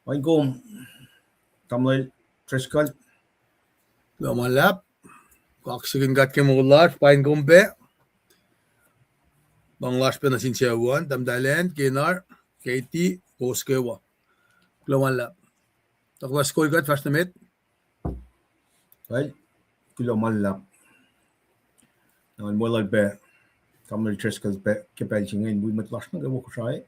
Oinkom tamlay Trescal Lomalap, kaksigin kat kemular, pain gombe. Banglash pa na sinsiyawan, damdalen, kinar, Katie, Boskewa. Lomalap. Takwas ko kat fast na met. right kilo malap nan molal be tamlay Trescal be kepel chingin bu matlash na gabo ko sai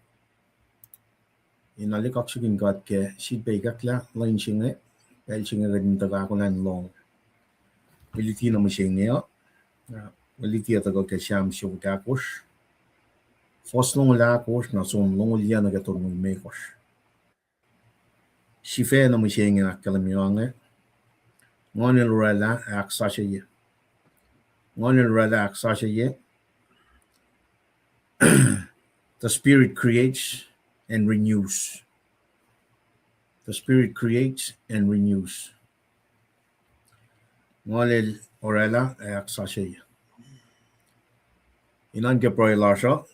inali kaksigin gat ke si be gakla line chinge pel chinge gadin taga ko nan long militi na machine ya militi ta ko ke sham shu ta kosh foslong la kosh na son long liya na gator mo me kosh si fe na machine ya kalamiwange ngonel rala aksache ye ngonel rala aksache ye the spirit creates and renews the spirit creates and renews ngonel orala aksache ye inan ke proilasha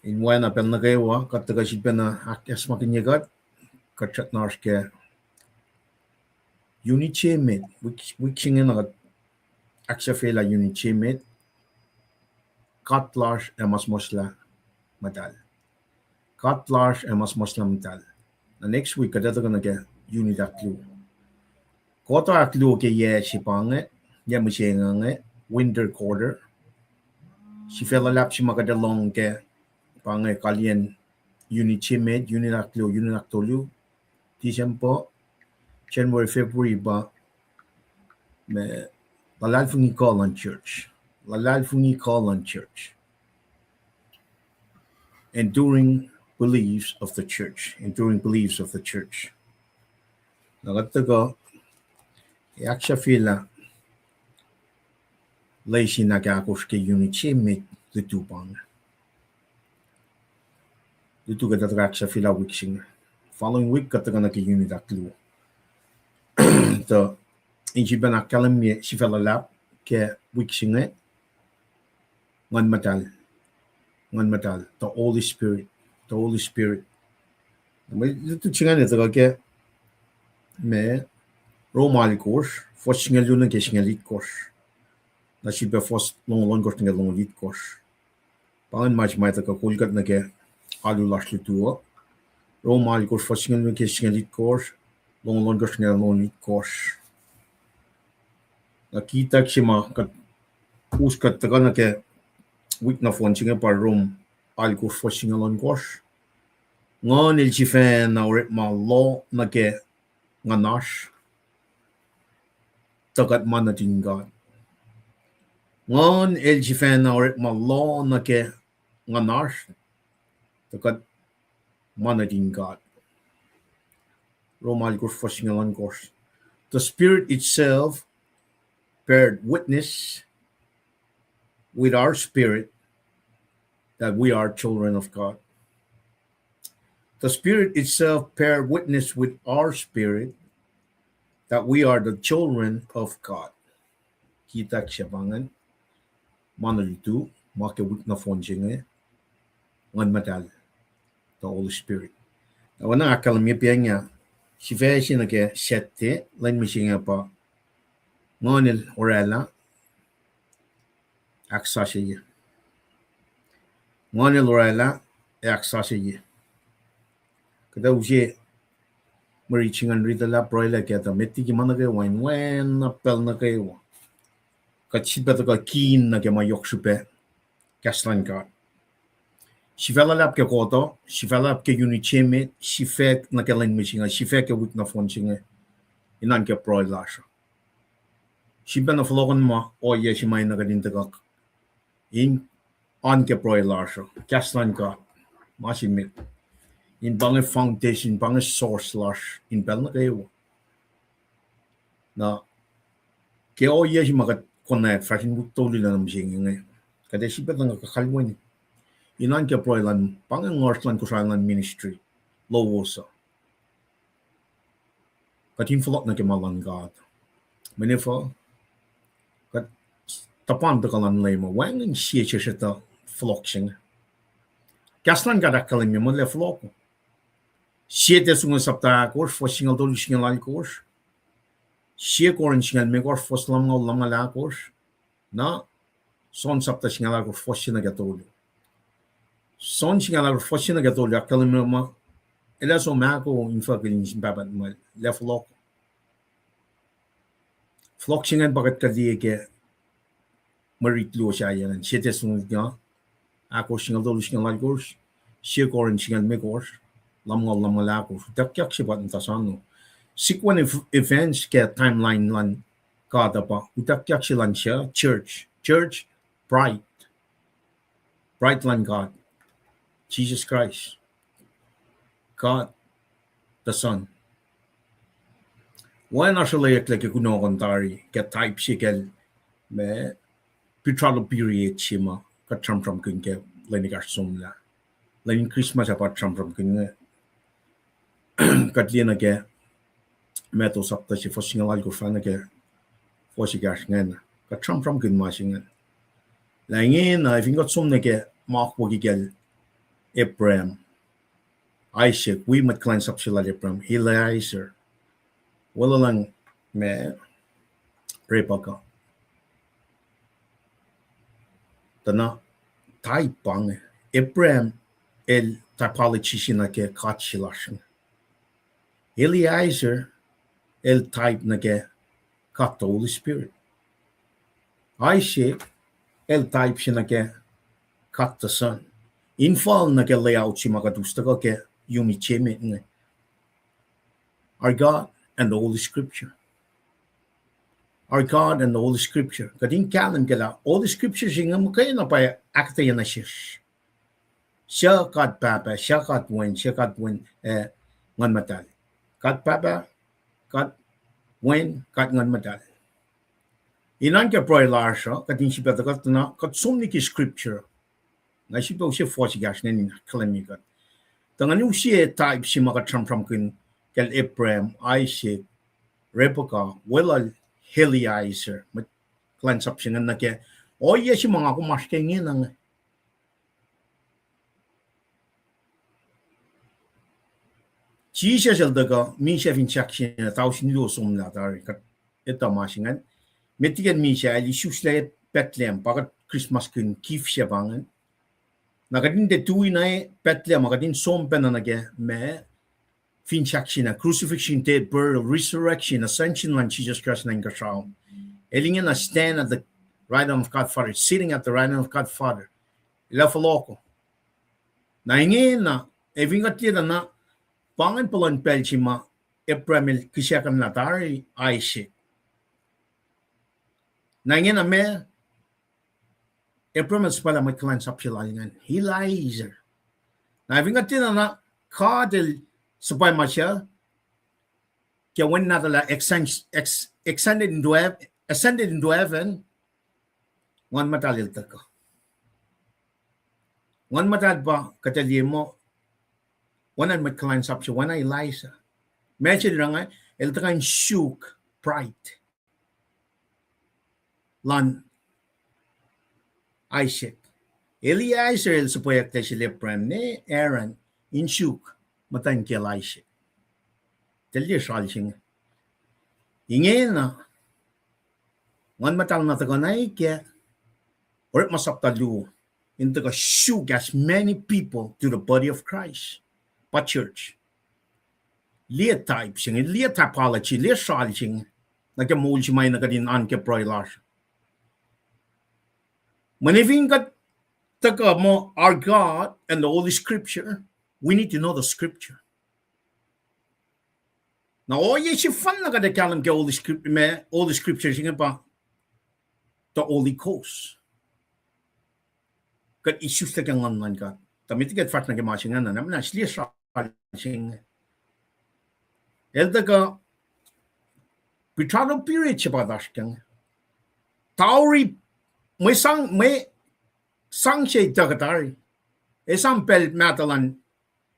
in when apel na kaywa kataga shipena akes makinyagat kachat narske unichemet wikingen na aksafela unichemet katlash emas mosla metal katlash emas mosla metal the next week kadata gonna get unit aklu kota aklu ke ye shipange ye mchengange winter quarter shifela lap shimakada long ke pange kalien unichemet unit aktolu December January February ba me lalal fungi call on church enduring beliefs of the church nagataga yaksha fila leishi nagakoshke unichemet litubang litu gata yaksha fila wixing following week kataga na ke unit aklu the injibana kalamye sifela lap ke wixinge ngan metal the Holy Spirit me litu chingane to ke me romal course for single luna ke single course na sibe first long course ngal long lead course pan match mai to ka kolkat na ke alu last tu romal course for single luna ke single course long course ngal long lead course na kita chima ka uskat ta na ke week na phone chinga par room al course for single on course ngon il chifen na ore ma lo na ke nganash tagat manatin God ngon el chifen na ore ma lo na ke nganash tagat manatin God romal course for single on course the Spirit itself bear witness with our spirit that we are children of God. The Spirit itself bear witness with our spirit that we are the children of God. Kita kshabangan manalitu makewik na fonjinge ngan matal the Holy Spirit. Wana akalamya pianya siveshi na ke sette len mishinga pa ngonil orala aksashiye ngonil orala aksashiye kada uje marichingan ridala broila ke ta metti ki manage wen na pel na ke wa kachibeta ka kin na ke mayoksupe kaslan ka Shivela lap ke koto, shivela lap ke unicheme, shifek na ke len mishinga, shifek ke wik na fonchinga, inan ke proi lasha. Shiba na flogon ma, o ye shimay na kadintagak. In an ke proi lasha, kaslan ka, masimik. In bange foundation, bange source lash, in bel na kayo. Na, ke o ye shimakat connect, fashion wik toli na namshinga. Kade shiba na kakalwani. Inan ke proilan pangang ngorslan kusalan ministry lowosa katin flot na ke malan God menefa kat tapan dekalan lema wangin sie cheta floxing kaslan gada kalim mo le floko sie te sunga sapta course for single dol single al course sie korin single me course for slam ngol lama la course na son sapta single al course for singa gatol son single al for singa gatol kalim ma ela so mako infa kilin babat ma le floko floxing and bagat kadi ke marit lo siya yan sie te sunga nga ako single dol single al course sie korin single me course lamngol lamala ko dakyak si bat tasano sikwan events ke timeline lan kada pa dakyak si lan siya church bright lan God Jesus Christ God the Son when actually like kuno kontari ke type si kel me pitralo period sima ka tram kun ke lenigar sumla lenin Christmas apa tram kun Katlina ke metal sapta si fosing algo fana ke fosigas ngen ka tram kin masingen langin I think got some ke mark wogigel Abraham Isaac we mat clan sapsila Abraham Eliezer wala lang me Rebecca tana taipang Abraham el typology sina ke katsilashin Eliezer el type na ke kat the Holy Spirit. Isaac el type siya na ke kat the Son. Infall na ke layout si makadusta ko ke yumicheme nga. Our God and the Holy Scripture. Our God and the Holy Scripture. Kading kalam ke la Holy Scripture siya nga kaya na pa akta yan na siya. Siya kat papa, siya kat wen ngan matal. Kat papa, kat wen, kat ngan madal. Inan ke proy larsha, kat in siya kat na, kat sumni ki scripture. Na siya siya forsi gas na nin kalami kat. Tangan yung siya type siya makatram kun kel Abraham, Isaac, Rebecca, welal Eliezer, mat klansap siya na ke, o iya siya mga kumaskengin ang Jesus eldaga misha finchakshi tausin lo somla dar kat eta masingan metigen misha ali susle Bethlehem pagat Christmas kun kif shabangan nagadin de tuinai Bethlehem nagadin som penanage me finchakshi na crucifixion dead burial resurrection ascension lan Jesus Christ na ngashaw elingen a stand at the right hand of God Father sitting at the right hand of God Father ila faloko na ingin na evingat na pangan palan pelchima Abraham kisyakan natari Isaac. Nangin ame Abraham pala may klan sapsilalingan Eliezer. Na vingatin na kadel sabay masya kaya when natala ascended into heaven ngan matalil tako. Ngan matal ba katalye mo Wanan mat kalan sapsi, wana Eliza. Mention nga, el takan shuk, pride. Lan Isaac. Eliezer el supoyak ta si Lepram ne Aaron in shuk, matan ke Isaac. Telye shalsing. Ingin na, wan matal na takanay ke, or masaptalu, into ka shuk as many people to the body of Christ. Pa church. Lia type sing, lia typology, lia shal sing, nagamul si may nagadin an ke proilar. Maniving kat taka mo our God and the Holy Scripture, we need to know the Scripture. Now, oye si fan nagadacalam ke Holy Scripture sing pa the Holy Ghost. Kat isus ta kang ngan ka. Tamitigat fat nagamasing na naman na lia shal sing. Eldaga Pitrano period siya dashkang. Tauri may sang siya tagatari. Esang pel matalan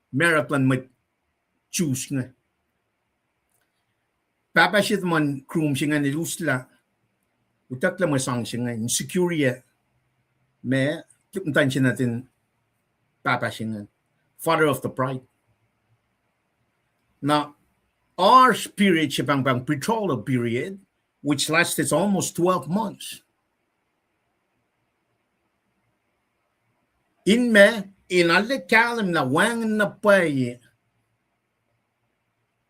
meratlan may choose nga. Papa siya man krum siya nga nilusla. utak la mo sang singa insecurity me kimtan natin papa singa father of the pride. Now our spirit sipang bang betrothal period, which lasted almost 12 months. In me, in alle kalam na wang na pay,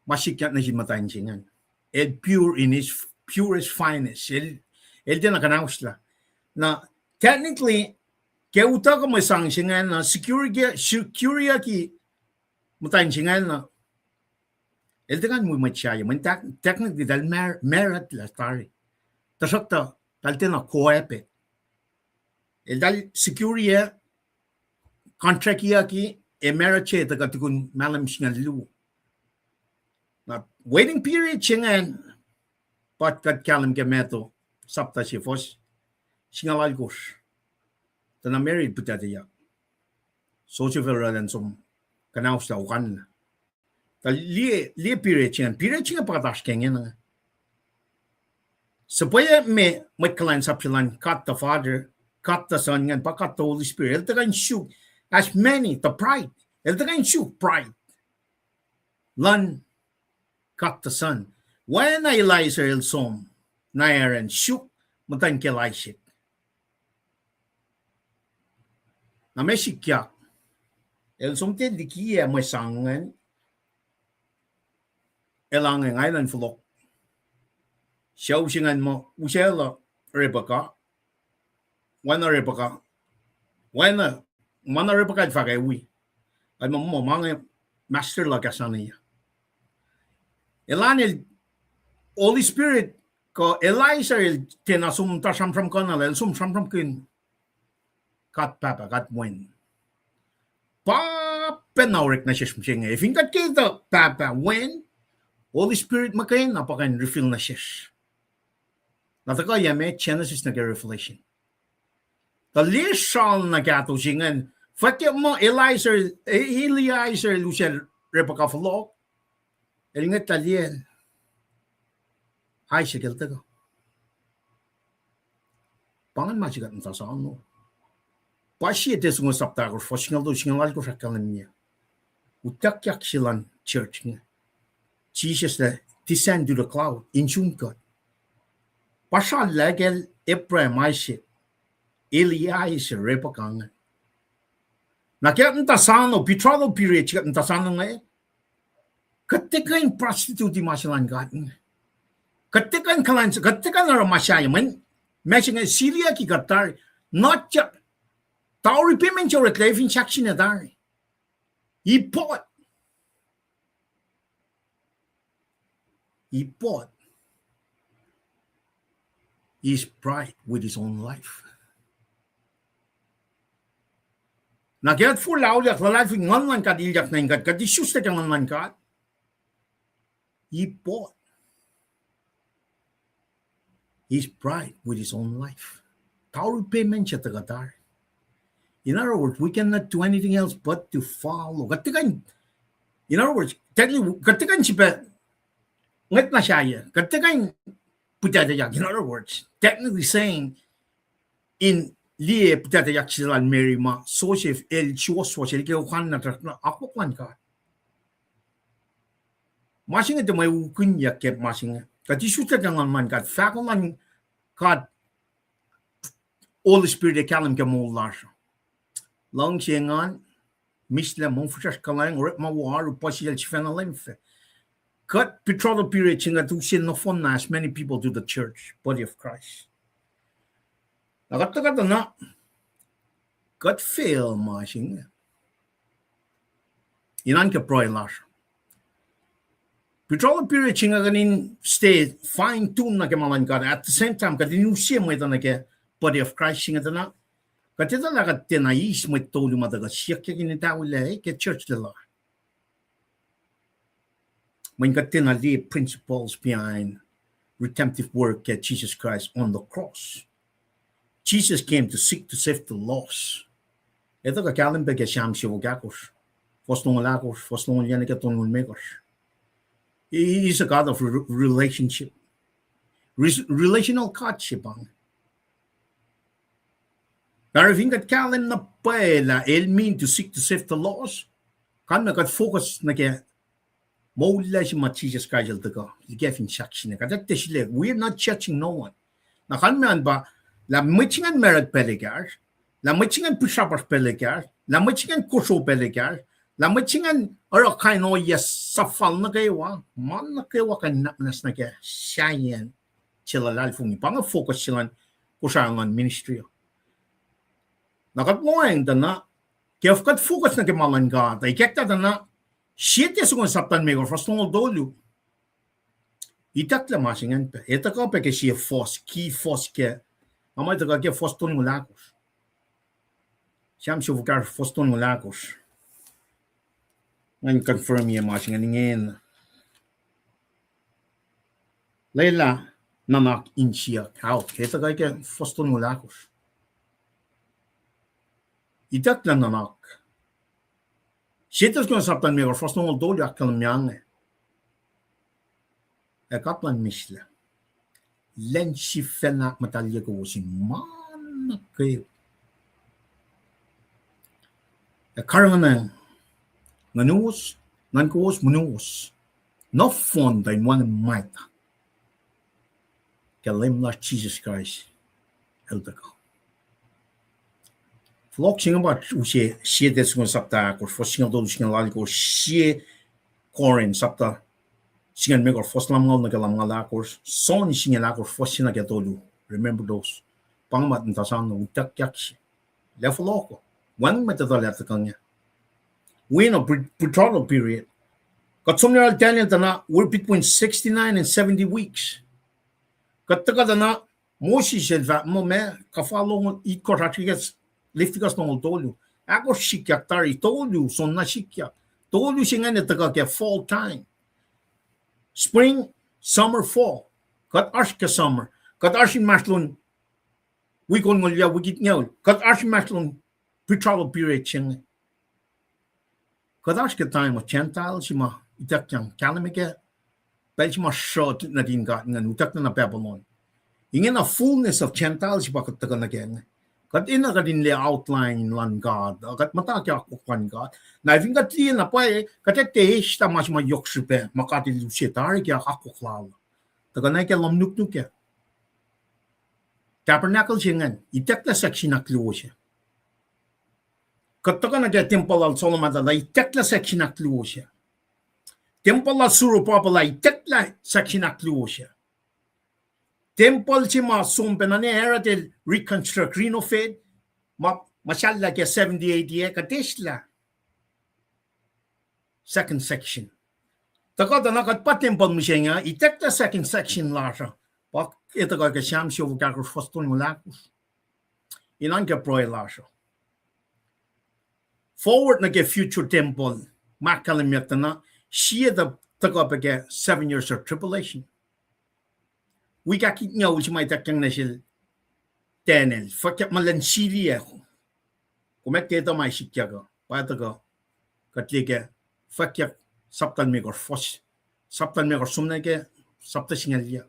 masikat na si matayin singan. El pure in its purest finest. El din nakanaus la. Na technically, kaya uta ko may sang singan na security ki matayin singan na el dengan mo machaya. Man technically dal merit la tari. Tasok ta dal tin na koepe. El dal security contract ki emerache ta katukun malam singan lu. Na waiting period singan pat kat kalam ke meto sapta si fos singalal gosh. Ta na married puta ya. Social relalan som kanaus ta ukan. Ta li period singan patash kengen. Supaya me kalan sapsilan kat the father, kat the son ngan pa kat the Holy Spirit. El ta kan shoot as many the pride. El ta kan shoot pride. Lan kat the son. When I Eliza el som na eren shoot matan ke laishik. Na mesikya el som te dikia mo sangan elang ang island flok. Siyaw singan mo usela Rebecca. Wana Rebecca. Mana Rebecca fagay wi. Ay mo mga master la kasaniya. Elan el Holy Spirit ko Eliza el tinasum tasam from kanal el sum from kin. Kat papa kat wen. Pa penawrik na siya singa. If in kat kita papa wen Holy Spirit makain napakain refill na siya. Nataka yame Genesis na Revelation. Talishal na gato singan. Fakya mo Eliezer Lucia Rebecca Falok. Elingat talien. Ay sigil tago. Pangan masigat nta sa ano. Pashi ete sungo saptago for singal ko sa kalan niya. Utak yak silan church nga. Jesus na descend to the cloud in Jungkot. Pasha legel Ephraim Isaac. Eliezer Rebecca nga. Nakiat nta sa ano. Betrothal period chikat nta sa ano nga. Ketika yang prostitute masilan gatin. Ketika na masyaya man, mesing Syria ki katar, not just tao repayment your reclaiming section na dari. He bought his pride with his own life. Nakiat full lauliak la life ngon ka dilyak na ingat ka di susta ka ngon ka. He bought his pride with his own life. Tao repayment siya tagadar. In other words, we cannot do anything else but to follow. In other words, katikan siya ngat na siya. Katikan putadayak. In other words, technically saying, in liye putadayak sila Mary ma, so siya el chioswa siya, kaya na akokwan ka. Masing ito may ukunya kep masing. Kati suta jangan man kat fakulan kat Holy Spirit kalam ke mular. Long siangan misla mong fushas kalang rep mawar upasial chifana lemfe. Kat betrothal period singa tu sin no fun as many people to the church, body of Christ. Nakata na kat fail masing. Inan ke proilar. Betrothal period chinga ganin stay fine tune na kemalan ka at the same time kadinu siya mo ito na ke body of Christ chinga na katita la katinais mo ito lumadaga siya kaya kinitawala ke church la when katina the principles behind redemptive work at Jesus Christ on the cross. Jesus came to seek to save the lost. Ito ka kalim pe ke siyam siya wagakos fosnong alakos fosnong yan ikatungon mekos. He is a God of relationship. Relational courtship. Pero vingat kalen na pela el mean to seek to save the lost. Kan na kat focus na ke mawala si Jesus kajal taga. Ligafin saksi na kadat tesile. We're not judging no one. Na kan man ba la mitchingan merit peligar, la mitchingan pushapas peligar, la mitchingan kuso peligar, la mitchingan ora kaino yes safal na kaywa, man na kaywa kan nas na ke shayan chila lalfungi pang focus silan kusangan ministry. Nakatmoeng dana kaya kat focus na ke malan God, ay kekta dana shit sungon saptan me for stong dolu. Itak la masingan pe. Eta ka pe ke siya force, key force ke. Mamay taga ke force ton mulakos. Siyam siya vukar force ton mulakos. Ngayon confirm niya masingan ngin. Layla nanak insiya kao. Eta ka ke force ton mulakos. Itak la nanak. Shit sungon saptan me for stong dolu akal myange. Kaplan misla. Len si fena matalya ko si man kayo. Karangan manus, nankos manus. No fun day one might. Kalim la Jesus Christ. Eldako. Flock sing about usie sie des ngon sapta ko fosing do sing la ko sie koren sapta. Singan me ko foslam ngol na kalam ngala ko son sing la ko fosina ke tolu. Remember those. Pangmat ntasang utak yak. Lefo loko. One metadol at the kanya. We in a pretrial period. Kat somnal Daniel dana we're between 69 and 70 weeks. Kat taka dana Moses elva mo me kafalo it koratigas liftigas no tolu. Ako shikyak tari tolu son na shikyak. Tolu singan taka ke fall time. Spring, summer, fall. Kat arshka summer. Kat arshin maslun we kon ngolya wikit nyaw. Kat arshin maslun pretrial period ching. Kadash ke time of Chantal, si ma itak yang kalamike, bel si ma short na din gat ngan utak na Babylon. Ingin a fullness of Chantal si bakit taga na gen. Kat ina ka din le outline lan God, kat mata kya kukwan God. Na iving kat liya na pa kat tehish ta mas ma yokshipe, makati lusitari kya kakuklala. Taga na kya lamnuk-nuk kya. Tabernacle siya ngan, itak na section na kluwa siya. Kataga na kaya temple al Solomon da itekla section akluosya. Temple al Surupapa la itekla section akluosya. Temple si ma sumpe na era del reconstruct renovate masyalla kaya 70-80 katesla. Second section. Taka da nakat pa temple mo siya nga itekla second section la siya. Pak ito ka siyam siya vukakos foston mulakos. Inan ka proy la siya. Forward na ke future temple, makalimyata na, siya da tagapag 7 years of tribulation. We kakit niya, which may takyang na siya tenel, fakyak malansili ako. Kumek kita may sikya ka, pata ka, katlika, fakyak saptan me kor fos, saptan me kor sumna ke, sapta singalya.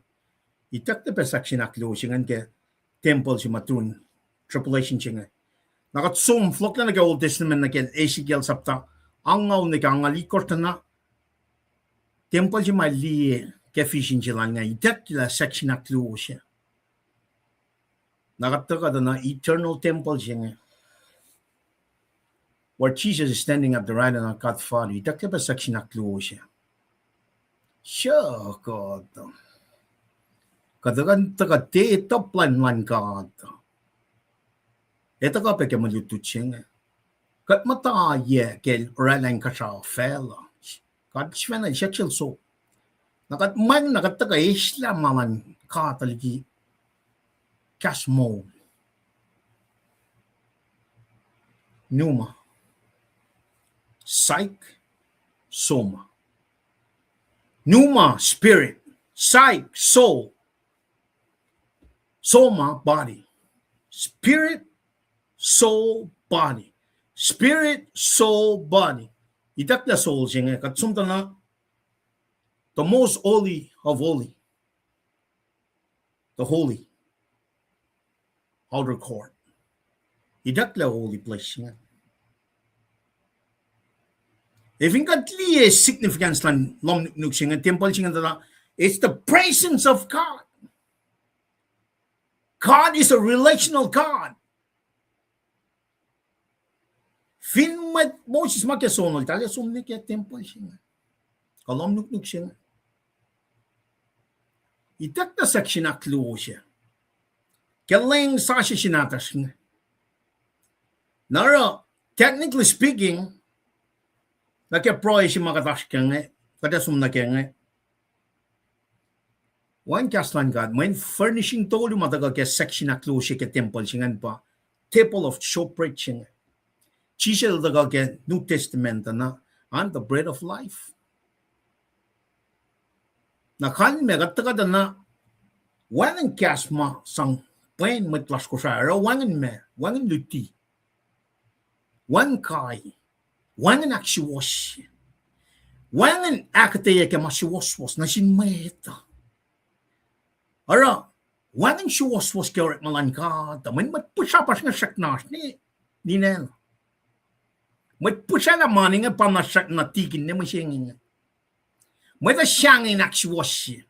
Itak na persaksyon aklo, singan ke temple si matun, tribulation singa. Nakatsum flok na nag-Old Testament na kaya Ezekiel sapta angaw na kangalikor na temple siya mali kefishin siya lang nga itak kila section na kluo siya. Nakataka na eternal temple siya nga where Jesus is standing at the right hand of God Father. Itak kila section na kluo siya. Sure, God. Kadagan taka data plan lang God. Ito ka pa kaya malututsin. Kat mata ye kel ralang ka siya fela. Kat siya na siya so. Nakat man nakataka isla maman ka taligi cash mo. Numa. Psych. Soma. Numa, spirit. Psych, soul. Soma, body. Spirit, soul, body. Spirit, soul, body. Itak na soul siya nga. Katsumta na the most holy of holy. The holy. Outer court. idak la holy place nga. If in got clear significance lan lom nuk singa temple singa da, it's the presence of God. God is a relational God. Fin mat Moses makya sonol talia sumne kya temple singa. Kalom nuk singa. Itak na section aklo siya. Keleng sa siya sinatas nga. Nara, technically speaking, nakya-proy siya makatash ka nga. Kada sumna kya nga. Wan kaslan God, when furnishing tolu matagal kya section aklo siya kya temple siya nga pa. Temple of showbread siya nga. Chisel dagal kya New Testament na, and the bread of life. Nakan me gatakada na, wangan kasma sang pen matlas ko siya. Wangan me, wangan luti. Wan kai, wangan aksiwas. Wangan akataya ke masiwas-was na sinmeta. Ara, wangan siwas-was ke orat malanka, taman matpusapas nga saknas ni nena. Matpusala mani nga panasak na tikin na masyengin nga. Mata siyangin aksiwas.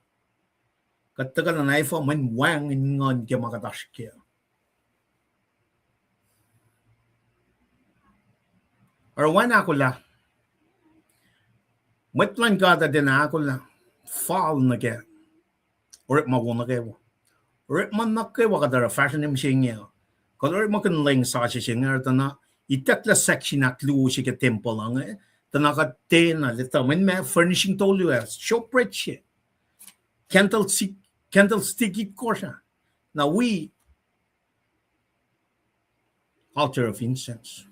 Katagal na naifa man wangan ngon ke makatash ke. Ara wan ako la. Matlan kata din ako la. Fall na ke. Orat mawuna ke wa. Orat man na ke wa kadara fashion ni masyengin. Kalau orat makan lang sa siya nga. Tana itakla section na clue siya ke temple lang eh. Tana ka tena. Lita man may furnishing tolu eh. Showbread siya. Candlestick it ko siya. Now we altar of incense.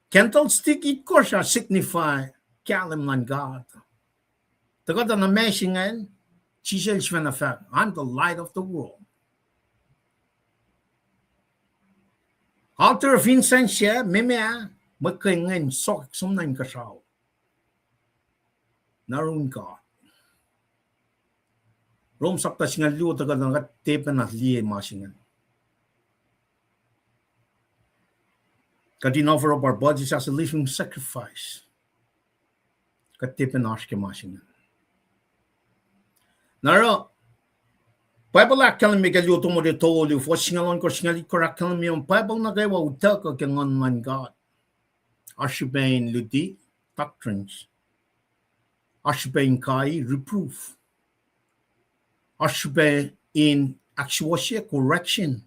Candlestick it ko siya signify kalim ng God. Tagada na meshingan, chisel siya na fact, I'm the light of the world. Altar of incense siya, mimea, magkaingan sok sumnain kasaw. Naroon God. Rom sapta singa liu tagada nga tepen na liye masingan. God didn't offer up our bodies as a living sacrifice. Katipen aske masingan. Naro, Bible akalan mega liu tumo de tolu, for singalon ko singali ko akalan mi yung Bible na gaya wa utaka kengon man God. Ashibain ludi, doctrines. Ashibain kai, reproof. Ashibain in actuasya, correction.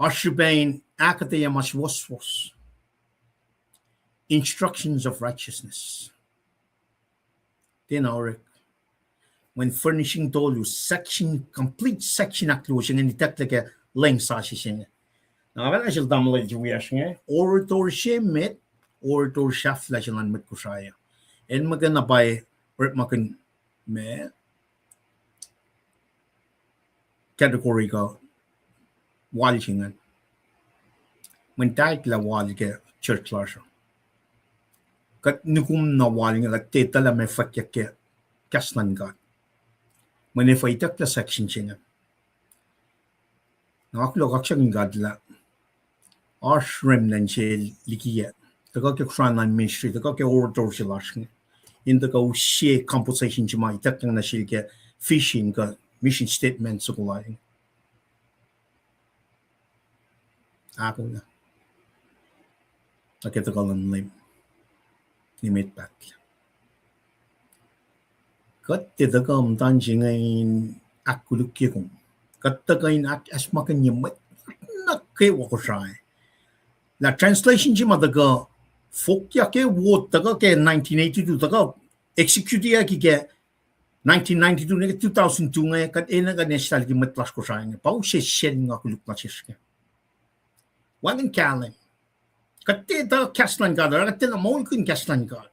Ashibain akataya maswaswas. Instructions of righteousness. Tinaurek. When furnishing tolu, section, complete section acclusion, and itak like a length sashishin. Now, I shall damage you yashing, orator shemit, orator shaflashan mit kushaya. And magana by Ripmakan me category go walching. When tight la walge church lasha. Kat nukum na walling like tetala me fakya kasnan God. When if I took the section siya. Nakaklo kaksang God la. Ashram nan siya likiya. Taka kya kranan ministry. Taka kya orator siya lashin. In the go share compensation siya ma. Itak na siya kya fishing ka mission statement sa kulay. Ako na. Nakita ko lang limit back. Kat titaka umtanji ngayon akulukya kong. Kat tagayin asmakan niya nakkewa ko siya. La translation siya madaga fokya ke wot taga ke 1982 taga execute ya ki ke 1992 na 2002 ngayon kat ina ka national ki matlas ko siya. Pao siya shen nga kuluk na siya. Walang kaling. Kat tita kaslan ka dara kat tita mo ikun kaslan ka.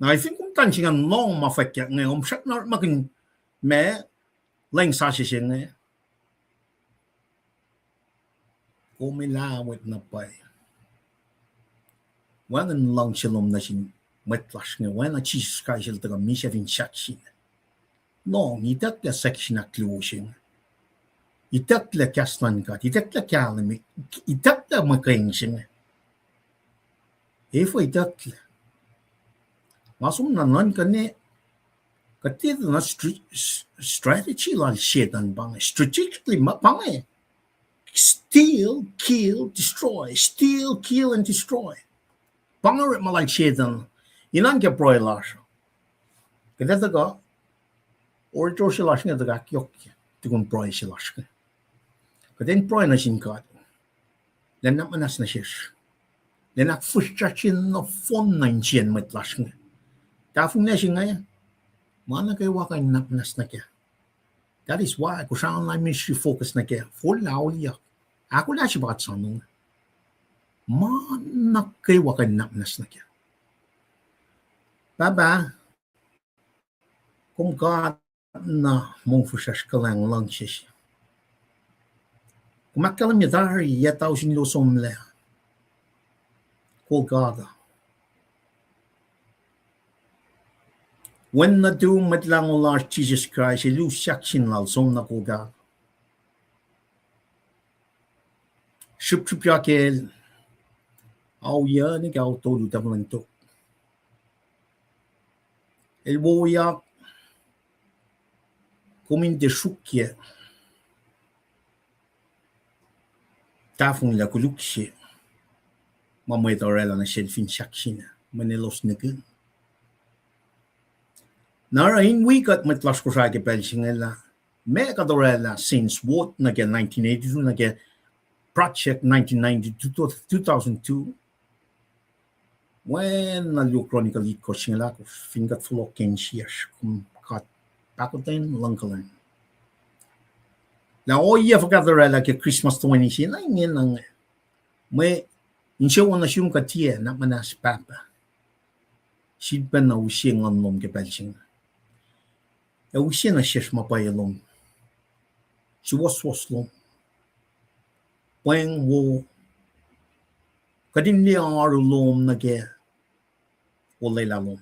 Now, I think kung tansing ang long mafakya ngayon, siya na makin me lang sa siya ngayon. Kumilawit na pa eh. Wanan lang silom na siya matlas ngayon. Wanan Jesus Christ siya taga misya rin siya siya. Long, itak na section na clue siya. itakla kaslan ka itakla kalmi itakla makaingsing if itakla masum nan kane katit na strategy la shetan bang strategically bang steal kill and destroy pangarit malay shetan inan ke broiler kada daga or joshelash nga daga kyok tikun broi shelash kaden broi na shin ka len na manas na shish len ak fushachin no fon nan chen matlash nga ta fung na shin nga mana kay wakan napnas na kya. That is why ko sa online ministry focus na kya for laulia ako la siya bakat sanong mana kay wakan napnas na kya. Baba kung God na mong fushash ka lang siya. Kung makalam niya dari yataw sinilosom le ko God when na do matlang o Lord Jesus Christ ilu shakshin lal som na ko God Ship yakel au ya ni gao to lu tam lang to el boya kumin de shukye tafung la kulukshi mamoy torela na shelfin shakshin manelos negen nara in we got matlas ko sa ke pelshingela me ka dorela since what na ke 1982 na ke project 1992 to 2002 when na lu chronicle ko singela ko fingat flock ken shiash kum kat pakoten langkalan na o ye fa dorela ke Christmas 20 sin na ngin nang me insyo na siyong katie na manas papa shidban na using ang nom ke pelshing e using na shish mapayalong si was long when wo kadin li ar lom na ke o lela lom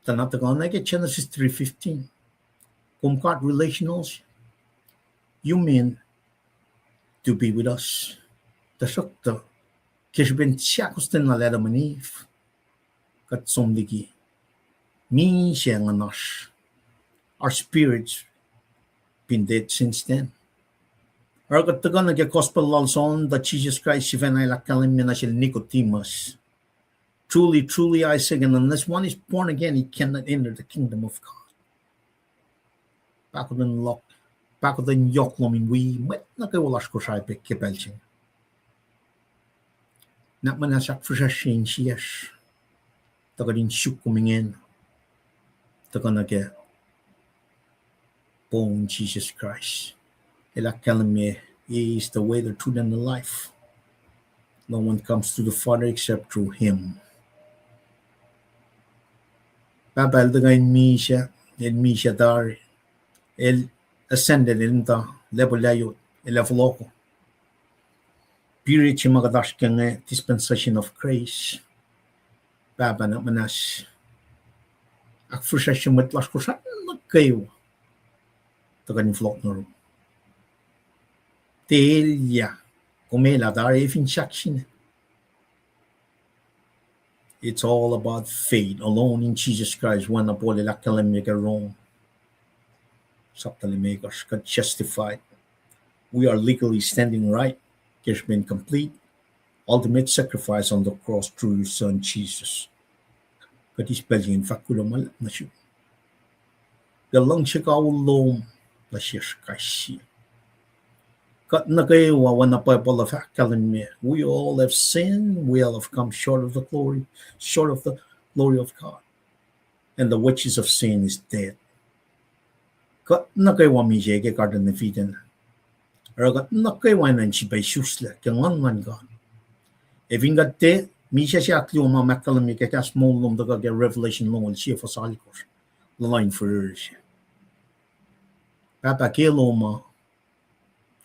tanata ka na ke Genesis 3:15 kumkat relationals you mean to be with us tasakta kishben chakusten na leda manif kat somdigi mi shenganas our spirits been dead since then. Aragatagan nag gospel lalson that Jesus Christ sivenay lakalim na siya Nicodemus. Truly, truly I say, and unless one is born again, he cannot enter the kingdom of God. Back then yoklom in we met na kayo walas ko siya kipelching. Nak manasak fusashin siyas. Tagadin syuk kumingin. Taganag born Jesus Christ. Elakalim is the way, the truth, and the life. No one comes to the Father except through Him. Babal the guy Misha, el Misha Dari, el ascended in the level layo, el avloco. Pirichi magadash kang dispensation of grace. Baba na manas. Akfusashin matlas ko sa kayo. Taganin flock no. Telja komela där är fin shakshin. It's all about faith alone in Jesus Christ. When apole la kalamika wrong. Saptalimakers got justified. We are legally standing right. There's been complete ultimate sacrifice on the cross through your son Jesus. Kat ispelling fakulamal na siya. Galang siya kaulong na siya kashi. We all have sinned, we all have come short of the glory of God. And the wages of sin is death. Kat na kayo wa mi jege garden na fiden. Ragat na kayo wa nan si bay shusla kangan man God. Evingat te mi siya akliyo ma makalam mi kaya small lom daga get revelation long siya for salikos. Line for siya. Papa kelo ma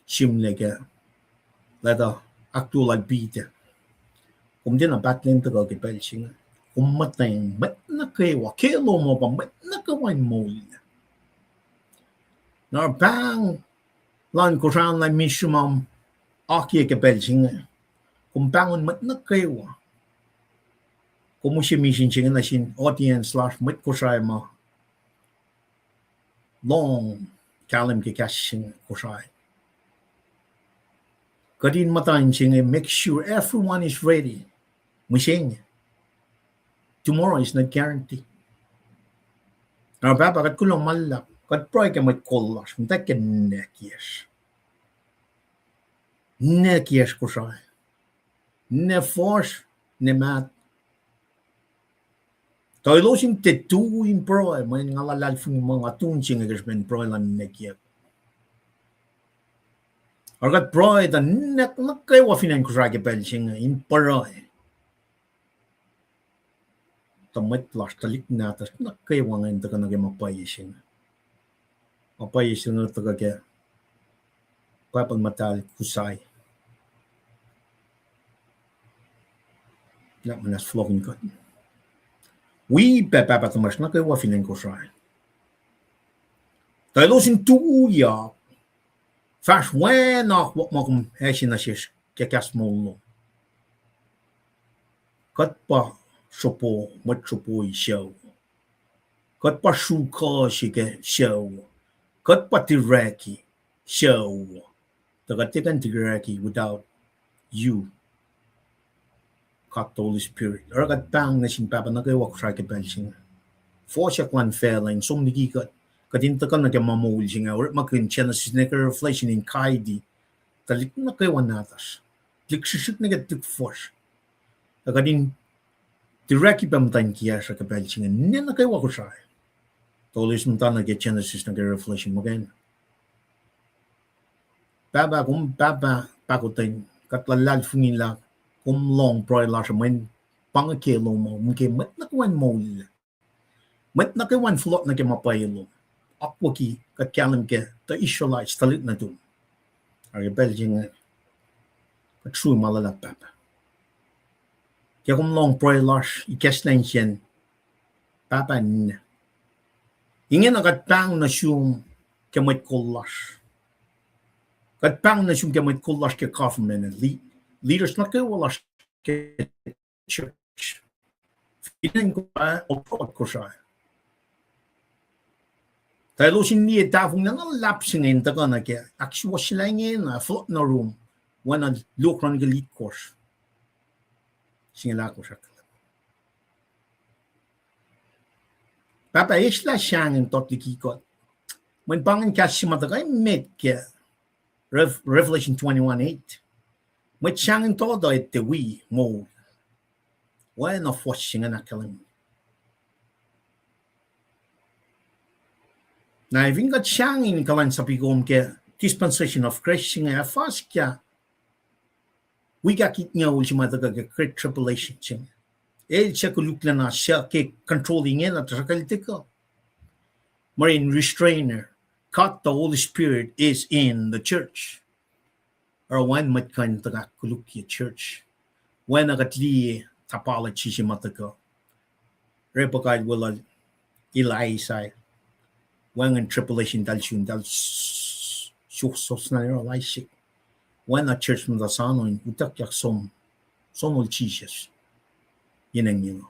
Shimlega leda actual bite. Din na batlin to go belching. Matang but na kayo kilo mo ba but na kawan mo. Now bang lan ko ran la mishumam aki ke belching kum bangun mat na kewa kumushi mishin ching na shin audience slash mit ko shai ma long kalim ke kashin ko shai kadin matan ching make sure everyone is ready mushing tomorrow is not guaranteed na baba kat kulong malak kat proy ke mit kollash mta ke nekies ko shai ne force ne mat Tôi lúc sinh tết tu in pro mà ngala lal phun mà ngắt tuôn chinh cái bên pro lan nè kia. Ở cái pro ấy nè nó cái wa finan kusa cái bên chinh in pro. Tao mất last talik na ta nó cái wa ngai ta cái mà pai sinh. Mà pai sinh nó ta cái pa matal kusai. Nak manas flogin kot. We pepa mas na kayo wa finan kusa. Tôi lúc sinh tu ya. Fast when nach wat makum heshin na shish ke kasmolo. Kat pa sopo mat sopo I show. Kat pa shuka shike show. Kat pa tiraki show. Tagatikan tiraki without you. Kat Holy Spirit. Or kat bang na sin papa na kayo wak sa ke belching. Forsyak one failing som nigi kat. Kadinta ka na kaya mamul singa or makin Genesis na reflection in kaidi talik na kay wanatas lik shishit na tik force kadin direki pamtan kiya sa kapel singa na kay wakusay tolis mo na kay Genesis na reflection mo gan baba pakutin katlalal fungila long proy la sa men pangakelo mo mungkin mat na kwan mo mat na kay wan flot na kay mapayelo Akwaki kat kalam ke the Israelites talit na dun. Ari Belgian kat true malala papa. Kaya kung long pray lash ikes na siyan papa nina. Ingin akat pang na siyong kamay kolash. Kat pang na siyong kamay kolash ke government and leaders na kayo walash ke church. Feeling ko pa o prod ko siya. Tayo lo sin niya tafong na lapsing in taga na kaya actually sila ngayon na float na room wana look ron the lead course singala ko siya papa isla siyang in tot likikot when bangin kasi matagay met kaya Revelation 21:8 may siyang in todo ite we mo wana fwashing na kalim na even got siyangin kalan sa pigom ke dispensation of grace nga fast kya we got kit nga ultima daga great tribulation ching siya kulukla na siya ke controlling at sa kalitika marine restrainer cut the Holy Spirit is in the church or when mat kan taga kulukya church when agatli tapala chishi mataka repakad wala ilaisay when tribulation dal shuksos na nero laisik when a church mo da sano in utak yak somol chishes yun ang yun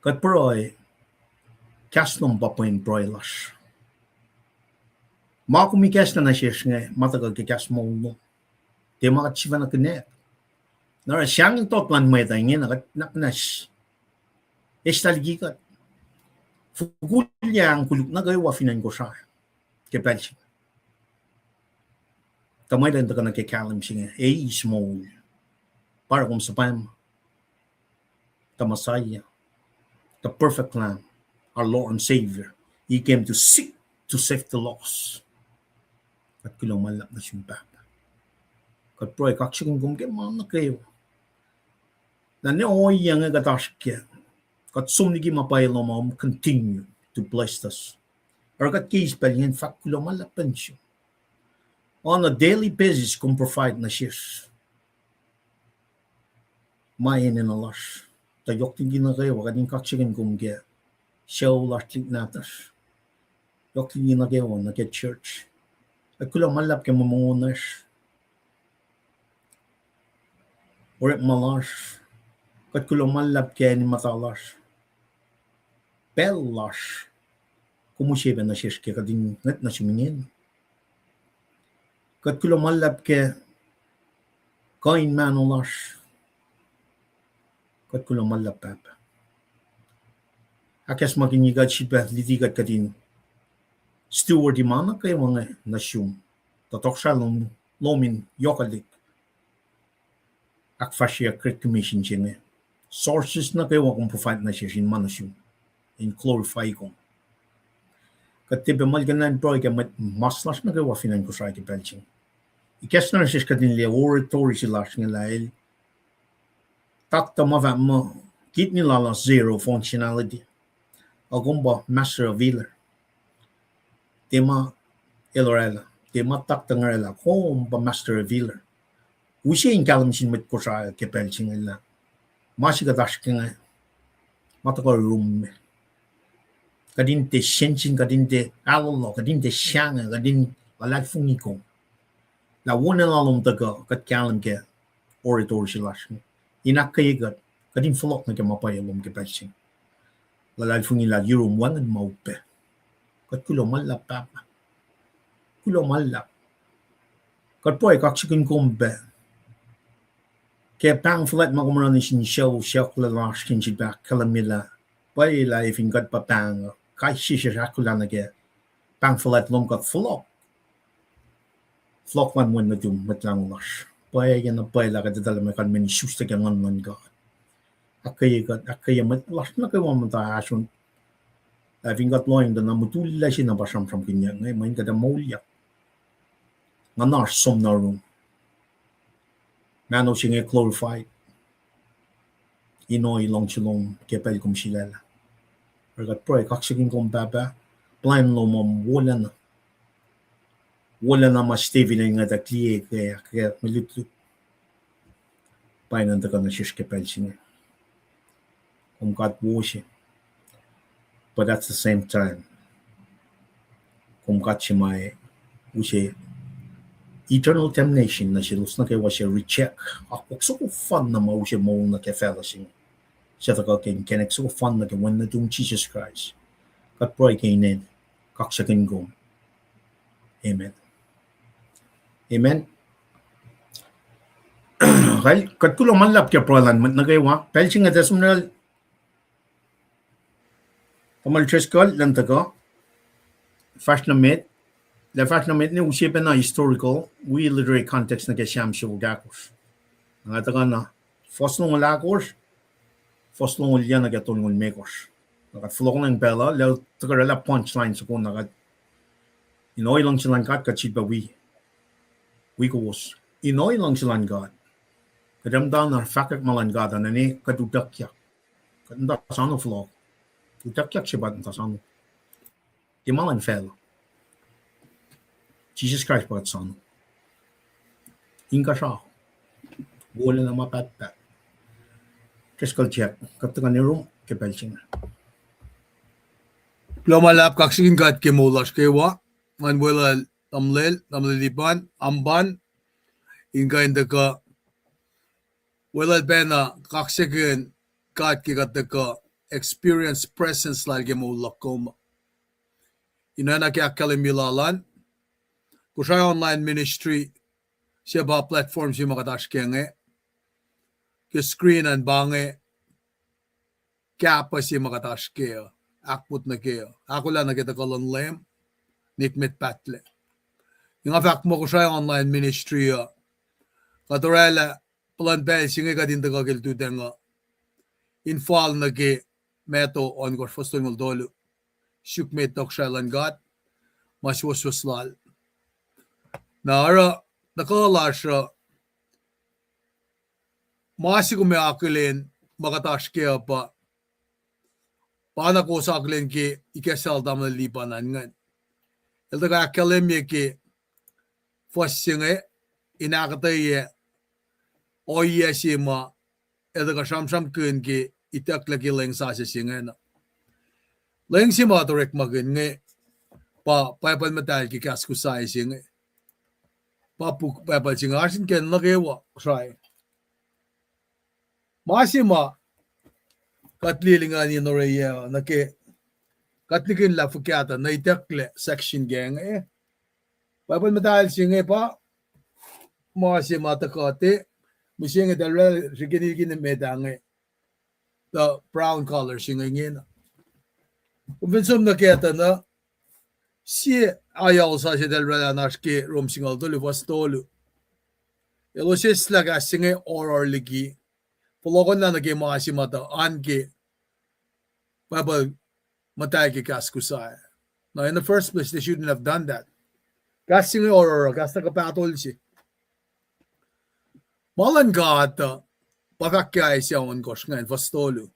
kat proy kasnom papoin proy lash makumi kas na nashish nga matagal ke kas mo no te makachiva na kinet nara siyang tot lan may tayo nga naknas estalgi kat Fukulyang kuluk na gawa finan ko siya. Kepel siya. Kamay lang ka nagkakalam siya. Small. Para kung sa pam. The Messiah. The perfect Lamb. Our Lord and Savior. He came to seek to save the lost. At kulang malap na siyang papa. Kat proy kaksyon kung kemang na kayo. Na neoy yang agatash Kat sumnigi mapaylo mo continue to bless us. Or kat case pa in fact kulo malapan siya. On a daily basis kung provide na siya. Mayan na lash. Tayok tingin na kayo wakating kaksigan kung kaya siya lash lik natas. Yok tingin na kayo na kaya church. Kat kulo malap ke mamonas. Orek malash. Kat kulo malap ke ni matalas. Bellash. Kumushe ben na shishke kadin net na shimingen. Kat kulo malap ke kain manolash. Kat kulo malap papa. Akas maginigat shipa litigat kadin. Steward imana kay mga nasyum. Tatok siya lomin yokalik. Ak fasya crit commission siya. Sources na kayo kung provide na siya sin manasyum. In glorify ko. Katiba malganan bro ka maslas na kayo finan ko sa belching. Ikas na siya kadin le oratory sila ng lail. Takta mava mo kit nila la zero functionality. Agumba master of healer. Tema elorela. Tema takta ngarela kung ba master of healer. Usia in kalamsin mit ko sa belching ila. Masih kadash nga matako room kadinte shenchen kadinte allo kadinte shanga kadin lalat fungiko la wona lalom taga kat kalam ke orator shilash inak kayigat kadin flok na ke mapayalom ke pasing lalat fungi la yurum wan maupe kat kulo malap papa kulo malap kat poy kaksikin kombe ke pang flat makumrani sin show la lash kin back kalamila bay la ifin gat papang kai shisha kulana ge pang flat lom gat flok man when na dum matlang lash bay yan bay la ga dal me kan men shusta ge ngan man ga akay mat lash na ke wam ta asun ifin gat loin da namutul la sin ba sham kinya ngai main ga da molya nganar som na room Mano singe glorified. Inoy long chilong kepel kum shilala. Regat proy kaksigin kum baba. Plan lo mom wala na. Wala na mas Steven nga da kliye kaya miliplu. Painan da kana shish kepel singe. Kum kat woshi. But at the same time, kum kat shimay ushe eternal damnation na silus na kaya siya recheck. Ako so ko fun na mau siya mo na kaya fellowship. Siya ta ken kenek so fun na kaya when na dung Jesus Christ. Kat proy kainin kaksakin gum. Amen. Amen. Kay kat kulo malap kaya prolan na kaya wa pelching at asumnal kamal cheskal lang taga fast na met la fact na ni usipen na historical we literary context na kayam siya gakos ang atakan na foslong lakos foslong ulya na gatong mekos nakat flok ng bella law tagarala punchline sa kung nakat inoy lang silang kat kachit ba we was inoy lang silang god kadamdan na fakak malan god na ni kadudakyak kadanda sano flok udakyak siya ba ta sano di malan fel Jesus Christ bagat son. Inka siya. Wala na mapat-pat. Kriskal check. Kaptagan ni room. Kepelching. Lomalap kaksigin gat ke molash kewa. Man wala tamlilipan, amban. Inka indaka. Wala bena kaksigin gat ke gataka experience presence lal ke molak koma. Inana ke akalimilalan. Kusha online ministry siya ba platform siya makatash kenge ke screen and bange kapa siya makatash kaya akput na kaya ako lang nakita ko lem nikmet patle yung afak mo kusha online ministry katorela plan bel siya ka din taga giltu denga infal na ke meto on kor fostol ngol dolo shukmet tok shalan gat mas waslal Nara nakala siya masi ko may akilin makatash kaya pa paano ko sa akilin ki ikasal dam na lipanan ngan ito ka akilin ki fasinge inakatay oye si ma ito ka siyam kun ki itaklaki leng sa siya singe na leng si ma torek magin nga pa papan matal ki kaskusay singe papuk papa chingarsin ken lagewa try masima katlilingani noreya nake katlikin la fukiata na itakle section gang papa madal singe pa masima takate musinge dalwa rigini gine medange the brown color singe ngena ubinsum naketa na si ayaw sa si dalwa nashke rom singal dolu vastolu elosis laga singe or ligi pologon na nage masima ta ange papa matay kaskusay. Now, in the first place, they shouldn't have done that. Kasing or kasta kapatol si. Malan gata pakakay siya on kosh ngayon fastolo.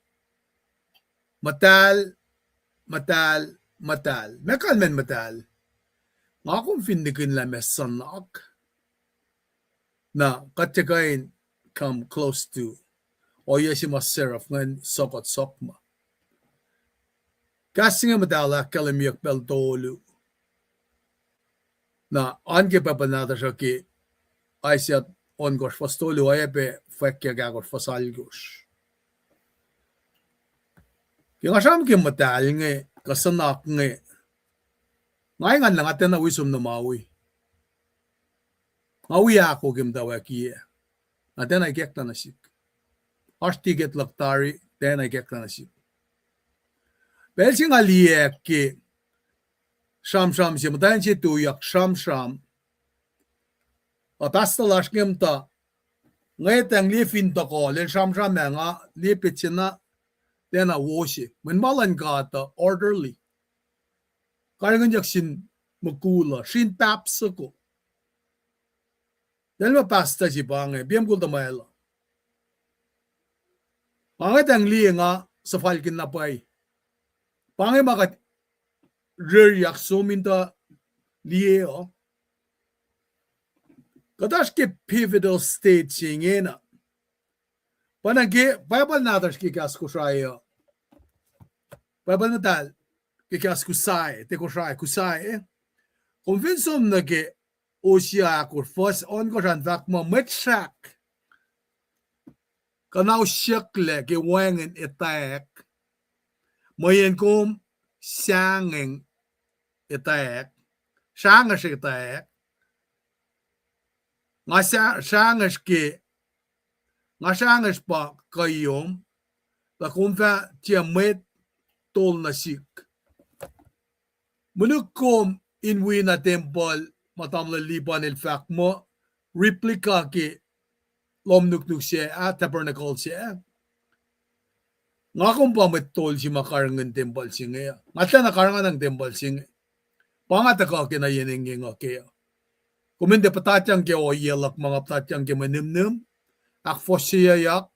Matal. Mekal men matal. Nga kung findikin la mesanak na katsakain come close to o yasi mas seraf ngayon sokot sokma. Kasing matala kalamiyak peltolu. Na anke papanata siya ki ay siya on gosh fastolo ay pe fekya gagosh fasalgosh. Kaya nga siyam kim matal nga kasanak nga ngay nga lang atin na wisum na mawi. Mawi ako kim daw kiye. Atin ay kekta na sik. Ashtiget laktari, ten ay kekta na sik. Belsi nga liyek ki sham si matayin si tuyak sham atasta lashkem ta ngay tang lifin ta ko len sham nga lipit sina lena woshi men malan ka ta orderly karangan jaksin magkula shin taps ko dan mapasta si bange biyam kul ta mayla mga tang liye nga sa falkin na pay pange makat reriak suminta liye kadash ke pivotal state singena panage bible nadash ke kaskusaya bible nadal ke kaskusay te kusay convinsom nage osia kur first on ko ran vak mo metsak kanaw shakle ke wangen attack moyen kom sangeng attack sangas attack nga sangas pa kayom la kumfa tiamet tol nasik munukom inwi na temple matamla liban el fak mo replica ke lomnuk siya tabernacle siya nga kumpa met tol si makarangan temple singa ngata nakarangan ng temple singa pangata ka kinayening nga kaya kumende patatyang ke o yelak mga patatyang ke manimnim ak fosya yak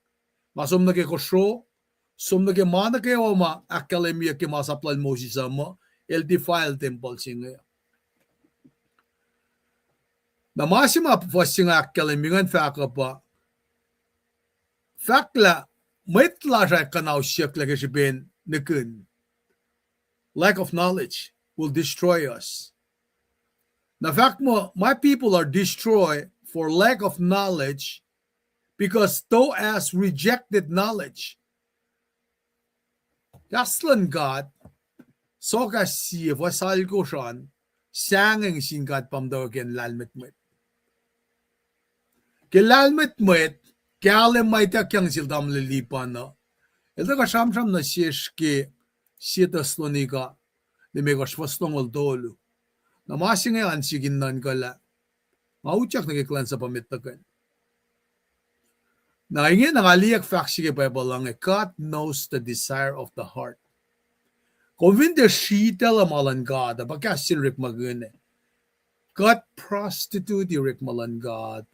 masum na ke kosro sum na ke mana ke o ma akademia ke masaplan mo si sama el defile temple singa na masima fosya nga akademia ng fakapa fakla maitla siya kanaw siyak lagi si ben nekun lack of knowledge will destroy us. The fact mo, my people are destroyed for lack of knowledge because thou hast rejected knowledge. Kaslan God, so kasi vasal ko siyan, siyang singkat pamdaw ken lalmet-met. Kelalmet-met, kaya may takyang sildam lilipan na. Ito ka siyam-siyam na siyeshke, sitas lonika, ni megas vastong oldolo. Namasi ngayon sigin nan kala. Mauchak nagiklan sa pamitakan. Naingin ang aliyak faksi ke Bible lang God knows the desire of the heart. Convinte shita la malan God, pagkasin rik magune. God prostitute rik malan God.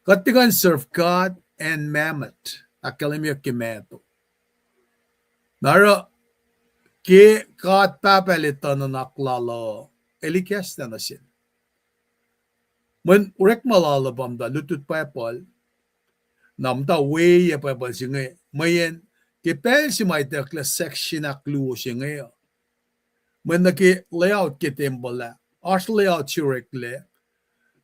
Katigan serve God and Mammon. Akalimyak kimeto. Nara ke kat papalitan na naklalo elikas na nasin. Men urek malalabam da lutut papal namda way papal singe mayen ke pel si may tekla section akluo singe men na ke layout ke tembola Australia churekle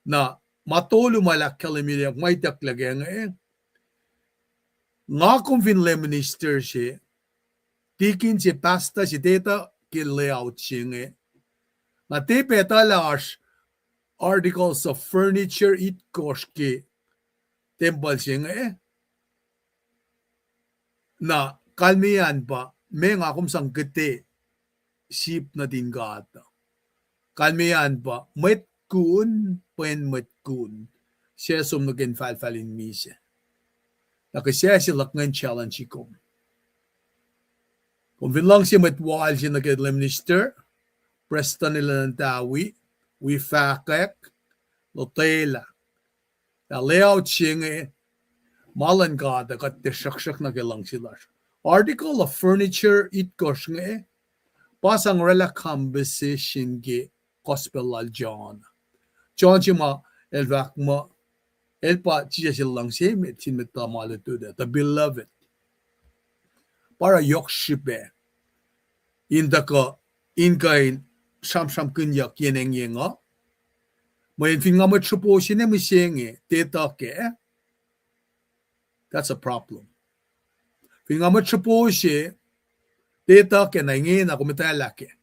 na matolu malak kalimilyak may taklagay nga kung Finland minister siya tikin si pasta si data kin layout siya na te petalas articles of furniture it koski temple siya na kalmian pa may nga kung sang gete sip na din gata kalmian pa met kun pen met kun siya sumnagin falfalin mi siya nakasya sila ngan challenge ko kung lang siya met wal siya nag-minister presta nila ng tawi we fakek lotela na layout siya malan gada kat te shak na gelang sila article of furniture it kosh pasang rela conversation ge gospel al John chima elvak mo elpa chia silang siya met sin met tamale to the beloved para yokshipe inda ka inkain sham kunyak yeneng yenga main finga mo chupo sine mo siya teta ke that's a problem. Finga mo chupo siya, data ke na ingin ako metalake.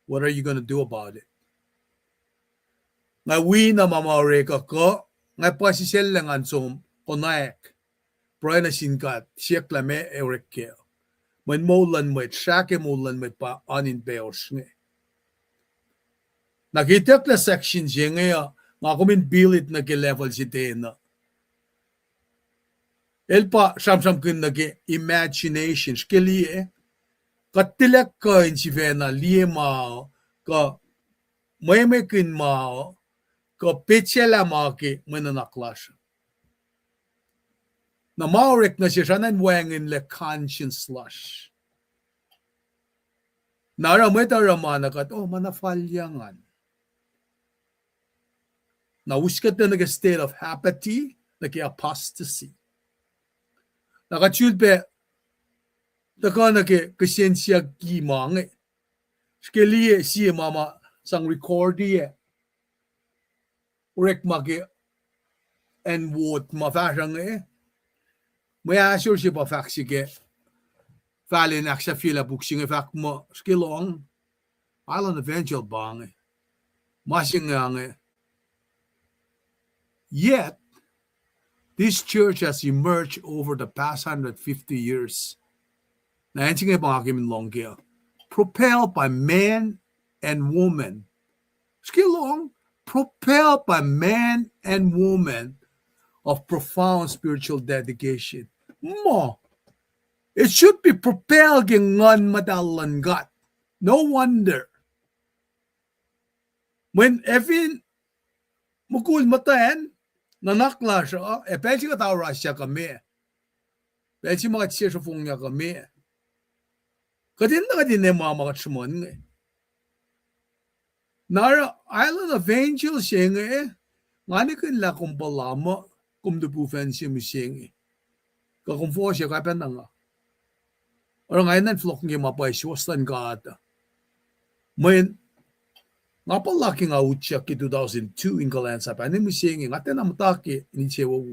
What are you going to do about it? Nga wina mamareka ko, nga pasisel lang ansum, konaek. Proy na sinkat, siya klame eureke. Man molan mo, shake molan mo pa anin peos nga. Nakitek na section siya nga kumin bilit na ke-level si Tena. Elpa samsam kun nage imagination skeli katilak ka si vena liema ka may kun ma ka pechela ma ke mananaklas na maurek na siya nan wangin le conscience slash nara ramana kat manafalyangan na uskat na nage state of apathy nage apostasy nakachulpe takana ke kusensya ki mange skeli si mama sang recordie urek mage and what ma fasang maya sure si pa faxige falen aksa fila buksing fak mo skilong island evangel bang masing yet this church has emerged over the past 150 years. Propelled by men and women. Propelled by men and women of profound spiritual dedication. It should be propelled in ngan madalan gat. No wonder. When Evin mukul matayan, nanakla siya, pwede ka tawra siya kami. Pwede mga siya sa fong niya kami. Kadin na kadin na mga tsumon nga. Nara island of angels siya nga nga ni kanila kung palama kung dupufen siya mo siya nga. Kakumpo siya kapan na nga. Or ngayon na flok niya mapay siya wastan ka ata. Mayin, nga palaki nga utya ki 2002 in kalansa pa. Ano mo siya nga tena matake ni siya wawu.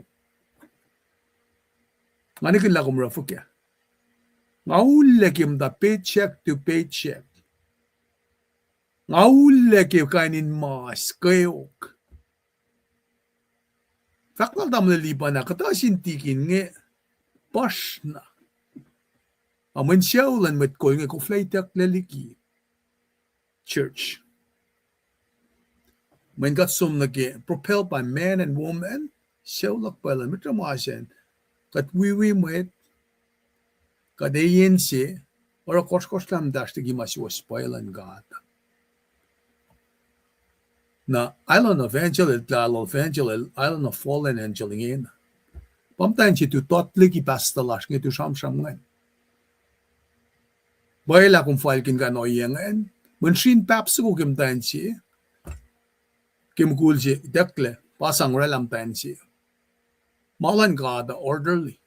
Nga ni kanila kumrafuk ya. Nga ulek yung da paycheck to paycheck. Nga ulek yung kainin mas kayok. Fakal tam nalipan na katasintikin nga pas na. Aman siya ulan met ko nga kuflaytak laliki. Church. When got some nage propelled by men and women, siya pala mitramasen kat wiwi met kadayin si or kos lam dash tigi masiwas pailan gata. Na island of angel island of fallen angel ngin. Pamtan si tu totli ki pastalas ngi tu sham ngan. Baila kung falkin ka no yengen, munshin paps ko kimtan si Kim Kulji dekle pasang relam tansi. Malan gada orderly.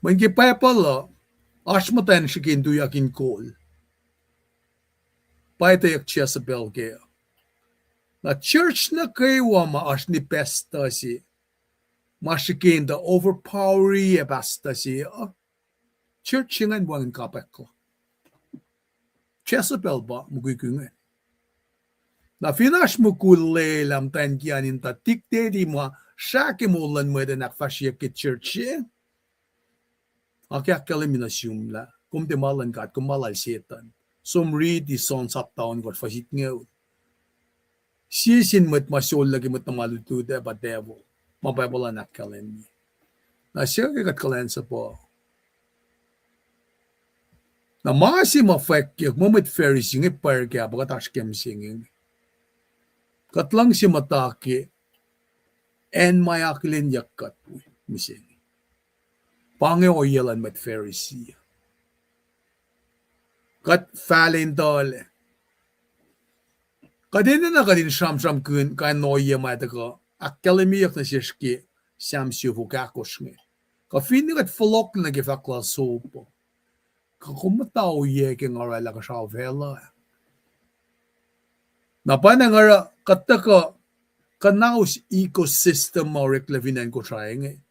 When ki people ashmatan shikin do yakin kol. paitayak Jezebel kaya. Na church na kayo maash ni pesta si masikin da overpowering e basta si church ngan wang kapeklo. Jezebel ba mugikungen. Na finash mo kule lam tan kianin ta tikte di mo shake mo lan mo da nakfashia ke church e. Akyak eliminasyon la. Kung di malan kat, kung malal setan. Som read di son sap taon got fasit ngayon. Sisin mo't masol lagi mo't namalutude ba devil. Mababala na kalen niya. Na siya kagat kalen sa po. Na masi mafek yak mamit Pharisee ng par kaya bagat askem singing. Katlang si matake en mayakilin yakat mising. Pange o yalan mat Pharisee. Kat falin dole. Kadin na kadin sham kun kan noye mat ko. Akkalemiyak na siyski siyam siyo kakos nga. Kafini kat folok na gifakla sopo. Kakumataw ye ke ngara la ka shaw vela. Napana ngara kataka kanaus ecosystem mo reklevinan ko trying.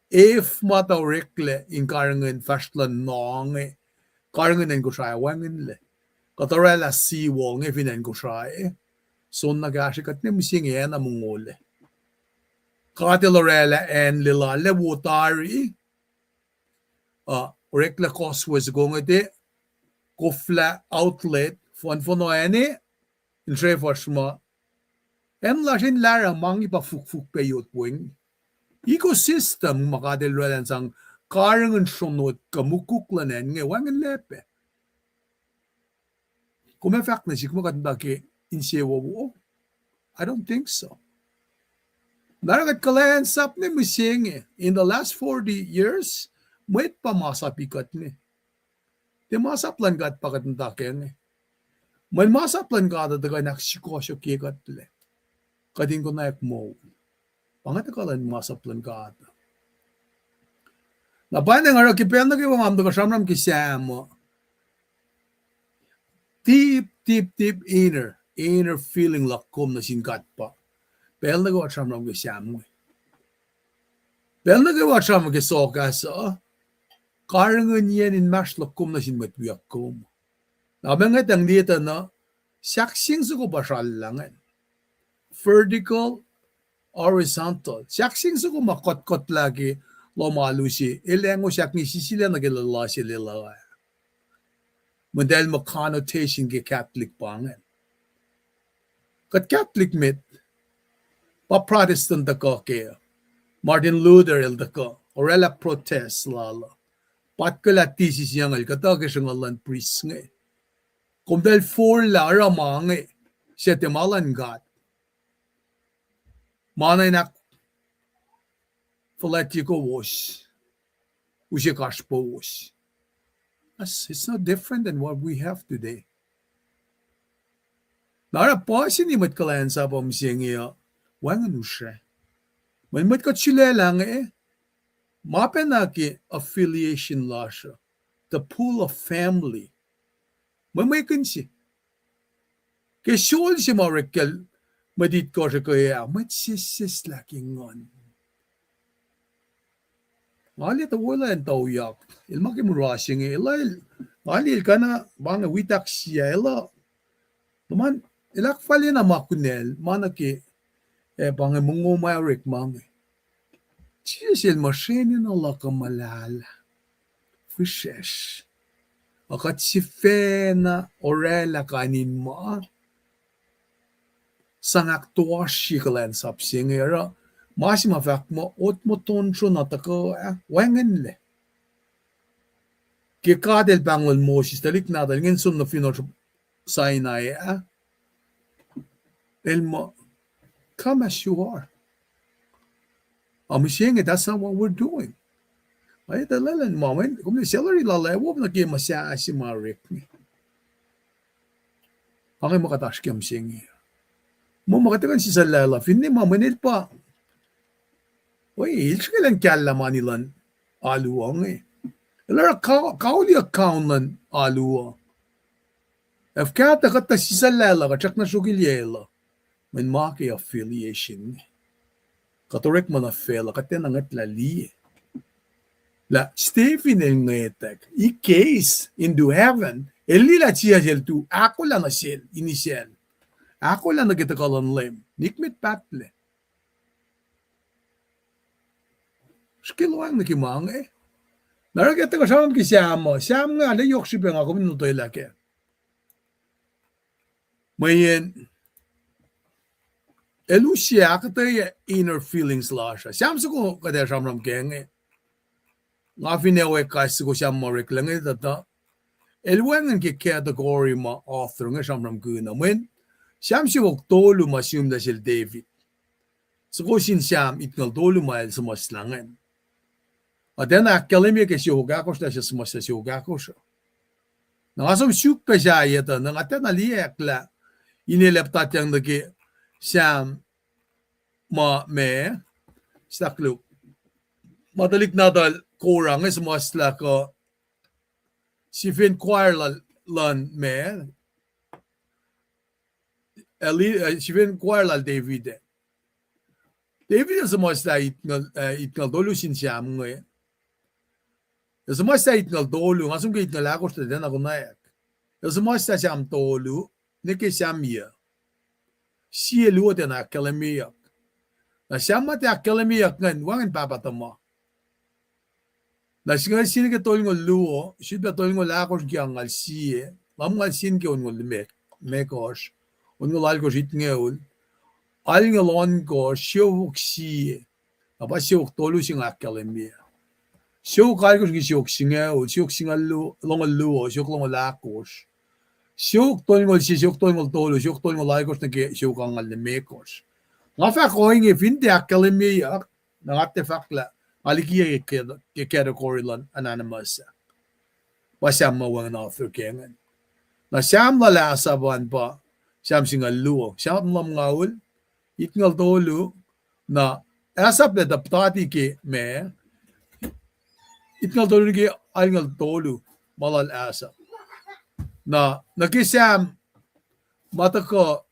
If mata rekle in karangan fastlan nong karangan ko try wangin le. Katarela si wong evinan ko try. So nagashi kat ne mising na mungole. Katilorela en lila lewotari. Rekla kos was going de kofla outlet von ene in trefasma en la sin lara mangi pa fuk peyot wing ecosystem makadel relan sang karangan shonot kamukuklanen nge wangen lepe kuma fact na sikmo katanda ke insewo wo I don't think so. Naragat kalayan sap ne mising in the last 40 years Mwit pa masapikat ni. Di masaplan kat pakat ng taken ni. Man masaplan ka da daga naksikosyo kikat le. Kadin ko na mo. Pangatakalan masaplan ka da. Napanya nga rakipen na kiwa mamdo ka siyamram kisamo. Deep inner feeling lakom na singkat pa. Pel na kiwa siyamram kisamo. Pel na kiwa siyamram kisokas karangan yan in mas lakom na sinmatwiyak ko. Nabangat ang dito na saksing suko pasalangan. Vertical, horizontal. Saksing suko makot-kot lagi lomalu si. Ilengo siyak ni sisila nagilala si lila. Mandel mo connotation ke Catholic pangan. Kat Catholic mit, pa-Protestant ako kaya. Martin Luther il dako. Orela protest lala. Patkala tisis yang al katake shangalan priest nga. Kung dahil for lara mga siya temalan gat. Manay nak falatiko was. Ushikash po was. It's not different than what we have today. Nara pa sinimat kalayan sa pamsiyang iya. Wangan usya. Manmat kat sila lang Mapenaki affiliation lasha, the pool of family. Mamakin si. Kesyon si Marikel, madit ko siya kaya, matsis laking ngon. Alit wala ang tauyak. Ilmakim rushing ilal. Alil ka na, banga witak siya, ila. Naman, ilak fali na makunel, manaki, banga mungo mayarik mangi. Чисел машини на лакамалала. Фишеш. Akat si Fena orela kanin mo. Sangak tuwashi kalan sapsingera. Masi mafak mo ot mo tonsyo na tako wangan le. Kikadel bangon mo si stalik nadal ngin sun na finos Sinai Elmo, come as you are. I'm saying that's not what we're doing. Ay, talalan moment. Kung may celery lalay, huwag na kayo masya si Marik. Pakay makatash kiyam siyang mo makatakan si Salala. Hindi mamanil pa. Uy, ilsa kailan kyalaman nilan aluang Ilara kauli account nan aluang. If kata kata sisalela ka chak na sugiliela, men maki affiliation. Katorek man affela katen ang atlalie. La Stephen ngetek I case into heaven. Elila chia jel tu ako lang na sel initial. Ako lang na kita kalan lem. Nikmet patle. Skilwang na kimang eh. Naragete ko saan ki Siam nga le yokshipen ako minuto ilake. Mayen elusia kata inner feelings lasha. Siam suko kada shamram kenge. Nga finewe kasi ko Siam mo reklang tata. Elwengen ki category ma author nga shamram kuna. Men Siam siwok tolu masum da sil David. Suko sin Siam itngal tolu ma el sumaslangan. At den akademia ke siogakos da siya sumasa siogakos. Nangasom syuk pa siya yata. Nangaten aliyak la. Inileptat yang nagi Siam ma me. Staklo. Madalik nadal korang sumasla ko. Si fin choir lan me. Si fin choir lal David. David sumasla itngal dolu sin Siam ngayon. Sumasla itngal dolu. Ngasum ka itngal akos na din ako nayak. Sumasla Siam dolu. Niki Siam ya. Siya luwa din akademiyak. Na Siam mati akademiyak ngayon. Wangin papatama. Na singa sini ke tol ngol luo, shida tol ngol akos ki angal siye, lam ngal sin ke ngol mekos, ngol algo jit ngol, al ngol on ko shok siye, aba shok tolu sing akademia. Shok algo ki shok singal lu, long luo, shok long akos. Shok tol ngol si shok tol ngol tolu, shok tol ngol algo na ke shok angal mekos. Nga fa ko ngi finde akademia, na artefakla. Alikia ke category lan anonymous. Siam mawang na author kengan. Na Siam la saban pa. Siam singal luo. Siam lam ngaul. Itngal tolu. Na asap le daptati ke me. Itngal tolu ke alngal tolu. Malal asap. Na Siam mata ko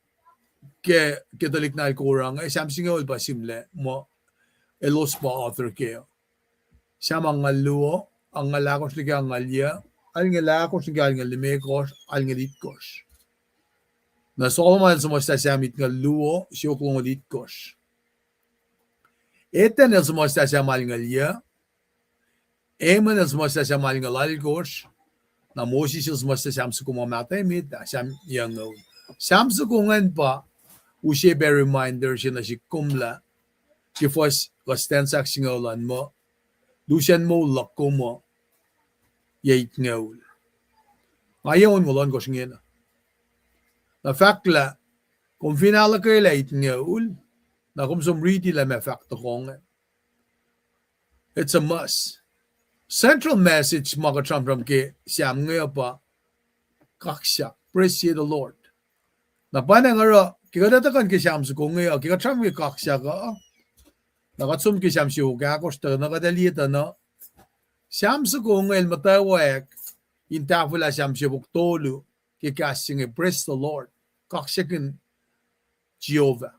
ke dalik na kurang. Siam singal ba simle mo. Elos pa author kayo. Siya mga luo, ang ngalakos ni kaya ngalya, al ngalakos ni kaya ngalimekos, al ngalitkos. Na Solomon sumasta siya mit ngaluo, siya kung ngalitkos. Eten el sumasta siya mal ngalya, Eman el sumasta siya mal ngalalkos, na Moses el sumasta siya sukumamatay mit, siya yang siya sukungan pa, usye be reminder siya na si kumla, si fos kastensak singolan mo, lusian mo lakko mo, yait ngaul. Ngayon mo lang ko singin. Na fakla, kung finala kayo lait ngaul, na kung sumriti la may fakta kong, it's a must. Central message mga katramram ke siyam ngayon pa, kaksya, praise ye the Lord. Na panangara, kikadatakan ke siyam sa kong ngayon, kikatram ke kaksya ka, nakatsum ki Siam siugakos ta nakadalita na Siam sa kung el matawak intafula Siam siubuktolo kikasing praise the Lord kaksikin Jehovah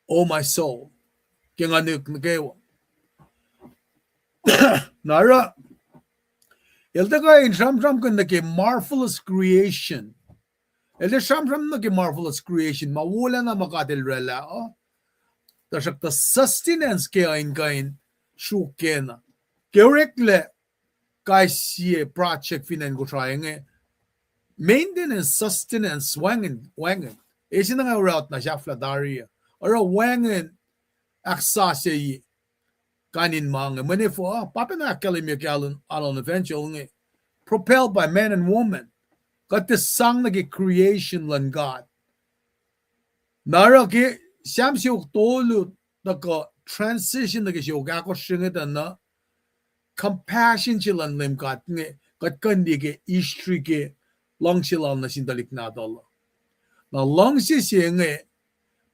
oh my soul kinganuk na kayo nara elda ka in shamsham kan na ke marvelous creation elda shamsham na ke marvelous creation mawala na makatilrela Tasak ta sustenance kaya kain shukena. Kerekle kai siye project finan ko trying maintenance sustenance wangen. Esi na nga route na siya fladaria. Or wangen aksa siya kanin mga. Manifo papa na akalimya kalon alon eventual propelled by man and woman. Kat the sang nagi creation lan God. Nara ki Siam siya tolu naka transition naka siya ako siya na compassion sila lim kat kandi ke istri ke lang sila na sindalik na dala. Na lang siya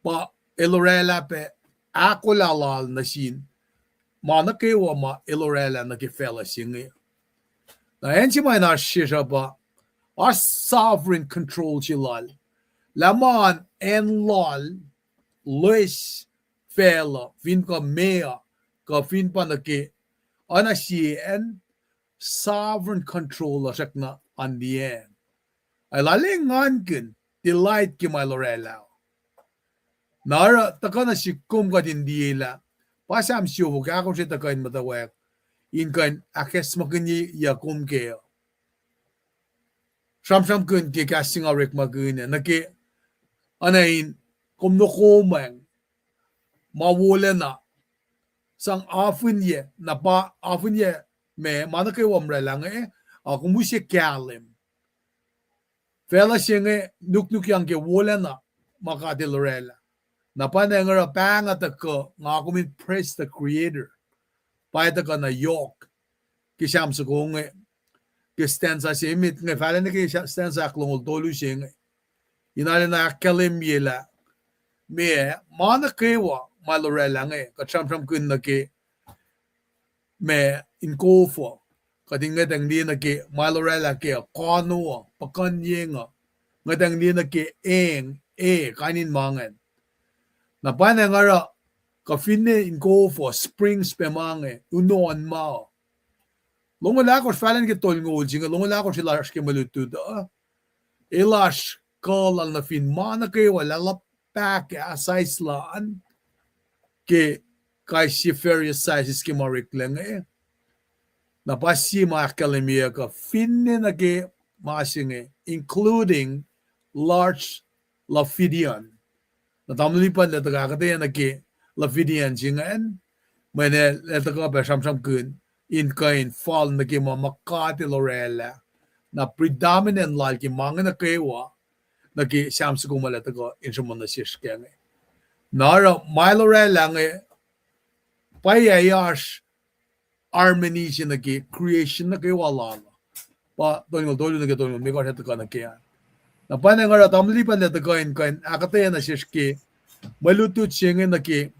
pa elorela pe ako lalal na sin mana kewa ma elorela na ke fela siya. Na ensi may na siya pa our sovereign control chilal laman en lol lois fela fin ka mea ka fin panake anashi en sovereign control sakna an the end ay laling ngan delight ki malorela nara takana sikum ka din diela pasam siyo ka ko siya takain matawak in kan akes makini yakum ke sam kun ke casting arek magune na ke anain kum no komang mawole na sang afun ye na pa afun ye me mana ke wam ra lang aku musi kalem fela singe nuk yang ke wole na maka de lorela na pa na ngara panga ta ko nga ku min praise the creator pa ta ka na yok ki sam su ko nge ke stanza se mit nge fala ne ke stanza klong dolu singe inale na kalem yela me mana ke wa malorela nge ka sam kun na ke me in go for ka ding ngadang ni na ke malorela ke kono pakan yenga ngadang ni na ke eng kanin mangan na pa na ngara ka finne in go for springs pe mange unon ma longo la ko falen ke tol ngol jinga longo la ko sila ke malutu da elash call al na fin mana ke wala la pack asais la an ke kai shiferious sizes ke marik lang na pasi ma academia ka finne na ke masinge including large Laphidian na tamlipan na tagakate na ke Laphidian jingan mene na taga pa samsam kun in kain fall na ke mamakati lorela na predominant lal ke mga na kewa na ke samsu kumala taga insuman na siskenge nara mailorela nge payayash harmonies na ke creation na ke wala pa donyo dolu na ke donyo me ko heta kana ke na pa na ngara tamli pa na taga in kain akate na siske malutu chenge na ke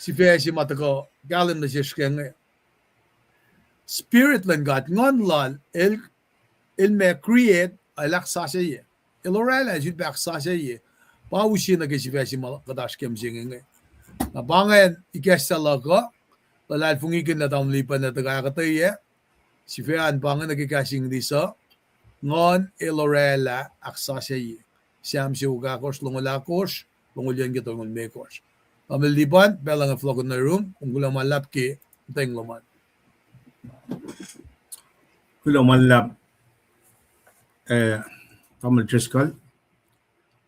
si fe si matako galim na siskenge spirit lan gat ngon lan el me create alak sa ye elorela jit back sa ye pa ushi na ke si fe si makadash kem jingenge na bangen ikesala ko lalal fungikin na tamlipan na tagakataye si fean bangen na kikasing disa ngon elorela aksasya siam si ugakos lungolakos lungolyan kita ngon mekos tamlipan belang a flogon na room unggulang malap ki teng loman kulo malap tamil triskal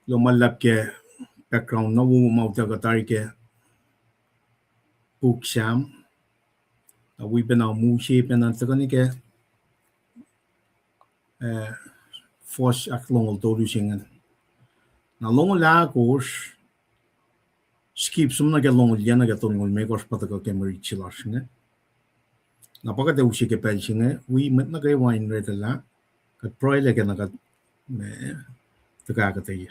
lo malap ke background no wo mau ta katari ke book sham we been on mu shape and antagani ke force aklong do singen na long la course skip sumna ke long liana ke ton me course pataka ke mari chilasne na paga de ushi ke pelchinge we met na ke wine redala ka proile ke na ka me taka ka te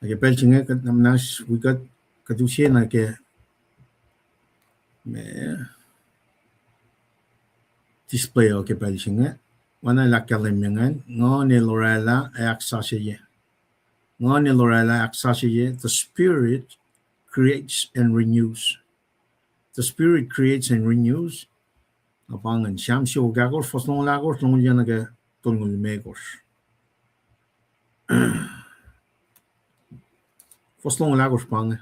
ke pelchinge ka namnas we got ka du na ke me display o ke pelchinge wana la kalemengan ngone lorela aksasye ngone lorela aksasye the spirit creates and renews the spirit creates and renews apangan shamsho gagor fosnon lagor long yana ke tongul megos fosnon lagos pang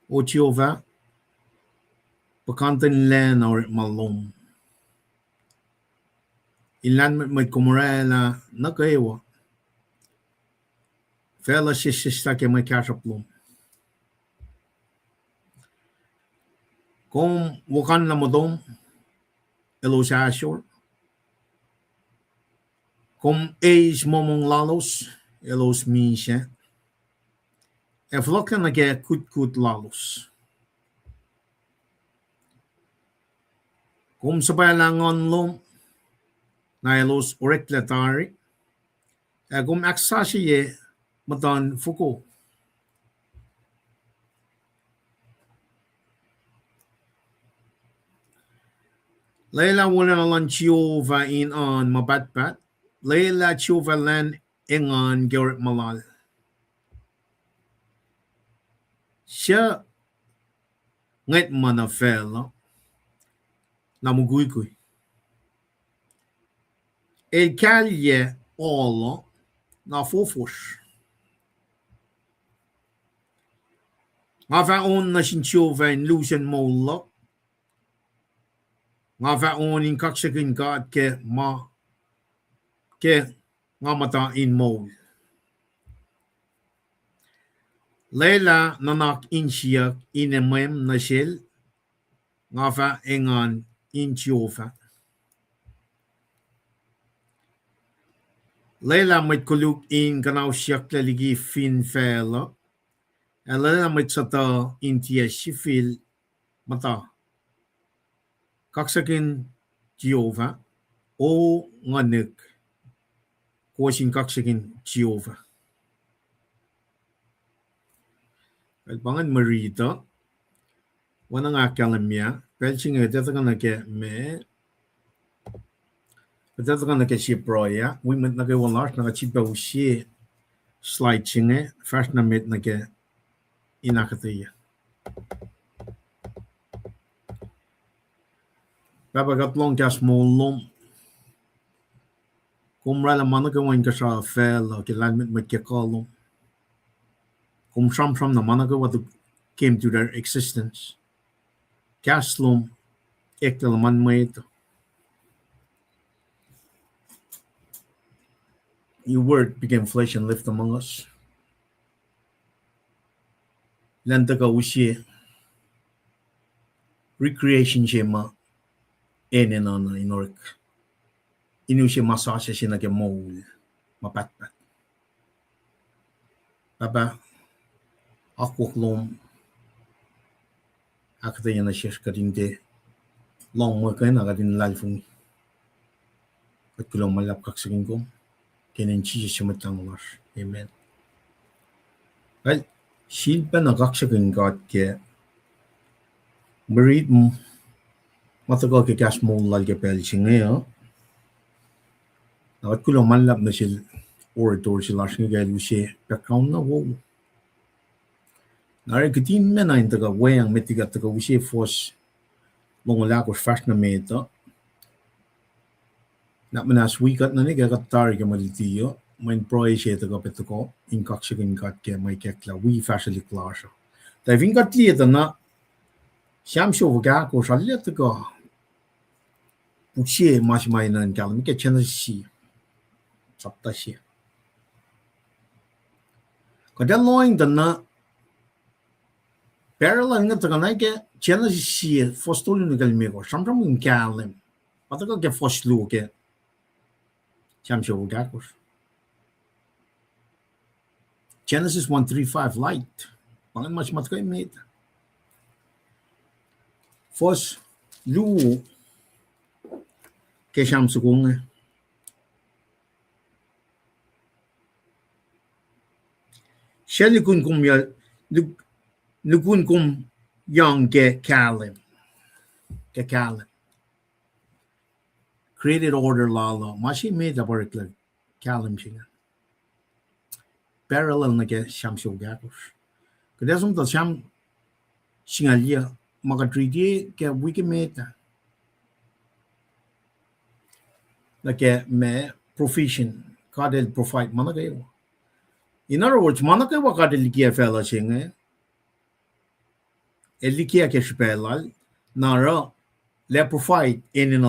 ochiova pakanten len or malom ilan met komorela na kaewa fela shishista ke mai kashaplum kom wakan na modom elo shashor kom eis momong lalos elos misha e flokan na ke kut lalos kom sabalangon lom na elos orekletari e kom aksashi matan fuko Leila wala lan chiova in on mabatbat. Leila chiova lan ingon Gerrit Malal. Siya ngait manafel na mugui. El kalye all na fofos. Nga fa on na sin chiova in lusen molla. Nga fa on in kaksakin ka ke ma ke nga mata in mol. Leila nanak in siya inemem na shell nga fa engan in chiova. Leila met kuluk in kanaw siyak laligi fin fela. Leila met sata in tia shifil mata. Kaksakin Jehovah o nganek kuasin kaksakin Jehovah. Kalpangan marita wana nga kalamya pelching etatakan na ke me etatakan na ke si proya we met na ke walar na chipa ushi slide chinge first na met na ke inakatiya. Baba gat long gas molom kumra la mana ke wan ka sa fel ke lan met ke kolom kum from the mana ke what came to their existence. Kaslum ektel man made. Your word became flesh and lived among us. Lantaka ushi recreation shema enenana inork. Inushi massage shinake mole mapatpat. Baba akwoklom akatayana shesh kadinte long mo kayo nakadin lalfung. Katkulong malap kaksakin ko. Kenen chi shimatang var. Amen. Well, shilpa na kaksakin God ke marit matagal ke kas mo lal ke pel chingayo. Nakatkulong malap na sil orator sila singa lusi background na wo. Nare kitin mena intaga wayang metiga taga usi fos mongolak was fast na meta. Na menas wikat na niga katar ke malitiyo. Main proye siya taga petako in kaksakin kat ke may kekla we fashili klasha. Dahil kat lieta na siyam siya waga ko sa lieta taga usi mas may na kalam ke chena siya. Sapta siya. Kada loing na parallel nga taga na ke chena siya fostolo ni kalmiko. Samsam yung kalam. Pataga ke fostlo ke siyam siya waga ko. Genesis 1:3-5 light. Pangan mas matkay made. Fos lu ke siyam sukung siya likun kum yang ke kalim. Created order lalo. Mashi made a work like kalim siya. Parallel na ke siyam siya gakos. Kada sum ta siyam singalia makatreaty ke wiki made na ke me proficient kadel provide mana kayo. In other words, mana kayo kadel likia fella siya likia ke shpelal nara le provide in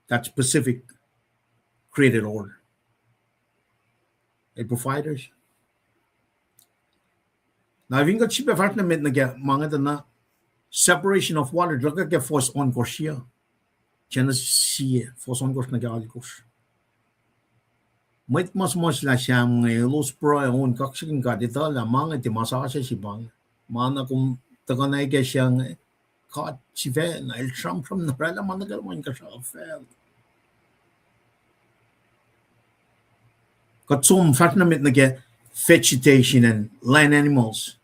that specific created order. A providers. Now, if you got cheap apartment na get mga na separation of water, draga ke force on korsia. Genesis siya force on kors na galikos. Might mas la siyam los pro on kaksikin ka dito la mga ti masasa si bang. Mana kung taganay ke siyang kat si vel na el from na rela mana galman ka sa fel. Katsum apartment na get vegetation and land animals.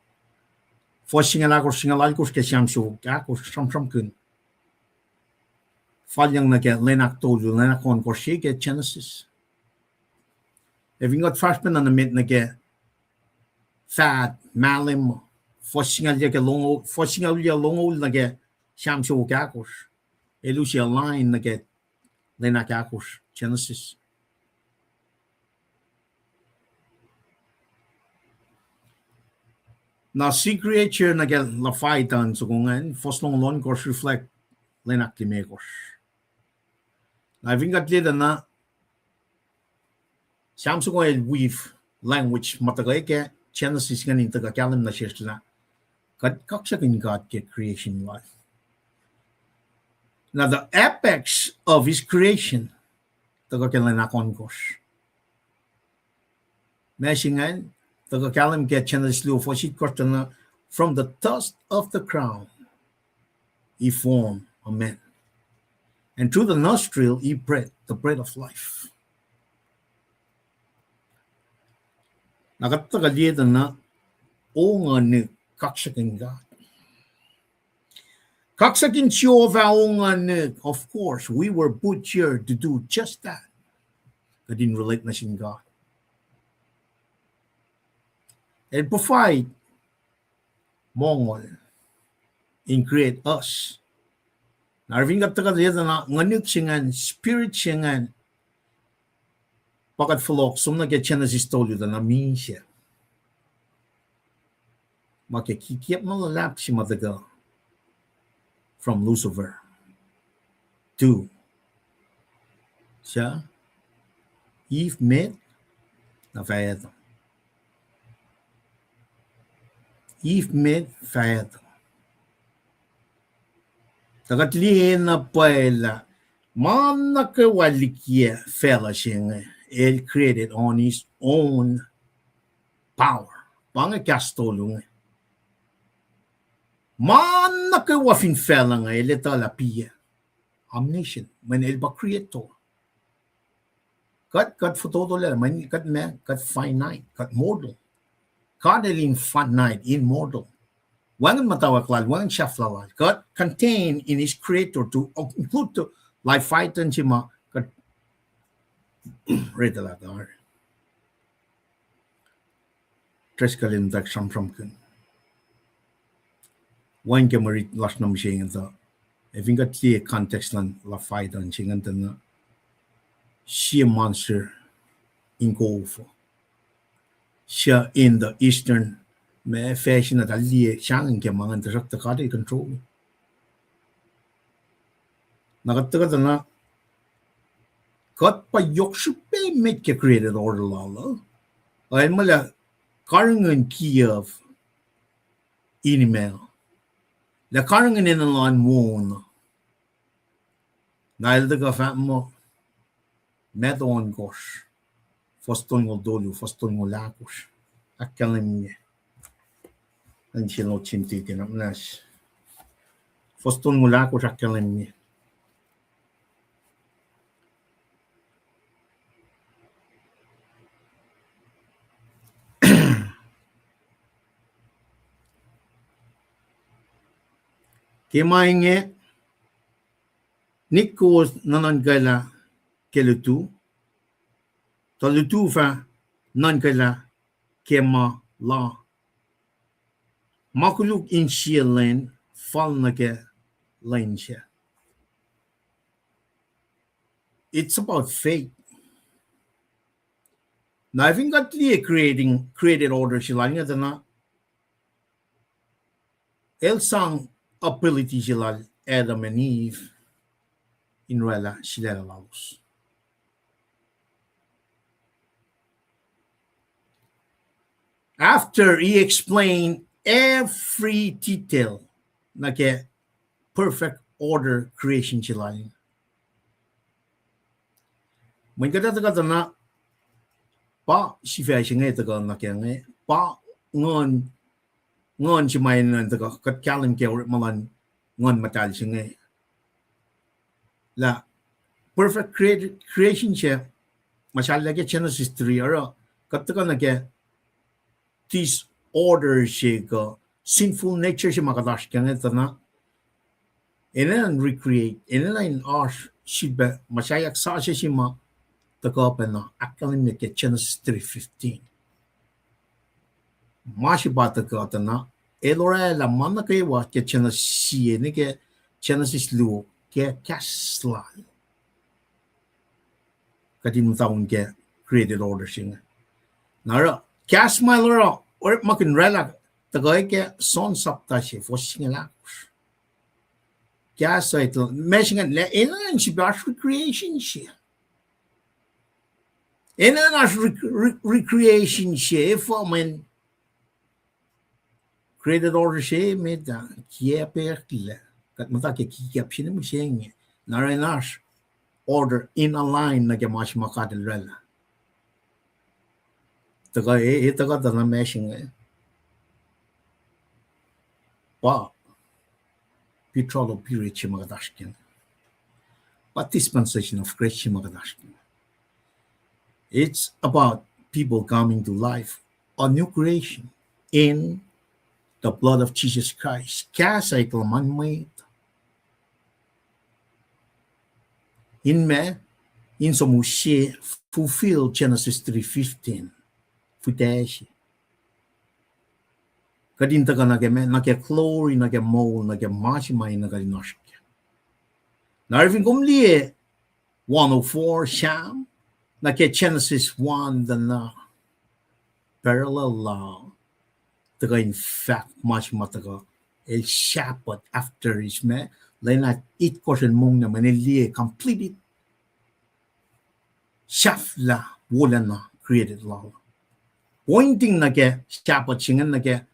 For singalagos ke siyam siya gakos from kun. falyang na ke lenak tolu lenak kon korshi ke Genesis. Eving got frashman na mit na ke fat malim forsingal ya longo na ke shamsho kakos. Elusia line na ke lenak kakos Genesis. Na si creature na ke la faitan so kungan foslong lon kors reflect lenak timekos. Na eving got leda na Samsung oil weave language matagay ke Genesis nga ning taga kalam na siya na kaksa kin God ke creation life. Now the apex of his creation taga kalam na konkos. Mesingan taga kalam ke Genesis lu fosit kortana from the dust of the crown he formed a man. And through the nostril he breathed the breath of life. Nakataga liya na o nga ni kaksakin God. Kaksakin siyo nga ni, of course, we were put here to do just that. Kadin relate na sin God. And provide mongol in create us. Narving kataga liya na nganik singan, spirit singan, pakat fulok sum na get Genesis tolu da na min siya. Makikikiap malalap si matagal from Lucifer to siya Eve met na fayat. Eve met fayat. Tagatlihin na paela manakawalikia fella siya el created on his own power. Pangakastolong manakawafin fella nga eleta la pia. Omniscient when el ba creator. Kat fotodolera man kat man kat finite kat mortal. Kat el infinite immortal. Wangan matawaklal wangan shaflawal. Kat contained in his creator to include to life fight and chima kat reda la dar. Tres kalim tak from kun. Wan ke marit las nam sing anta. If you got clear context lan la fight and ching anta na she a monster in Golfo. She in the eastern me fashion at allie shang ke mangan ta sakta kade control. Nagataga na kat pa yokshupe make ke created order lala. Ay mala karangan Kiev email. La karangan in a line won. Nail the gafat mo Medon gosh. Foston will dolu, foston will lacos. A kalim and she no chinti can up nash. Foston will lacos a kalim. Kemainge Nikos nanangala kelutu. Talutu fa nangala kema la. Makuluk in shielen falnake lensha. It's about faith. Now, if you got the created order, shilanya dana el sang ability shilal Adam and Eve in rela shilala laos. After he explained every detail, like perfect order creation shilanya. When kata na pa si fashion ngay taga na kaya ngay pa ngon si may na taga kat kalim kaya ulit malan ngon matal siya ngay la perfect creation siya masyala kaya Genesis 3 ara kat taga na kaya disorder siya ka sinful nature siya makadash kaya ngay tana Enen recreate enen arsh shibbe mashayak sashishima the gopena academic Genesis 3:15. Mashiba the gotana elora la manake wa ke Genesis nike Genesis lu ke kasla kadin taun ke created order sing. Nara kas malora or makin rela the guy ke son sapta she for singla. Gas cycle measurement le enen shibash recreation she. Enen as recreation she for men created order she made da kia perkle kat mata ke kia pshine mu shenge narainash order in a line na ke mash makadel rela taga taga da na meshing ba petrol period chimagadashkin but dispensation of grace chimagadashkin. It's about people coming to life, a new creation in the blood of Jesus Christ. Kaya cycle man may in me in so mushe fulfill Genesis 3:15 futeshi. Kadin taga nageme nage glory nage mol nage mashimay nage noshke. Narvin kumliye 104 sham nage Genesis 1 na parallel law. Taga in fact much mataga el shapat after his me lenat it kosen mong na maniliye completed shafla wolana created law. Pointing na ke shapat chingan na ke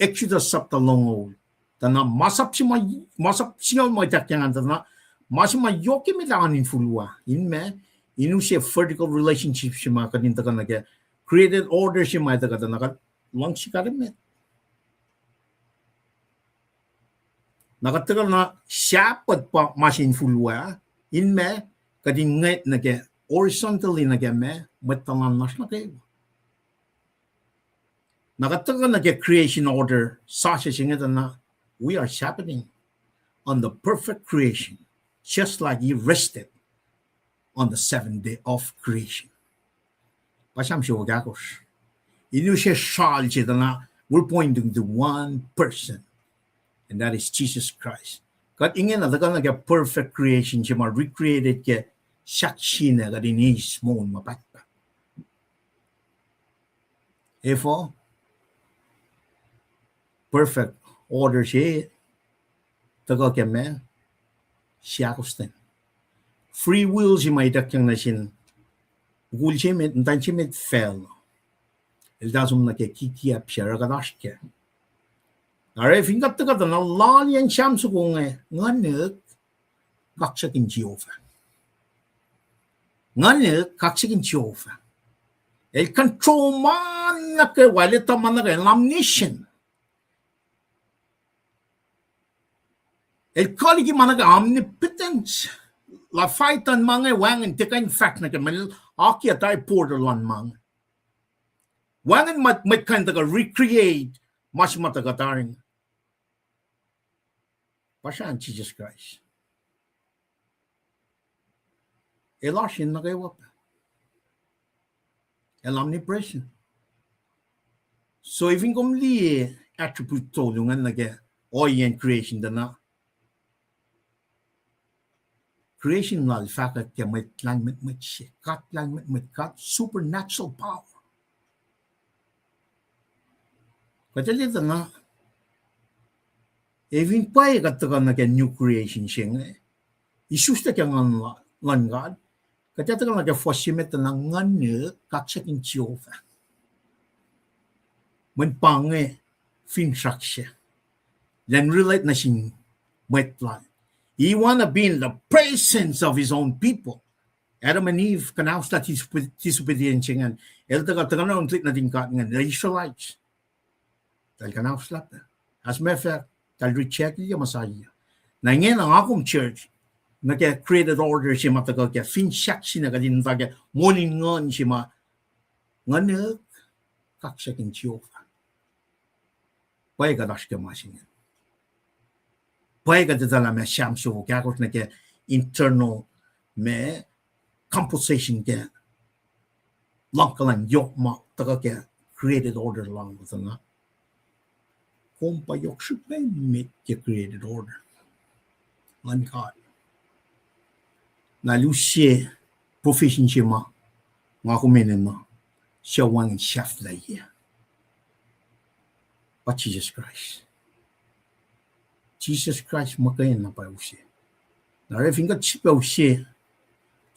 Exodus sapta longo tana masap singal mo takyangan tana masima yoke mi lanin fulwa in me inu se vertical relationship shima kadin taga na ke created order shima taga tana ka long shikare me nakatagal na shapat pa masin fulwa in me kadin nget na ke horizontally na ke me matalan nas na ke nakatagal na ke creation order sasha na we are happening on the perfect creation just like he rested on the 7th day of creation pasam siya wagakos inu siya shal na we're pointing to one person and that is Jesus Christ. Kat ingin na tagal na ke perfect creation siya recreated ke sakshi na kadinis mo mapatpa. Therefore, perfect order siya tagal ke me siya kusten. Free will siya may takyang na sin gul siya met ntan siya met fell. El dasum na ke kikiap siya ragadash ke. Nare fingat taga na lalian siyam sukong nganek kaksakin Jehovah. Nganek kaksakin Jehovah. El control man na ke walita man na ke omniscient. El kaligi man na ke omnipotence. La fightan mga wangan tikain fact na ke manil aki atay borderland mga. Wangan may kind taga recreate mas matagataring. Pasaan Jesus Christ. Elashin na kayo wapa. El omnipresent. So even kung liye attribute tolungan na kaya oyen creation na creation na fakat kaya may lang met siya. Kat lang met kat supernatural power. Katalita na even pa katakan na kaya new creation siya nga. Isusta kaya ngan God. Katatakan na kaya fosimet na ngan kaksakin Jehovah. Man pange finsak siya. Then relate na siya met plan. He wanna be in the presence of his own people. Adam and Eve kanaus na disobedience nga. El taga na untlit na tingkat nga. The Israelites. Dahil kanaus na. As a matter of fact, dahil recheck niya masaya. Na ngayon ang akong church, nag-created order siya matagal kaya finsak siya na kadin taga morning ngon siya nganek kaksakin Jehovah. Paya kadash ka masingin. pai ga de la me sham shu ga ko ne ke internal me composition ke long kalan yok ma ta ke created order long with na kom pa yok shu pe me ke created order lan ka na lu xie proficiency ma nga ko menen ma xiao wang chef la ye but Jesus Christ ma ka na pa u xie na re finga chi pa u xie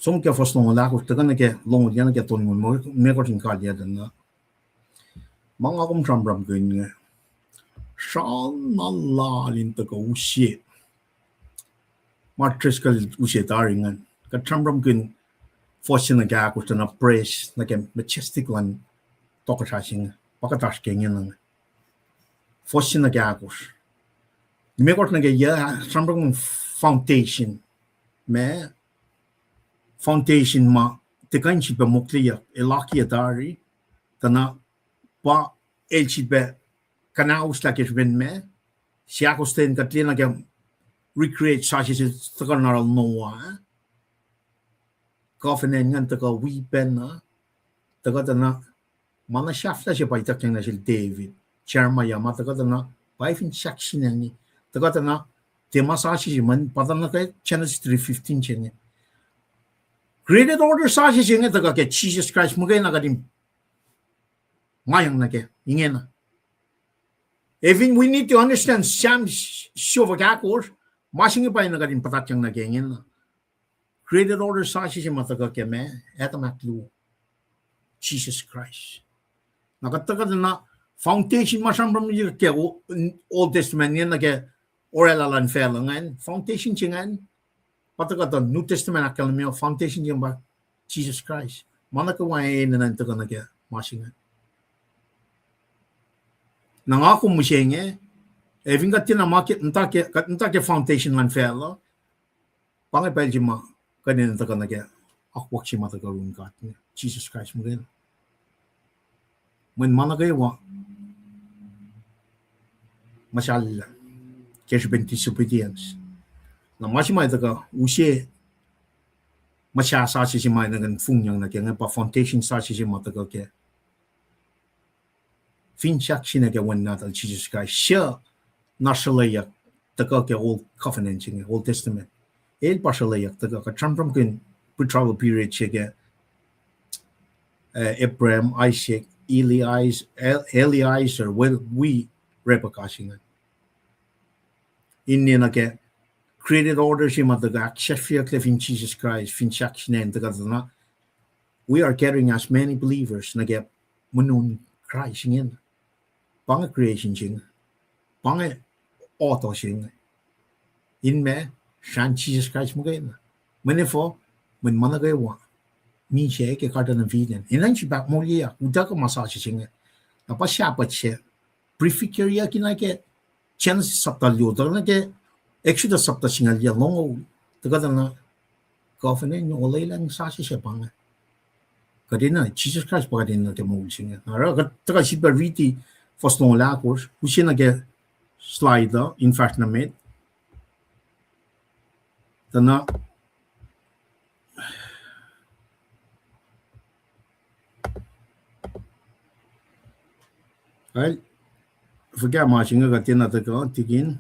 som ke fos long la ko ta na ke long ya na ke ton mo me ko tin ka ya da na ma nga kom tram ram ge ni shan na la lin ta ko u xie ma tres ka u xie ta ring an ka tram ram ge fortune na ga ko ta na praise na ke majestic one to ka shin pa ka tas ke ni na fortune na ga ko me ko na ke ya tram ram foundation me foundation ma te kan chi pe moklia elakia dari tana pa el chi pe kana usla ke ben me sia ko sten ka tlena ke recreate such as the general noa covenant ngan ta ko we pen na ta ko tana mana shafta je pa ta ken na David charma ya ma ta ko tana pa fin section ni ta ko tana te masashi man pa ta na ke Genesis 3:15 chen created order sashi chen ta ko ke Jesus Christ mo ke na ka dim mayang na ke ingen even we need to understand sam shovagakor mashing pa na ka dim pata chen na ke ingen created order sashi chen ma ta ko ke me eta maklu Jesus Christ nakataka na foundation masam from ke Old Testament yan na ke orela lan felangan foundation chingan pataka the New Testament akalmio foundation yung ba Jesus Christ manaka wae na nantaka na ke masingan nangako mo siya even ka market ntake foundation lan fela pangay peljima kanin nantaka na ke akwak si mataka rungat Jesus Christ mo rin when managawa mashallah kesh ben disobedience na mashima daga usie masha sa si mai na gan fungyang na ke pa foundation sa si mataga ke fin shak sina ke when not Jesus Christ sure nashalaya daga ke old covenant in Old Testament el pashalaya daga ka tram kin pre-travel period chege Abraham Isaac Eliezer well we repakasing in na ke created order si mataga shefia cliff in Jesus Christ fin shakshin and daga we are carrying as many believers na ke munun Christ in pang creation jing pang auto jing in me shan Jesus Christ mo gain mene fo when managa wa mi che ke ka na viden in lan chi back mo ya uda ko massage jing na pa sha pa che prefiguria kina ke chance sapta lyo na ke Exodus sabta singal ya longo daga na covenant no lay lang sa si pang kadina Jesus Christ pa kadina ke mo singa ara ka taga si riti first no la course usina ke slide in fact na met dana ay forget ma singa ka tina ta ko tigin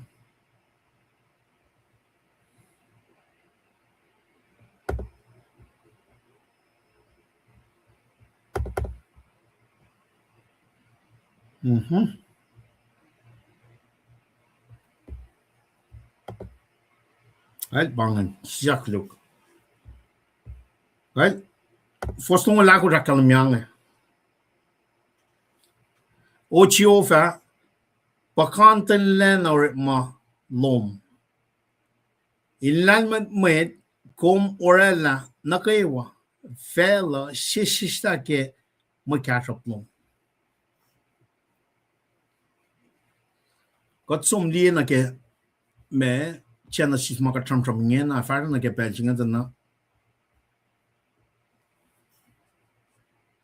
ay bangan siak look ay first no la ko rakal myang o chiofa pakanten len or ma lom ilan met kom orela nakaiwa fela shishista ke makatraplom got some liena ke me chana sis makatram ngen na fa na ke pelchinga dana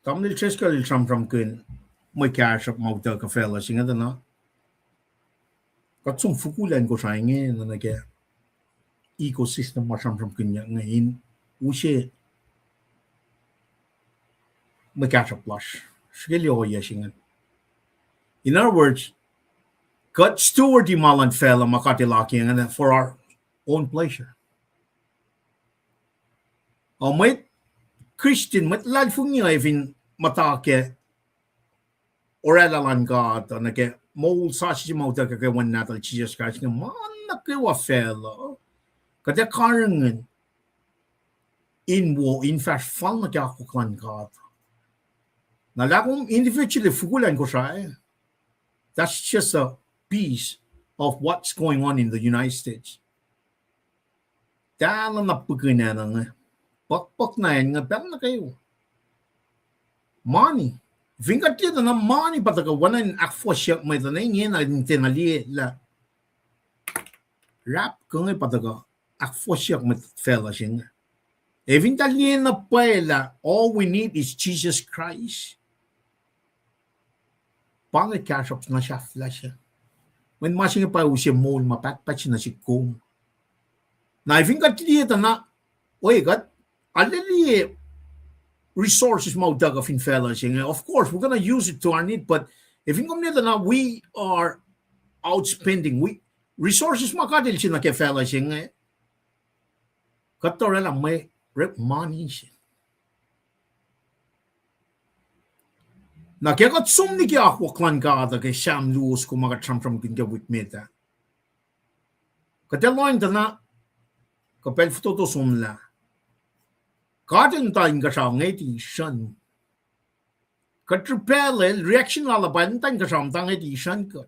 tamil cheska tram kun makatrap mauta ka fela singa dana Kat sum fukulan ko sa nge na nage ecosystem masam kanya ngayon ushe makasha plus. Shigeli o yashingan. In other words, God steward di malan fella makatilaki and for our own pleasure. O may Christian mat lal fungi evin matake orela lan God nage mol sashi mo ta ka wan natal Jesus Christ nga man na ke wa fella. Kada karangan in wo in fact fall na ka ko klan God. Na lagong individually fukulan ko siya. That's just a piece of what's going on in the United States. Dahil na pagkina na nga. Pakpak na yan nga. Bel na kayo. Money. Vingat dito na money pataga wanan akfo siya may tanay niya na tinali la. Rap ko nga pataga akfo siya may fella siya nga. Eventually na pala, all we need is Jesus Christ. Pangit cash ups na siya flash siya. When masing pa siya mall mapatpatch na si kong. Na eventually dito na, oy God, already resources mo daga fin fella siya. Of course, we're gonna use it to our need, but if in nito na we are outspending, resources makadil siya na kay fella siya. Katora lang may rep money siya. Na kaya kat sumni ki ako klan kada kay Sam Lewis ko mga tram kinga witmeta. Kataloin ta na kapel futo to sumla. Katin ta inga sa ngeti shan. Katrupele reaction lalaban ta inga sa ngeti shan ka.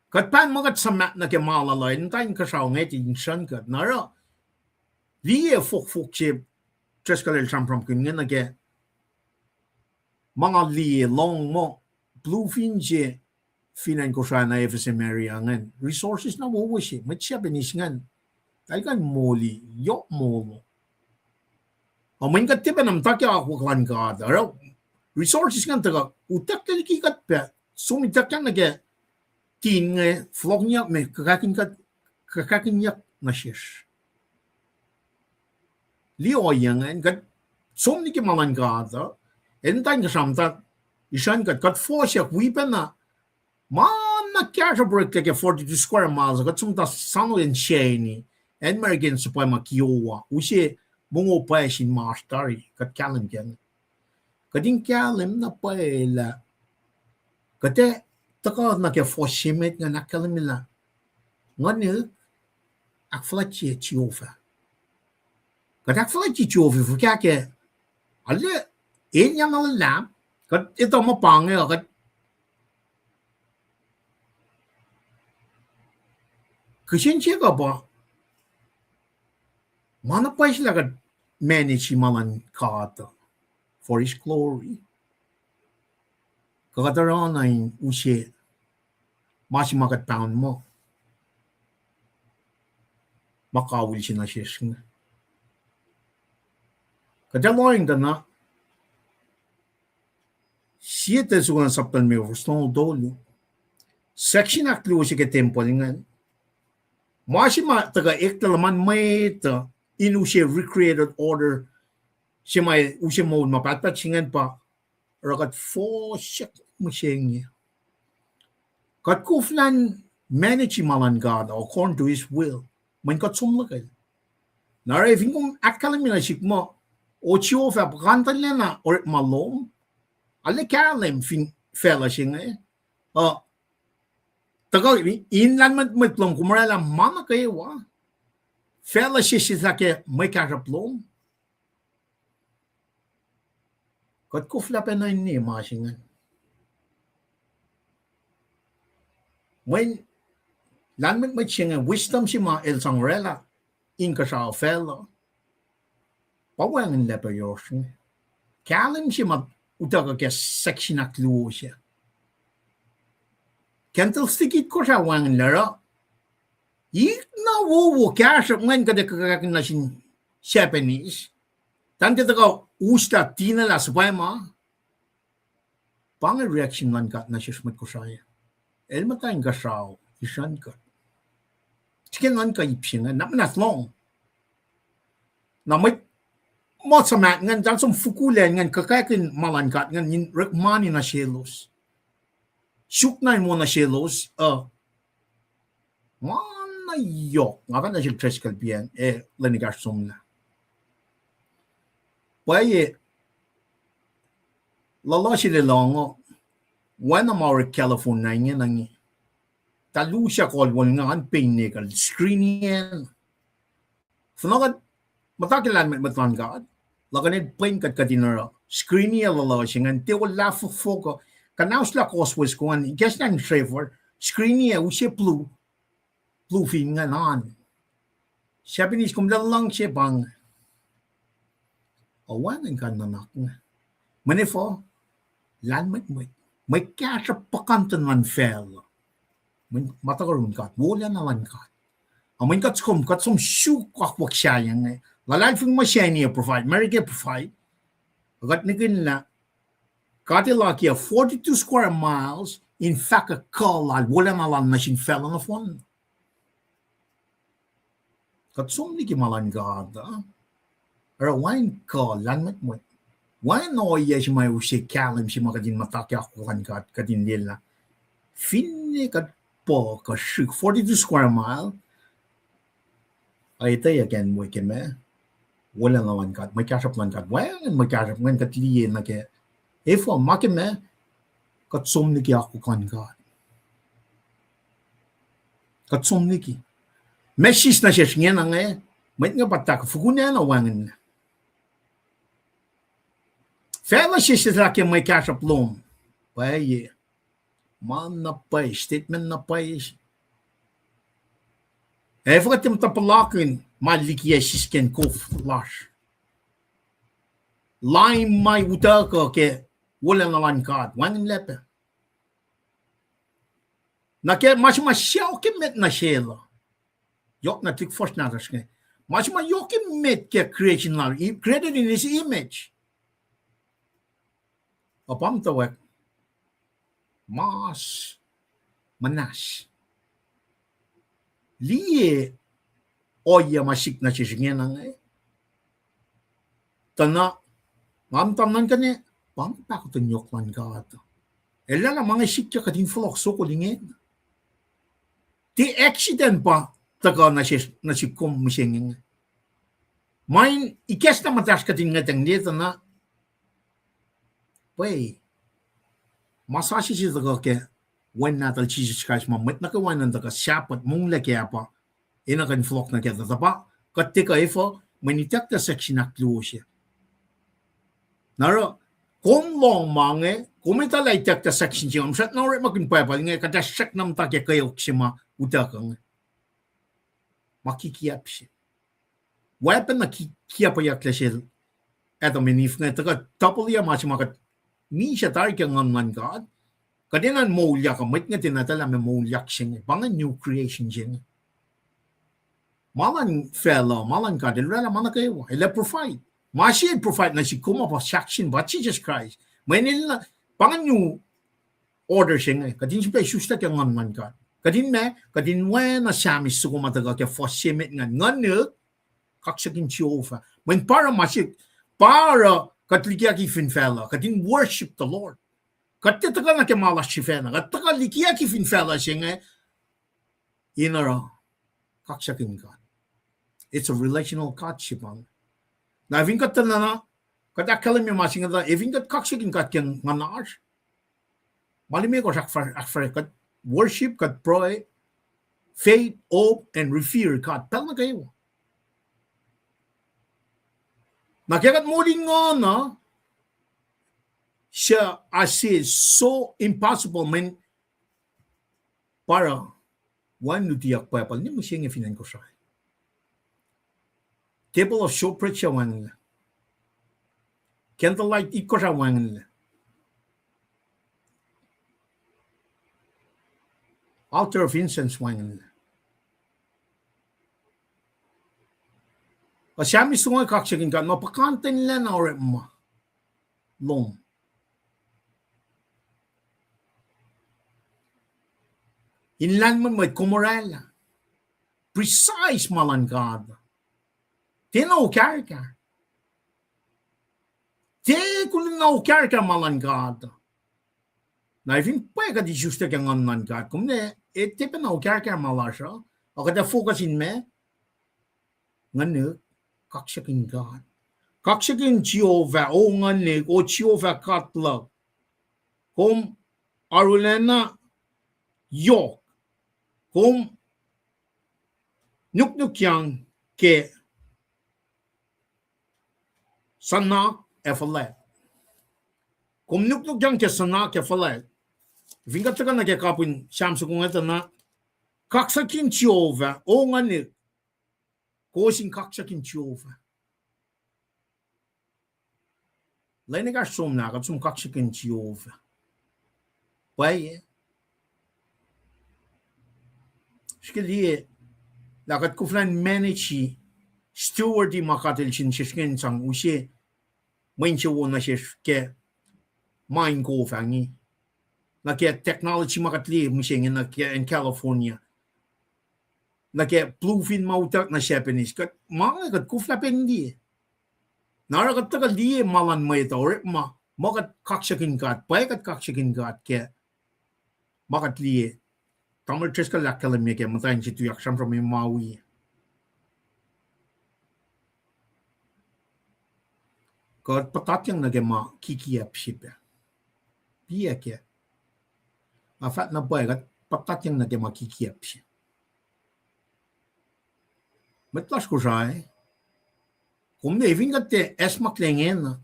Katpan mga samat na kaya malalain ta inga sa ngeti shan ka. Nara liye fuk chip treskalel tram kinga na kaya mga liye long mo bluefin je finan ko siya na FSMary angan resources na mo wish may siya binis ngan talagang moli yok mo o may katiba nam takya ako klan ka araw resources ngan taga utak taliki kat pa sumitak yan nage tin flog niya may kakakin niya na shish liyo yan kat sumniki malan ka Entang kasamta isan kat fosyak wipen na man na kaya break like 42 square miles kat sumta sano en sheni en American supply makiyowa usi mungo pa sin mastari kat kalim ken kading kalim na paela kate taka na kaya foshimet nga nakalim nila ngani akflachi chiofa kat akflachi chiofa fukake alle in yang alam kat ito mo pangil kat kishinche ka ba mana pa sila kat manage malan kata for his glory kakataran na yung usye mas makat pound mo makawil siya na siya kadaloin ka na siete sugan saptan me stone dolo section aklu si ke tempo ngan masima taga ektalaman may ta inu si recreated order si may usi mo mapatpat singan pa rakat fo shak musheng kat kuflan manage malan God according to his will man kat sumlakay nare vingong akalamina sikmo o chiyo fa kantan lena or malom alle kalem fin fella singa taga inlan met plong kumara mama kayo wa fella sisa ke may karaplong kat kufla pa na ni masingan when lan met singa wisdom si ma el sangrela in ka sa fella pawang lepa yosin kalem si ma utaga ke section aklu siya. Kental stikit ko siya wang lara. Ik na wo cash ngayon kada kakakin na sin Japanese. Tante taga usta tinala sa ma. Pang reaction lang ka na siya smut ko siya. elmata in gasao ishan ka chicken an ka ipsing na nas long na mai mo sama ngan jang som fukule ngan ka ka kin malan kat ngan in rek mani na shelos shuk na mo na shelos mana yok nga na shil tres kal bien leni garsom na paye la shi le longo wana more California ngi talu siya kol wal nga an pain ne kal screening funagat matakilan met matan ka laganet pain kat kadinara screening la singan te wala foko kanaus la coswes ko an guess nang favor screening u siya blue fin nga nan Japanese kum lang siya bang awan ang kananak nga manifo lan met may kaya pakantan man fel mình matagarun kat wala na lan kat amin kat som shu kwak sayang eh lalai fing machine provide America provide gat nigin la katila kia 42 square miles in fact a call wala na lan machine fell on the phone kat som ni ki malan gada ara wine call lan met mo wine no yes mai usi kalim si makadin matakya ko kan kat kadin nila finne kat po ka 42 square mile ay tay again mo keme wala na lan kat may kasap lan kat well may kasap ngan kat liye na ke efo makeme kat som ni ki ako kan kat som ni ki mesis na siya ngyan nga may nga patak fukunya na wangan fela siya ke may kasap lom paye man na pay, statement na pay. Even tem tapalakin, maliki sisken kof lash. Lime may utaka ke wala na lan kad, wangin lepe. Na ke mas siyaw ke met na shela. Yok na tik first na taske. Mas yok ke met ke creation na, created in his image. Apam tawek. Mas manas liye oya masik na sisingyan nga tana ngam tanan kane pang takutanyok man ka ato ela mga sikya kadin flok so ko lingin ti accident pa taka na sikom misingin main ikes na matas kadin nga tang dito na pay masashi si daga ke when natal Jesus Christ mamit na kawan ng daga siyapat mong laki apa ina kan flok na kita tapa katika ifo manitak ta section na kluosya naro kung long mange kumita lai tak ta section jam sat na rin makin payapal nga kada sek nam ta ke kayo ksima utakang makikiyap siya weapon na kiyap ya klasil eto minif nga taga tapol ya machimakat mi siya tayo kang ngan God. Kadinan maulia ka, may nga tinatala may mauliak siya. Pangan new creation siya. Malan fellow, malan ka, dilala mana kayo. Ila provide. Masya provide na si kuma pa section ba Jesus Christ. May nila, pangan new order siya. Kadin siya pa isusta kang ngan God. Kadin na samis sa kumataga kaya fosimit ngan nuk, kaksakin siyofa. May para masya, para katlikiaki finfella, katin worship the Lord. Katita ka na kemalas si fena, kataka likiaki finfella siya nga, inara, kaksakin ka. It's a relational courtship. Na evin kat na katakalim yung masing nga, evin kat kaksakin ka kyan nganar. Malimay ko sa akfare, kat worship, kat pray, faith, hope, and revere kat. Tal na kayo. Nakikat muling nga na siya as so impossible man para one nutiyak pa pal ni mo siya nga finan ko siya. Table of showbread siya wangan nila. Candlelight iko siya wangan nila. Altar of incense wangan nila. Siya mismo nga kaksakin ka, napakantan nila na orin mo. Long. Inland man met komorella. Precise malangada. Tena o karka. Te kulina o karka malangada. Na ifin pega di justa kang annan kat. Kumne te na o karka malasha. O kada focus in me. Nganu kakshakin God. Kakshakin Jehovah o ngane o Jehovah katla. Kom arulena yok. Kom nuk yang ke sanak efalet. Kom nuk yang ke sanak efalet. Vinga taka na ke kapun shamsu kung ito na kaksakin Jehovah o ngane kosin kaksakin Jehovah. Lain ka som na katsum kaksakin Jehovah. Baye. Skili lakat kuflan manage steward di makatil chin shiskin sang usye menche wo na shish ke mine go fangi na ke technology makatli mishing na ke in California na ke bluefin mautak na Japanese kat mga kat kufla pendi nara kat takal di malan may tawre ma makat kakshakin kat pay kat kakshakin kat ke makatli tamar cheska lakala me ke matayin situ yaksham from Maui. Kat patatyang nagema kikiap shipe. Piya ke. Afat na boy kat patatyang nagema kikiap shipe. Metlas ko siya kung na even kat te esmak lengen na.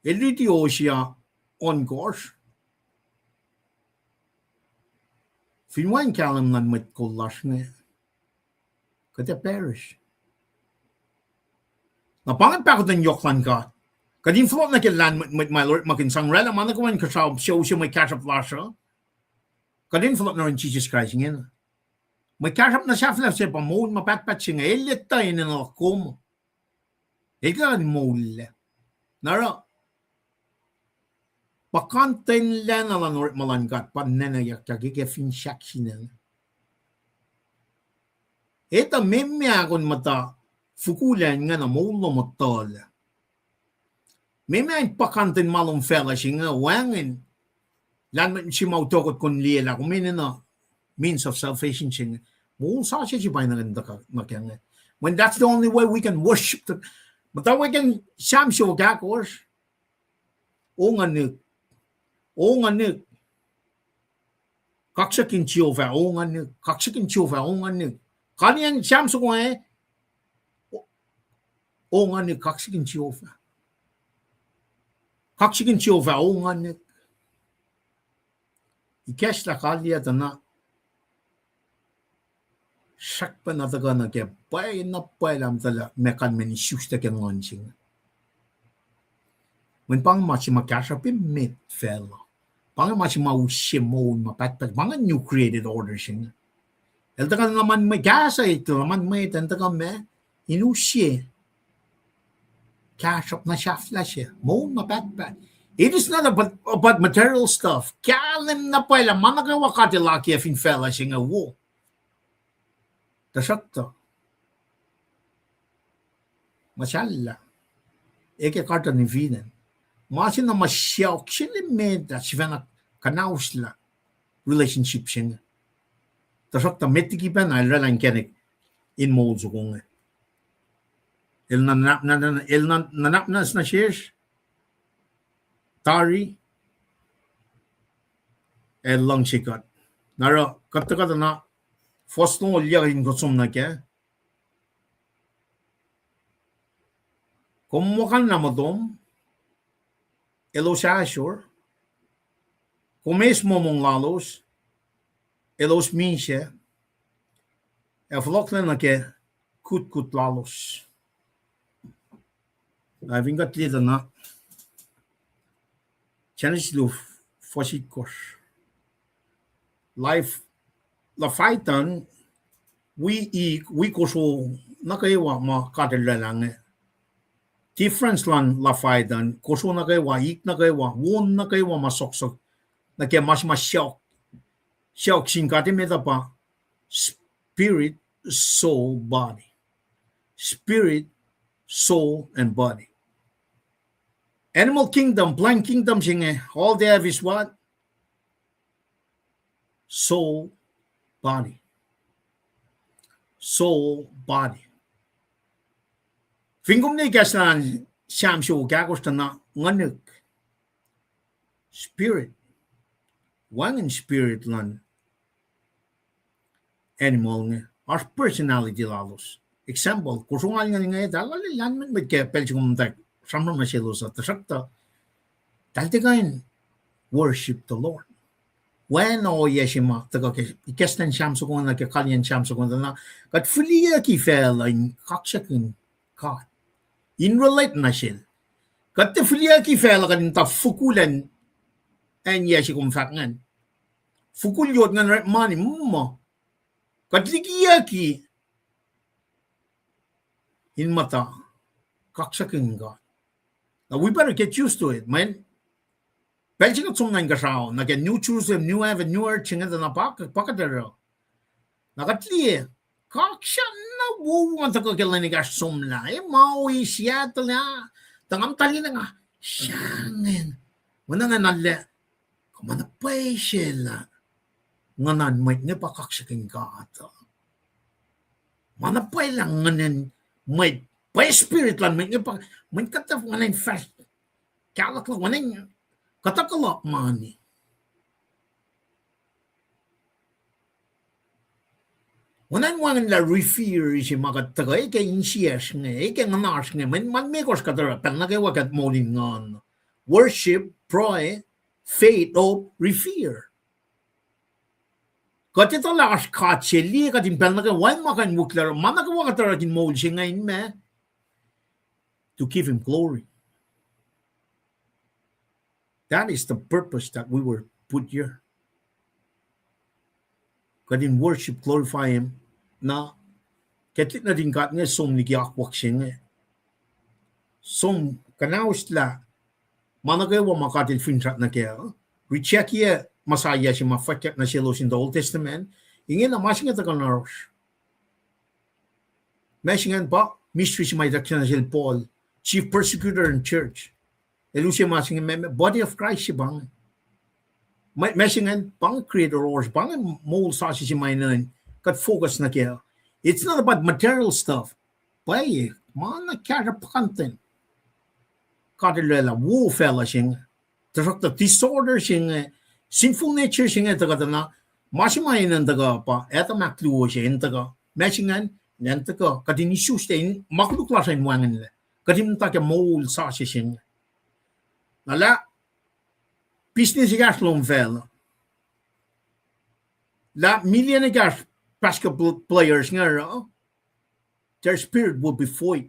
Eliti o siya on course. Finwain kalam nan met kolas nga. Kate perish. Napangat pa ako ng yoklan ka. Kadin float na kilan met my lord makinsang rela man ko man kasab show siya may cash up lasha. Kadin float na rin Jesus Christ ngin. May cash up na siya flap siya pa mo mapatpat siya nga elit tayo na nakom. Ika ni mole. Nara. Pakanten lang na lanort malangkat pa nanayak kagike fin siyak sinan. Eta memya akon mata fukulan nga na maulo matol. Memya pakanten malong fella siya nga wangin. Lan siya mautokot kun lila kuminin na means of salvation siya nga. Maul sa siya siya pa na kaya nga. When that's the only way we can worship. But we can sham siya kakos. O nga nuk. O nga nuk. Kaksakin Jehovah, o nga nuk. Kaksakin Jehovah, o nga nuk. Kanyan siyam sa ko o nga nuk, kaksakin Jehovah. Kaksakin Jehovah, o nga nuk. Ikesh la kalya na sakpa na taga na kaya bay na bay lam tala mekan meni shusta kaya ngansing. When pang machi makasha pi met fella. Pang machi mausim mo mapatpat mga new created order sing. El taga naman may gasa ito naman may taga me inusye. Cash up na shafla siya. Mo mapatpat. It is not about material stuff. Kalim na pala managawa ka tilaki afin fella siya nga wo. Tasakta. Masyalla. Eke karta ni Vinen. Masin na masyaw kili meda sivana kanausla relationship siya. Tasakta metiki pa na ilalang kenek in molds ko nga. El nanapnas na siya. Tari. El lang sikat. Nara kata na Foston liyakin ko sum na kya. Kumukan na mo dom. Elo siya sure. Kumis mo mong lalos. Elos min siya. Flok na kya. Kut lalos. I think got lite na. Challenge lu fosit kors. Life la fightan we koso nakaiwa ma kadala lang difference lan la fightan koso nakaiwa ik nakaiwa won nakaiwa masoksok na kaya mas shock Siya singkatin meta pa spirit, soul, body. Spirit, soul, and body. Animal kingdom, plant kingdom, all they have is what? Soul, body. Soul, body. Fingum ne kaslan sham shu gagostana nganuk. Spirit. One in spirit lan animal nga. Our personality lalos. Example, kusungal nga nga dalali lan mit ke pelchum tak samra mashelo sa tasakta. Taltigain worship the Lord. When o yeshima taga ke kestan sham su kung na ke kalyan sham su kung na kat fulia ki fel in kakshakun God. In relate na shil. Kat te fulia ki fel kan ta fukulan en yeshikum fakngan. Fukul yot ngan mani mo. Kat ligiya ki in mata kakshakun God. Now we better get used to it, man. Belgium tsum nang gasao, na New Jerusalem, New Heaven, New Earth, chinga na pakadero. Nakatli, kaksha na wuwan ta kakilani gasum na, maui Seattle na, tangam tali na nga, siyangin. Wana nga nale, kamanapay sila, nga nan may nipa kakshaking kata. Manapay lang nga nan, may pay spirit lang, may nipa, may kataf nga nan fast, kalak lang, wana katakala mani. Wanan wangan la refer si makataga ike insias nga ike nganas nga man mekos katara pel nage wakat molin ngon. Worship, pray, faith, hope, refer. Katito lakas katseli katin pel nage wan makan wuklar manaka wakatara kin mol si ngayon me to give him glory. That is the purpose that we were put here. God in worship, glorify Him. Na, ketlit na din kat nga som ni kiakwak siya nga. Som, kanaos la, managawa makatil finrat na kaya. Recheck ya, masaya siya mafakat na siya in the Old Testament. Ingin na masing ito kanaros. Masingan pa, mystery siya may daksyan na siya Paul, chief persecutor in church. Elusia masing body of Christ si bang. Mesingan bang creator or bang mole sa si mainan kat focus na kaya. It's not about material stuff. Bay mana kaya pakanten. Kadilela wo fella sing. The disorder sing sinful nature sing taga na masimainan taga pa eta makluo siya taga. Mesingan yan taga kadin issues din maklukla sa inwangan nila. Kadin taga mole sa si sing. Nala, business gas lom fel. La million gas basketball players nga their spirit will be void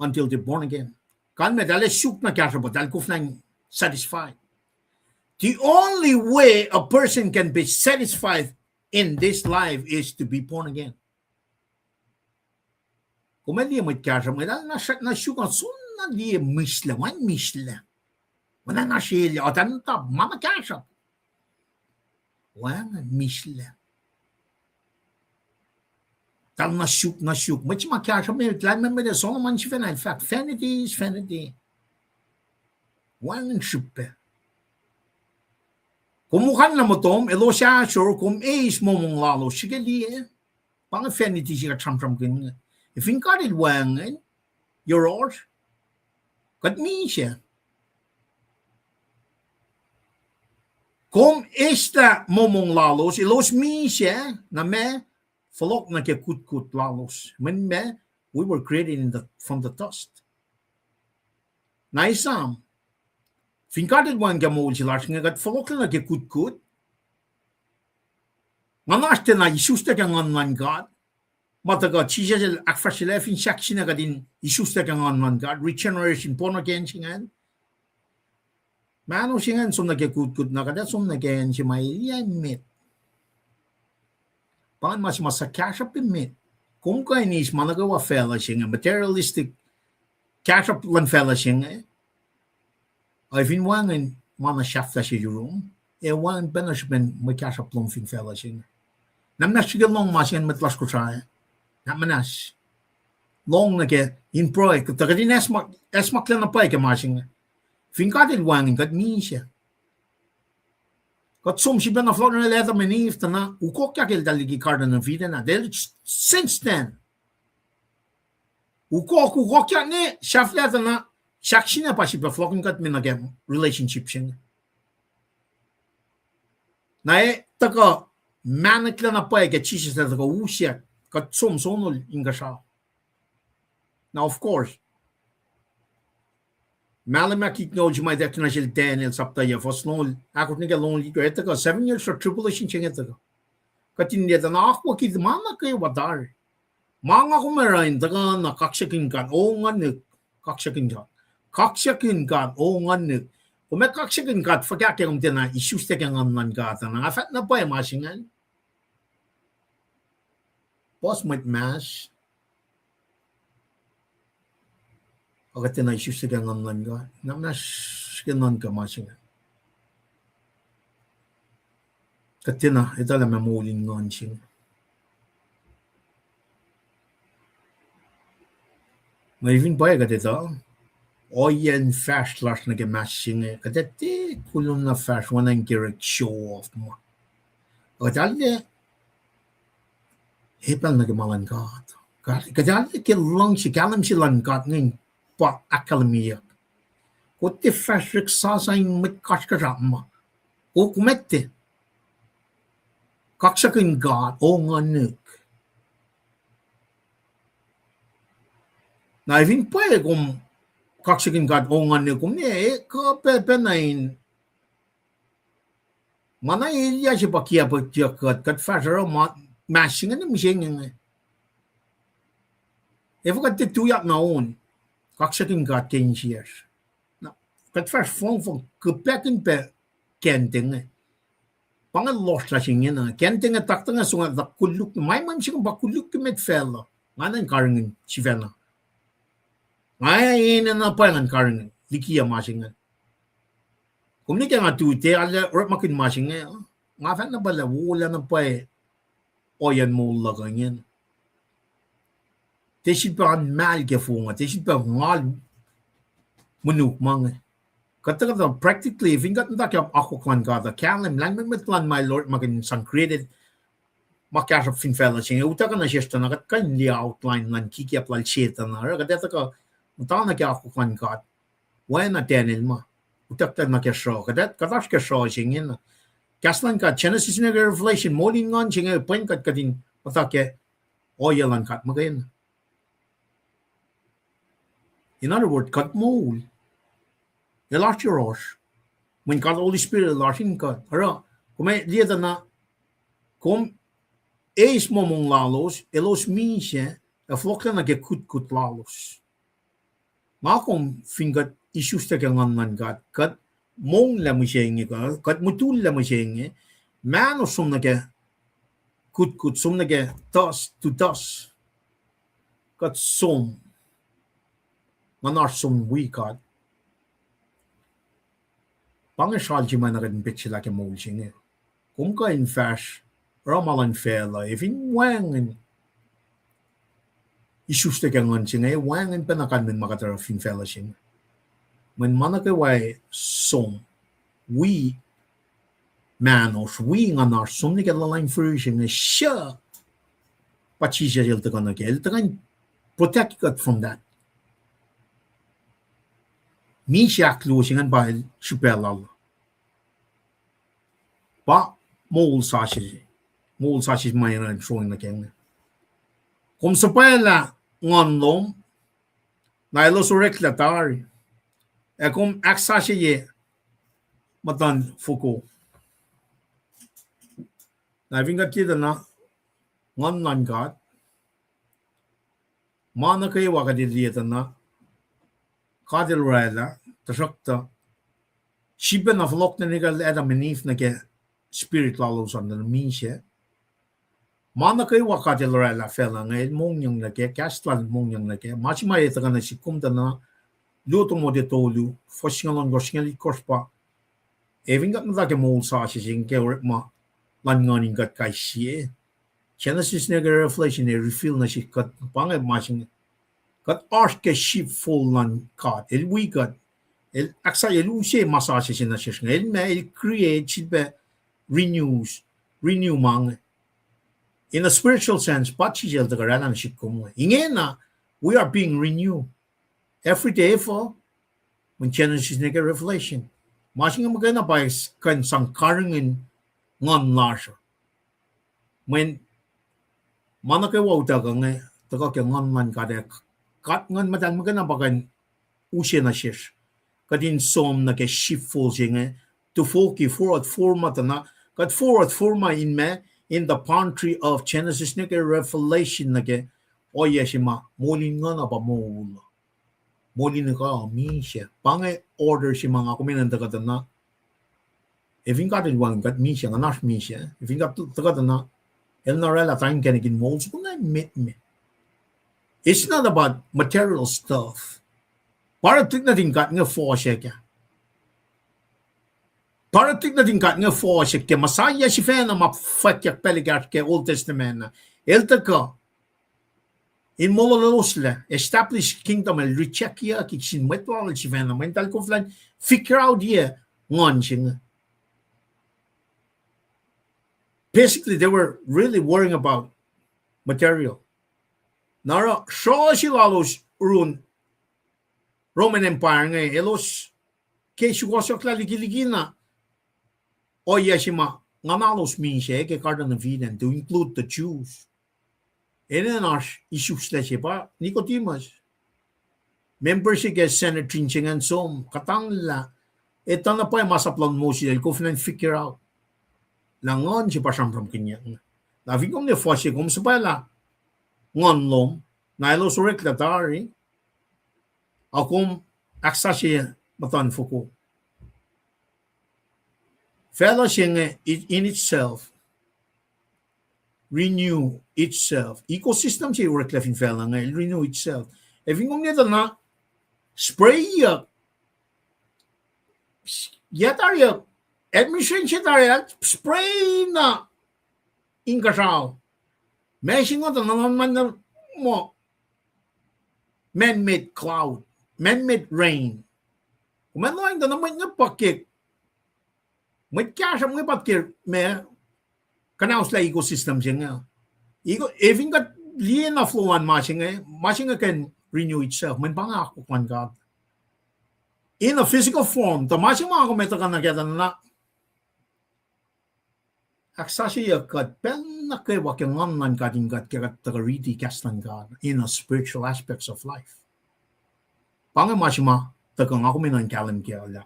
until they're born again. Kan medale suk na gas ba dal kuf nang satisfied. The only way a person can be satisfied in this life is to be born again. Kung may may gas mo dal na suk sun na dia misla, wan misla. Wana na siya, o tanong mama kasha. Wana misla. Tal na syuk. Machi makasha, may tlan may da solo man siya in fact, vanity is vanity. Wana syupe. Kumukan na mo tom, elo siya sure, kum is mo mong lalo, sige liye. Pang vanity siya tram kanya. If you got it wangan, you're yours. Kat mi siya. Kung esta momong lalos, ilos mi siya na me falok na ke kut lalos. When me, we were created from the dust. Na isam, finkadid wan gamol sila nga kat falok na ke kut. Nganaste na isuste ka ngan God. Mataga chija akfashile fin shakshina kadin isuste ka ngan God. Regeneration born again singan. Mano singan som nagkakut na kada som nagkayan si may mit. Pan mas cash up mit. Kung kayo nis managawa fella singa materialistic cash up lan fella singa. Ay finwangan mana shafta si room. wan benashben me cash up long fin fellashing. Namnashigel long machine met las kuchai. Namanash. Long nage in proy kutagin esmak lena pike machine. Fin kadil wang kat misha. Kat som si ben aflot na leather menif tana ukokya kel daligi carden vida na del since then. Ukokya ne shafleta na shakshina pa si beflokin kat minagem relationship sing. Na taka manakla na pa ke chisis taka usya kat som sonol ingasha. Now of course Malamak acknowledge my international Daniel Saptaya for small akot nige lonely to etaka 7 years of tribulation chingetaka. Katin dia na ako kid mama kay wadar. Mga kumerain taka na kaksyakin kan o nganik kaksyakin kan. Kaksyakin kan o nganik. Kung may kaksyakin kan fagak yung tina issues te kang amnan gata na afat na pa masingan. Boss might mash. Agad na issues te kang amnan gata. Namnash ganon ka masingan. Katina ito lang mamuling ngon sing. Ngayon ba agad ito? Oyen fast last na gemashing kadete kulum na fast one and gerek show off mo. Kadalde hepal na gemalan kat. Kadalde ke long si kalam si lan kat ngin pa akademiya. Kote fast rik sa mit kashkarama. O kumette. Kaksakin gat o nganik. Na even pa kung kaksakin gat o nganik kung ka pepenain mana ilya si pakia pa tiyakat kat fasara mashing na mishing nga. If kat tituyak na on kaksakin gat 10 years. Na kat fas fong kepekin pe kenting nga. Pangal lost la sing na kenting nga takta nga sunga da kuluk may mam sing ba kuluk met fella. Nganan karangin si fella. Ay na pa ngan karangin likiya mashing nga. Kung ni nga tuite ala or makin mashing nga. Nga fa na bala wala na pa oyan mo la ganyan. Tesit pa kan mal ke funga, tesit pa ngal munuk mga. Kata practically if ingat nda kaya ako kwan gada kalam lang metlan my lord magin san created makasap fin fella sing uta ka na siya na kat kan li outline lan kiki aplal cheta na ra kata ka uta na kaya ako kwan gad wena tenel ma uta ka na kaya show kata katash ka show sing na kaslan ka Genesis na Revelation morning ngon sing point kat kadin uta ke oyalan kat magayin. In other words, kat mo Elarti Rosh. When God Holy Spirit elartin ka. Hara, kung may liya na kung eis mo mong lalos, elos minsiya, flokta na ke kut lalos. Nga kung fingat isus ta kang ngan God, kat mong lamay siya ka, kat mutul lamay siya mano sum na ke kut sum na ke tas to tas. Kat sum manar sum we God. Pangasal si man natin pitch sila ke mulching Kung ka in fash, ramalan fela, if in wangan, isus te kang ngansing wangan panakan min makatara fin fela sing. Man manakaway song, we manos, we nganar, sum ni kalalang version siya, pachisya jilta ka na ke, ilta kan protect ka from that. Mi siya klusingan bahil supelal. Pa mol sashi mayan showing na keng. Kung supela ngonlom na ilo surek latari. E kung aksashi ye matan fuko. Na vingat kita na ngon nangat. Mana kayo wakadiliyata na Kadil Rala, tasakta, shiba na vlog na nigal eda menif na ke spirit lalos on the minshe. Mana kay wakadil Rala fela ngayon mong yung na ke, kastlan mong yung na ke, machima ita ka na si kumta na luto mo de tolu, foshingalan goshingali korspa, Even got not like a mold sausage in Germa Langon in got Kaishie. Genesis nigger reflection a refill na she got bang matching got arch sheep full lan card. El we got el aksa eluce massages in the session. El me create chip renew mang. In a spiritual sense, Pachijel the Garalan Shikum. Ingena, we are being renewed every day for when Genesis nigger revelation. Matching them again by kan sang carring in ngon larger. When Manake Wauta the cock ngon man got a cut ngon madan magana bagan Ushena shish. Got in some like a ship falling to forky forward formatana got forward forma in me in the pantry of Genesis nigger revelation nage o yeshima molin ngon about mole. Molin ka misha. Pange order shimanga kuminan the katana. If you got it one got misha and not misha. If you got the katana, el narella time can get molds when I met me. It's not about material stuff. Paratik natin got nga force ka. Paratik natin got nga force ka. Masaya si fena mapfatyak peligat ke Old Testament na. Elta ka. In Mololusla, establish kingdom el rechekia kitchen metwal si fena. Mental ko flan figure out here ngon sing. Basically, they were really worrying about material. Nara, shaw silalos run Roman Empire ngay elos kesu wasok la ligina o yashima nganalos minse ke kardan of Eden to include the Jews. Enenash issues ba Nicodemus. Membership ke Senate trinching and some katangla etana pa masaplan mo sila ko figure out. Langon si pasam from kanya. Lavi kong ne foshe kung sabala ngon lom na elos reklatari akum aksashi matan fuku. Fellowship in itself renew itself. Ecosystem siya work in fella nga renew itself. If yung nito na spray yatari admission siya tari spray na inkasaw. Meshing mo naman mo man-made cloud. Man-made rain. Kumanoin da naman nga pakik. May kaya mga pakik may kanaus la ecosystem siya nga. Even got liyan na fluan masing can renew itself. May pangako kwan ka. In a physical form, the masing mga kumeta ka na kaya na aksashi yakat pen na kay wakyang ngan kating kat kaya tagariti kastan ka in a spiritual aspects of life. Pangamashima, takang ako minan kalam kaya.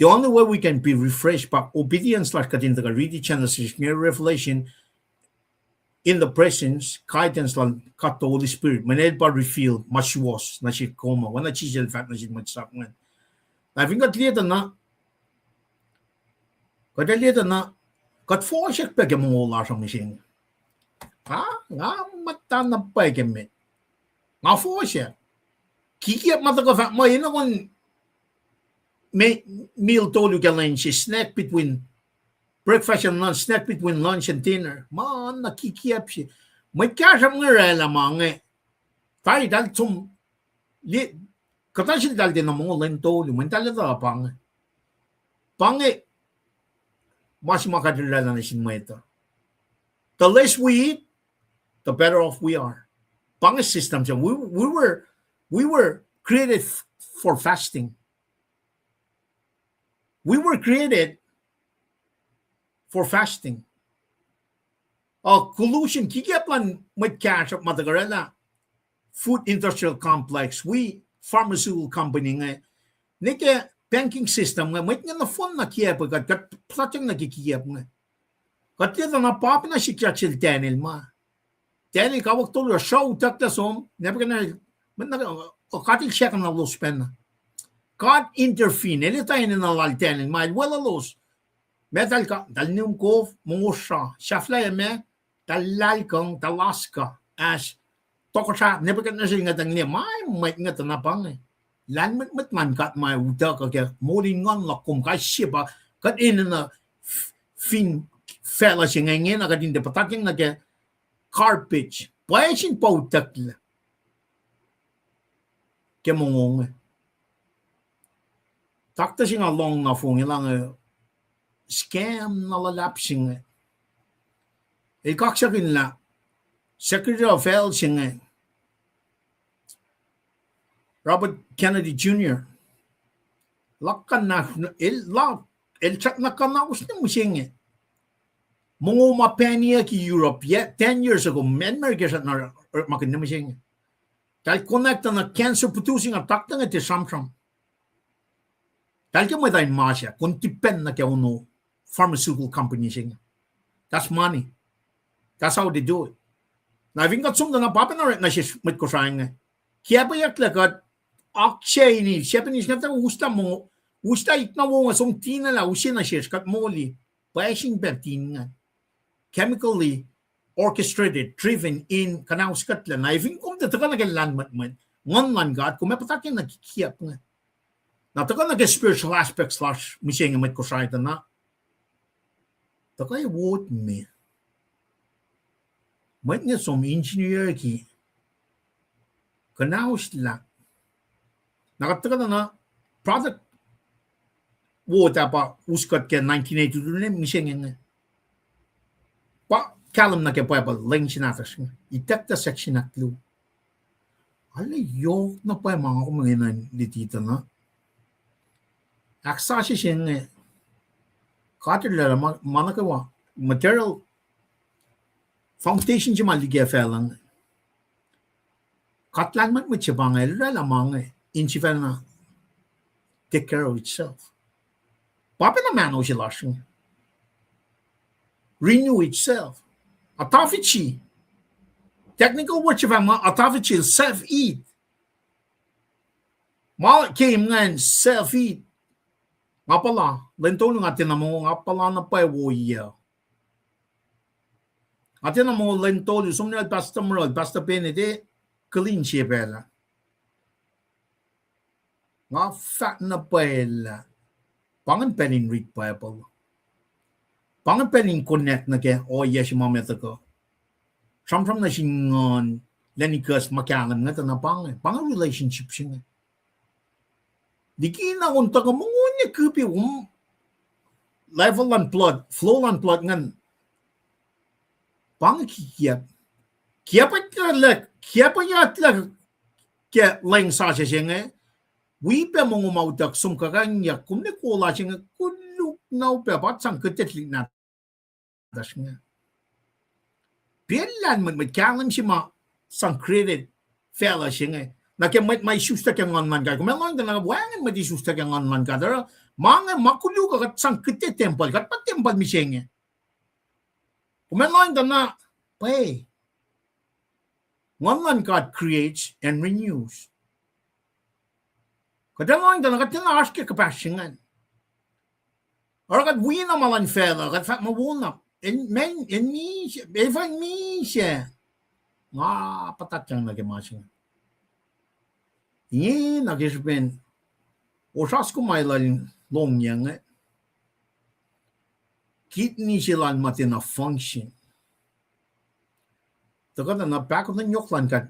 The only way we can be refreshed by obedience like katin tagariti Genesis near revelation in the presence, guidance lang kat the Holy Spirit. Maned pa reveal much was na si koma. Wana chisel fat na si matsak man. I think kat lieta na kat forsek pa kaya mga ula sa machine. Nga mata na pa kaya met. Nga forsek. Kikiyap mata ko fa mo ina kon meal tolu ka lang si snack between breakfast and lunch, snack between lunch and dinner. Man nakikiyap siya. May kaya mga rela mga tayo dal tum katasil dal din ang mga lang tolu. May talaga pange mas makadalala na sin mo ito. The less we eat, the better off we are. Pange system siya. We were created for fasting. We were created for fasting. Collusion, kikiplan may cash at matagarela. Food industrial complex, pharmaceutical company nga. Nika banking system nga, may nga na phone na kiyap, kat platang nagkikiyap nga. Kat dito na papi na si Churchill Daniel ma. Daniel, kawag tuloy, show takta som, never ka na, katil siya ka na los pen na. God intervene. Ele tayo na nalaltenin. Mahal, wala los. Metal ka, dalnium ko, mungusha. Shafla me, talal kang talaska. As, toko siya, nebagat na siya nga tangli. May nga tanapang eh. Lan mat man kat may uda ka kaya, muling ngon lakum, kaya siya ba, kat in na fin fella sing ngin na kadin de pataking na ke carpage paishin pautakla ke mongong takta sing along na fong ilang scam na lalapsing e kaksakin la Secretary of Health sing Robert Kennedy Jr. Lakkan na el chat na kana usna musing Mongo mapenia ki Europe yet 10 years ago Myanmar gesat na makin na musing tal connect na cancer producing attack na te samsam tal ke mai masya kun tipen na ke uno pharmaceutical company sing that's money that's how they do it na vingat sum na papa na shis mit ko sayang kaya ba yak lagat Akshay ni siapa ni kata usta itna mo som tina la usina shis kat moli paising bertingan chemically orchestrated driven in kanang Scotland na even kung ta ka nagalan man ngon man god kung mapatakin nakikiyap nga na ta ka spiritual aspects slash mising mit ko sa ita na ta ka wot me mat nga som engineer ki kanang sila nakataka na product wo tapa uskat ke 1982 ne mising nga pa kalam na ke pa leng sinatas itak ta section atlu ala yo na pa mga kumanginan ditita na aksashi sing katil manakawa material foundation jima ligya felang katlan mat mit chabangay la mga inchifana take care of itself. Papa na man sila renew itself. Atafichi. Technical word siya mga atafichi self-eat. Mal came ngan self-eat. Nga pala, lento nung atin na mo nga pala na pa woya. Atin na mo lento nung sumunod basta penede clean siya pala. Nga fat na pala. Pangan penin read Bible. Pangan penin connect na ke yes mameta ko. Samsam na singon lenikas makalam nga na pangan relationship siya. Di kina unta ka mungunya kupi level and blood, flow and blood ngan. Pangan kikiyap. Kiapa yatla ke leng sa siya Wipe mong umautak sumkakanya kumne kola siya kuluk na upepat sang ketetlik na das nga. Pilan magkalam siya ma sang credit fella siya nga. Nakiamit may susta kang ngan man ka. Kumalang na wangan may susta kang ngan man ka. Dara mga makuluk kat sang ketet temple kat pat temple mi siya nga. Kumalang na pay. Ngan God creates and renews. Kadang na katina ask ka passiongan. Or kad wina malan fella, kad fat mawuna. En mi even mi siya. Nga patat yang nagimasing. Ini nagisben. Osas ko may lan long yang Kidney sila matina function. Tagad na bako na nyoklan kat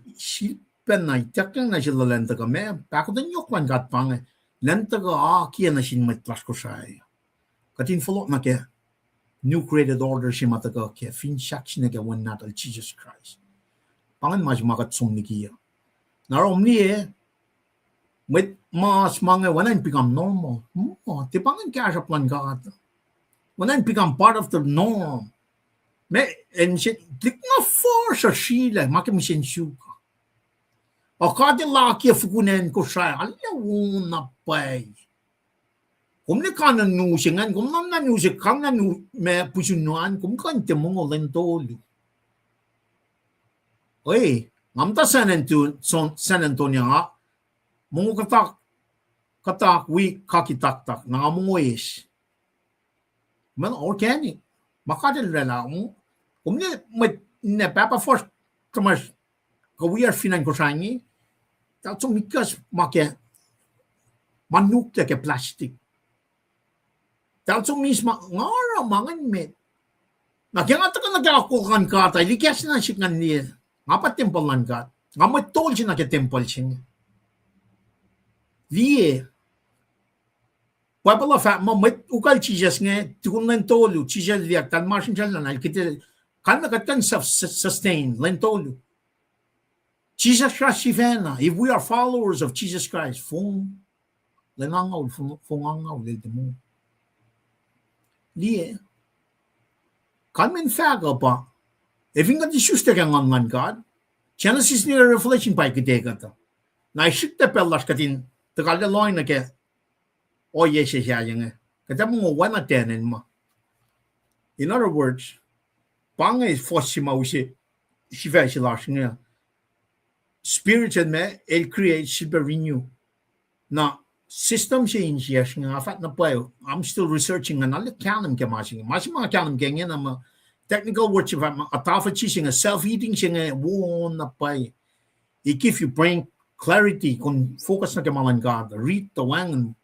penay takang na sila lenta ka me bako na nyoklan kat pang lenta ka kia na sin met plas ko say katin follow na ke new created order si mata ka ke fin shak sin ke one not Jesus Christ pangan mas makat sum ni kia narom ni met mas mga wanan become normal ti pangan ka sa plan ka wanan become part of the norm me en shit dik na force sila makim sin shuka o kada laki fukunen ko siya alaw na pay kung ni ka nanusingan kung nang nanusik kang me pusunuan kung kante mo lentolo oy ngamta San Antonio nga mungo katak wi kakitak nga mungo is man organic makadal rela kung ni ne papa first tumas ko we are finan ko sangi tatso mikas make manuk ke plastic Talso misma ngara mangan met. Nagyanga ta ka nagakul kan ka, likas na siya niya. Ngapa temple lan ka. Ngama tol siya na ke temple siya. Liye. Wapala fa ma met ukal chijas nge tukun len tolu chijas liak tan marsin chala na kite kan na kan sustain len tolu. Jesus Christ sivena. If we are followers of Jesus Christ, fung lenangaw fungangaw le demo. Liye. Kan men faga pa. If inga di shuste kan ngan God. Genesis ni Revelation pa kite kata. Na shikte pellas katin takalde loin na ke o yeshe siya yung kata mo wana tenen ma. In other words, pangay fosi mausi shiva shilash nga. Spirit me el create shiba renew. Na system change yes nga afat na payo. I'm still researching nga nalit kanam ke masing. Masing mga kanam ke nga na technical words of atafa chi siya self-eating siya nga won na pay. If you bring clarity kung focus na ke malan God, read the wang.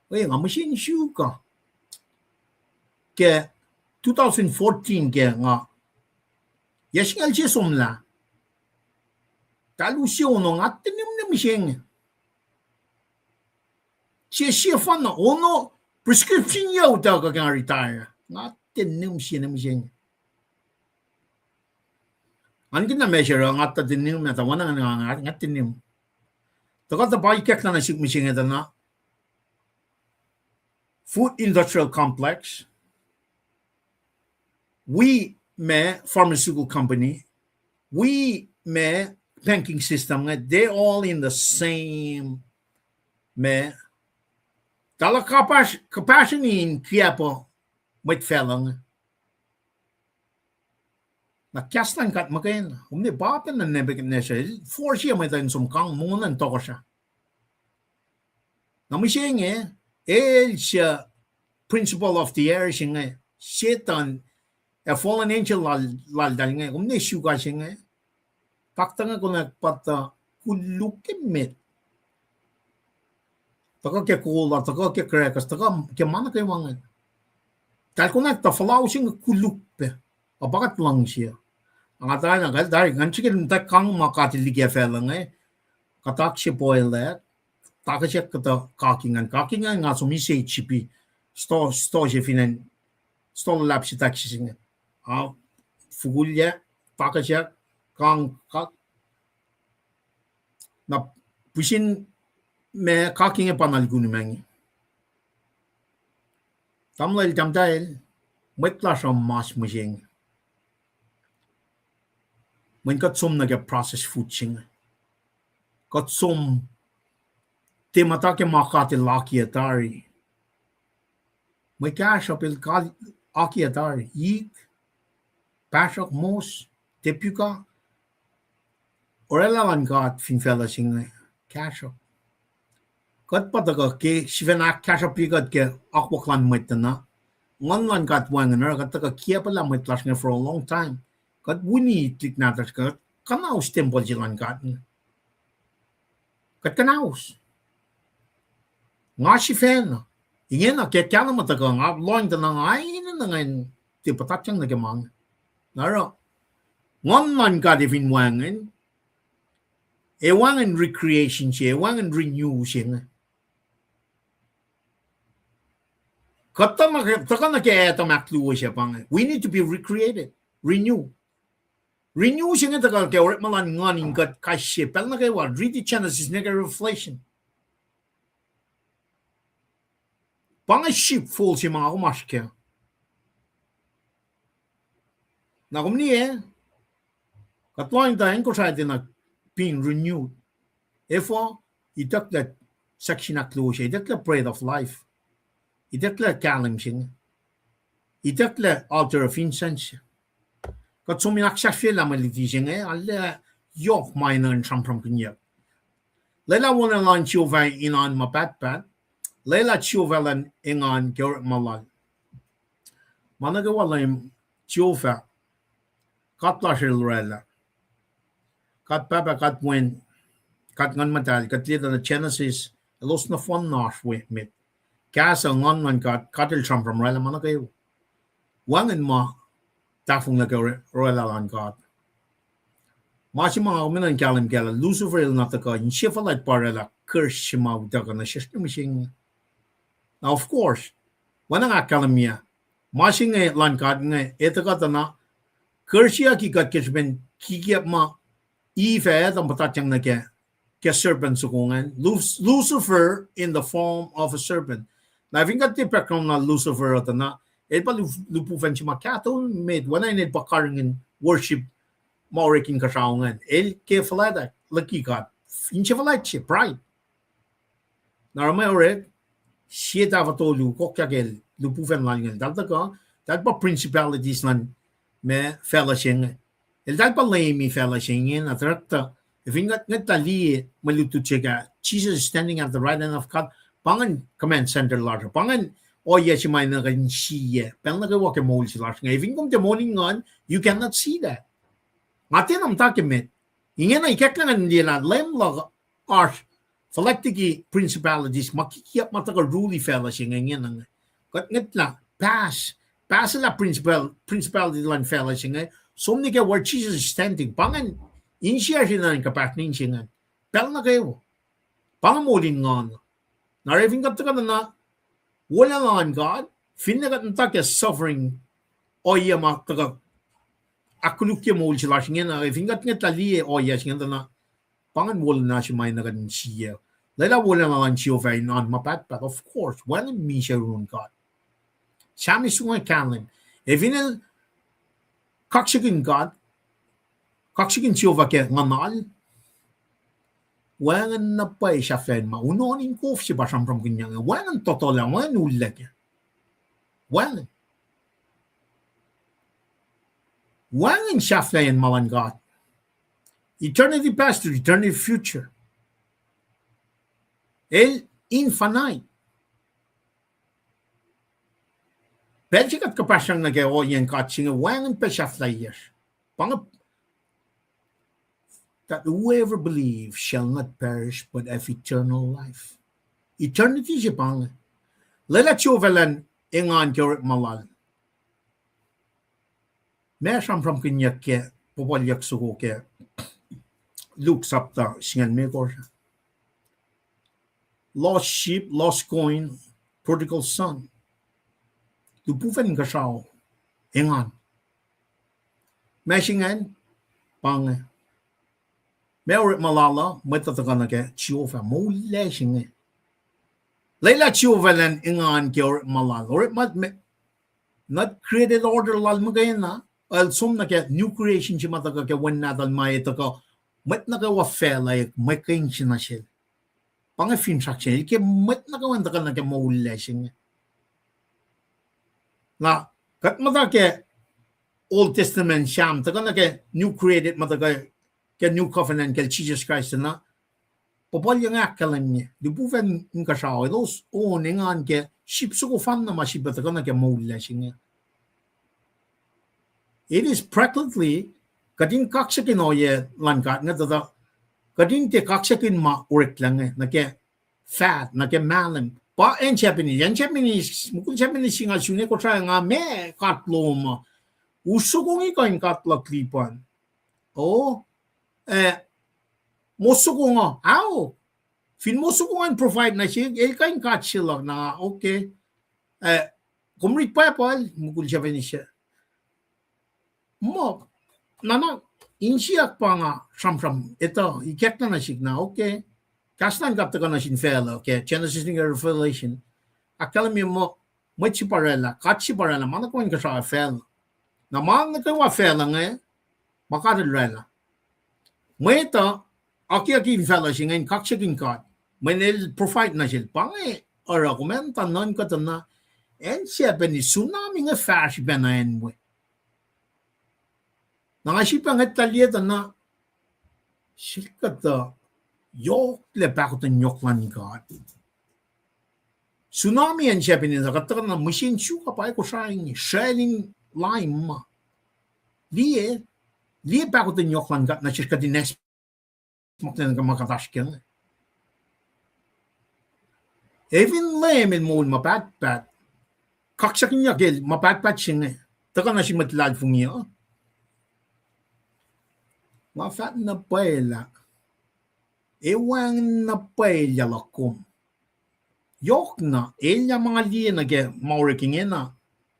Oye, nga machine shoe ka. Ke 2014 ke nga yes nga aljesom la. Talusyon nga tinim na machine. Siya fan na ono prescription yaw ta ka nga retire. Nga tinim siya na machine. Ang gina measure nga ta tinim na ta wana nga tinim. Taka ta pa ikek na sik machine ta na food industrial complex, we may pharmaceutical company, we may banking system, they're all in the same may tala capacity in kiapo mit felang na kastan kat makain umni bapen na Nebuchadnezzar force may tan sum kang munan to ko siya na mising siya principle of the air siya nga Satan a fallen angel lal dal nga kung nisyu ka siya nga takta nga kung nagpata kulukimit taka ke kula taka ke krekas taka ke mana kay mga tal kung nagtafalaw siya nga kulukpe abakat lang siya ang atay nga dahil ganchikin kang makatiligya fela nga katak siya poilet taka siya kata kakingan nga sumisay chipi sto siya finan sto lap siya tak siya nga fugulya taka siya kang kak na pusin me kakinga panalguni mangi tamlal tamtail metla sa mas mujeng men katsum na process food sing katsum temata ke makati laki atari may cash apil kal aki atari yik pashok mos tepuka orela lan gat fin fella sing cash up kat pataga ke shivena cash up pigat ke akwaklan mitna ngan lan gat wanganer kat ka kia pala mit lasnga for a long time kat wuni tik natas kat kanaus temple jilan gat kat kanaus nga shifena ingena ke kana mataga nga loin ta nga ai na ngain ti patachang na gemang naro ngan lan gat ifin wangen wangen recreation siya wangen renew siya we need to be recreated, renew. Renew siya nga tagal kaya ulit malan nganing kat kasya. Pero na kayo, read the Genesis, nega reflection. Pangay sheepfold siya mga kumash kaya. Nakumni katloing tayo ko siya din na being renewed. Therefore, itak that section na clue siya, itak the bread of life. Itakla kalim siya. Itakla altar of incense. Kat suminak siya sila maliti siya alla yok mainan sampram kanya. Lela wana lan chiova inan mapatpat. Lela chiova lan ingan kyorik malal. Managawa lan chiova. Katla siya lurela. Kat papa kat wen. Kat ngan matal. Kat lida na Genesis. Los na fon nash with. Casa ngon man katil tram from rela mana kayo. Wangan ma tafung na kayo royal lan God. Mashi mga kuminan kalim kala Lucifer il nataka in shifalat parela curse shima utaka na system machine. Now of course, wana nga kalamia. Mashi nga lan God nga etaka na curse ya ki kat kisben kikiap ma Eve ang patatang na ke serpent sukungan. Lucifer in the form of a serpent. Na vingat ti pekrom na Lucifer at na pa lupufen si makato made wana in pa karingin worship Maurikin kasaungan. Ke falada lucky God. Inche falat si pride. Naramay orek siya tavatolu kokyagel lupufen langan. Dal pa principalities lan me fellowship. Dal pa lame fellowship at rakta. If you got tali malutu chega, Jesus is standing at the right hand of God. Pangan command center larger. Pangan yes you might not see. Penlaga walk a mole large. If you come to morning on, you cannot see that. Matin am takimet. Ingen ay kaklan nila lem log arch phylactic principalities makikiap mataka ruly fellas ingen ang kat ngitla pass la principality lan fellas ingen so many ke where Jesus is standing pangan insiya siya ng kapatnin siya pel na kayo pangamulin ngon nariving ka na wala lang God finagat nta ke suffering o iya mataka akulukya mo sila siya na fingat nga tali o yes nga na pangan wala na siya may nagan siya lala wala na lang siya very non mapat but of course wala mi siya run God sami sunga kanlan evinal kaksigin God kaksigin siya ke ngamal wala na pa siya fan ma unonin ko siya basam from kanyang wala totoo lang wala ulag wala Wang Shaflay and Malan God. Eternity past to eternity future. El infinite. Belgikat kapasyang nag-o yan katsinga wang and Shaflay yes. That whoever believes shall not perish but have eternal life. Eternity siya pang. Lela chovelan ingan kyorit malal. Mesam from kinyak ke popolyak suko ke Luke sapta singan me ko lost sheep, lost coin, prodigal son. Lupufen ka sao ingan. Mesingan pang merit malala metatakan ke chiofa mo lesing Leila chiovelan ingan ke malala or mat not created order lal magayana som na ke new creation si mata ka when nadal may ito ka mat na ka wa fela may kain si na siya pang film section ke mat na ka wanda ka na ke maulla siya na kat mata ke Old Testament sham ta ka na ke new created mata ka ke new covenant ke Jesus Christ na popol yung akalan niya di buven yung kasawa those ningan ke ship so ko fan na masip ta ka na ke maulla siya It is practically kading kaksakin oye langkat nga tata kading te kaksakin ma urek lang na ke fat na ke malam pa en Japanese mukul Japanese nga sune ko try nga me katlo ma uso kong ikain katla klipan moso ko nga fin moso ko nga provide na siya ikain kat sila na okay kumrit pa mukul Japanese siya mo nana insiyak pa nga sam ito ikek na nasik na okay kastan kapta ka na sin fela okay Genesis ni Revelation akala mo chi parela katsi parela mana ko ka sa fel na mga ka wa fela nga makadrela mo ito aki fela sin kaksakin kat may provide na sil pangi ora komenta non ka na en siya ni tsunami nga flash benayen mo Nangasipan at talyeta na silkata yok le pakutan yoklan God. Tsunami yan siya pinagkatakan na machine suka pa ko sa inyo shelling lime ma. Liye pakutan yoklan God na siya ka dines maktan ka makatashkin. Even lame mo mapat kaksak niya gel mapat singa taka na si matlad fungiyo mafat na paela ewang na paela lakom yok na ella mga liye na ge mauriking na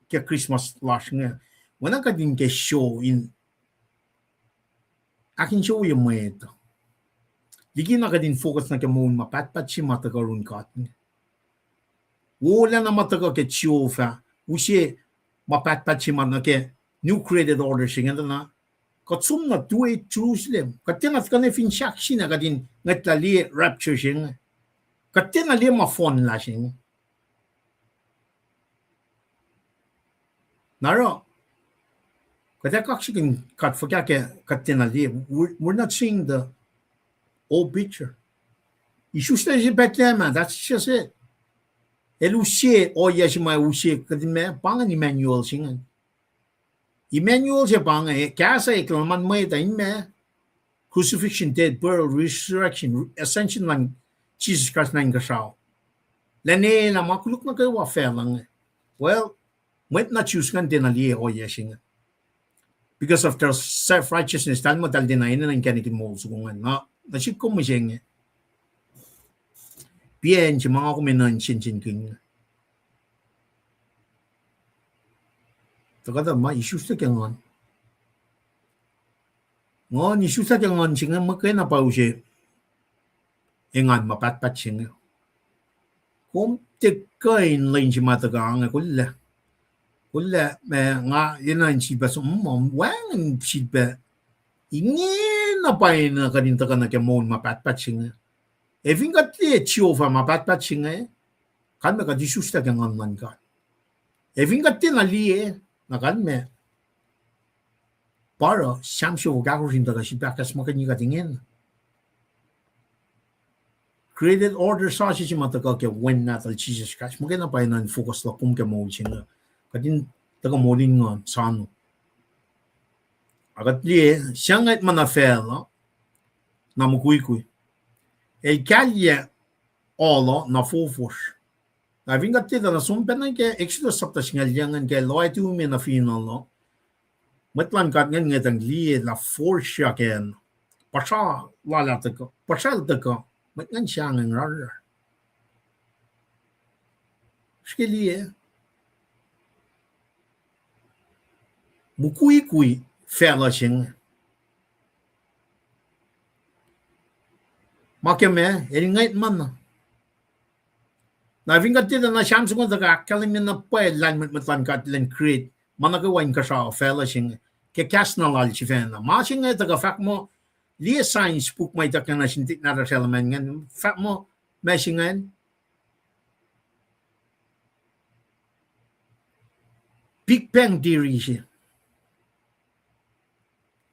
ke Christmas lash nga wana ka din ke show in akin show yung mo ito ligi na ka din focus na ke mo mapat si matagarun ka wala na mataga ke show fa usi mapat si man ke new created order singa na katsum na tuwe Jerusalem katina ka na fin shak sina ka din ngatali rapture singa katina li ma phone la singa naro kaya kaksikin kat forget katina li we're not seeing the old picture Jesus is Bethlehem that's just it elusie o yashima usie kadime pangan Emmanuel singa Emmanuel siya panga kasa iklaman mo ita inme crucifixion death burial resurrection ascension lang Jesus Christ na ingasao lene na makuluk na kayo wa lang well went na choose kan dinali o yashinga because of their self-righteousness tal mo tal dinayin na ng kanikin mo sugungan na ship ko mo siya bien si mga kuminan sin king tagada ma issues ta kyangan ngon issues ta kyangan singa makay na pa usi engan mapat singa kung tikain lain si matagang kulla me nga yun si ba so wang si ba ingin na pa na kadinta ka na kemon mapat singa eving kat li chiofa mapat singa kan me ka issues ta kyangan man ka eving kat na li nakan me para samsyo gagawin daga si bakas makanya katingin created order sa si mataka ke when natal Jesus Christ magana pa nan focus la kum ke mo singa kadin taga molin nga sano agat li siyang manafel na mukui el kalye olo na fofos na vinga tida na sumpen ke exodus sapta singal yangan ke loitu me na final matlan kat ngan ngetang li la force ken pasha wala tako pasal tako matngan siyang rar skeli mukui fela sing makeme eringai man na vinga tida na sham sungo daga kalimin na pa lan matlan kat len create manaka wain ka sa fela sing ke kasna lal chi fena ma sing daga fak mo li science book may tak na sintik na element ngan fak mo meshingan Big Bang theory siya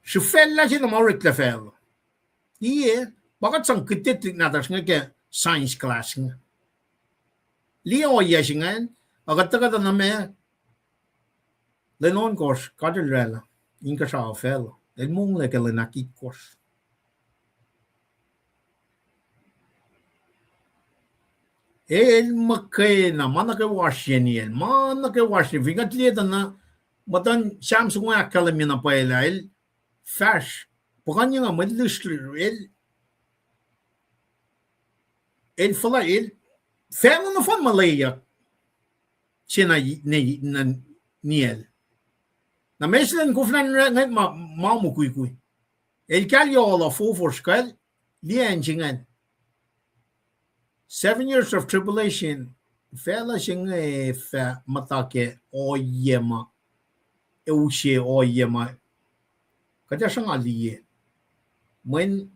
si fela siya na maurik la fela iye bakat sang kititik na tas nga ke science class nga li o yashingan agat taga na me lenon kos kadrela inka sa fela el mong le ke lenaki kos el makena manake washeniel manake washi vingat lieta na matan Samsung akalamina pa el fash pokoknya nga madlustri el fala el fema no fan malaya sina niel na meslen kufnan ngat ma mo kuy el kalyo la for skal lienjingan 7 years of tribulation fela singa fa matake oyema eushe oyema kada sang aliye when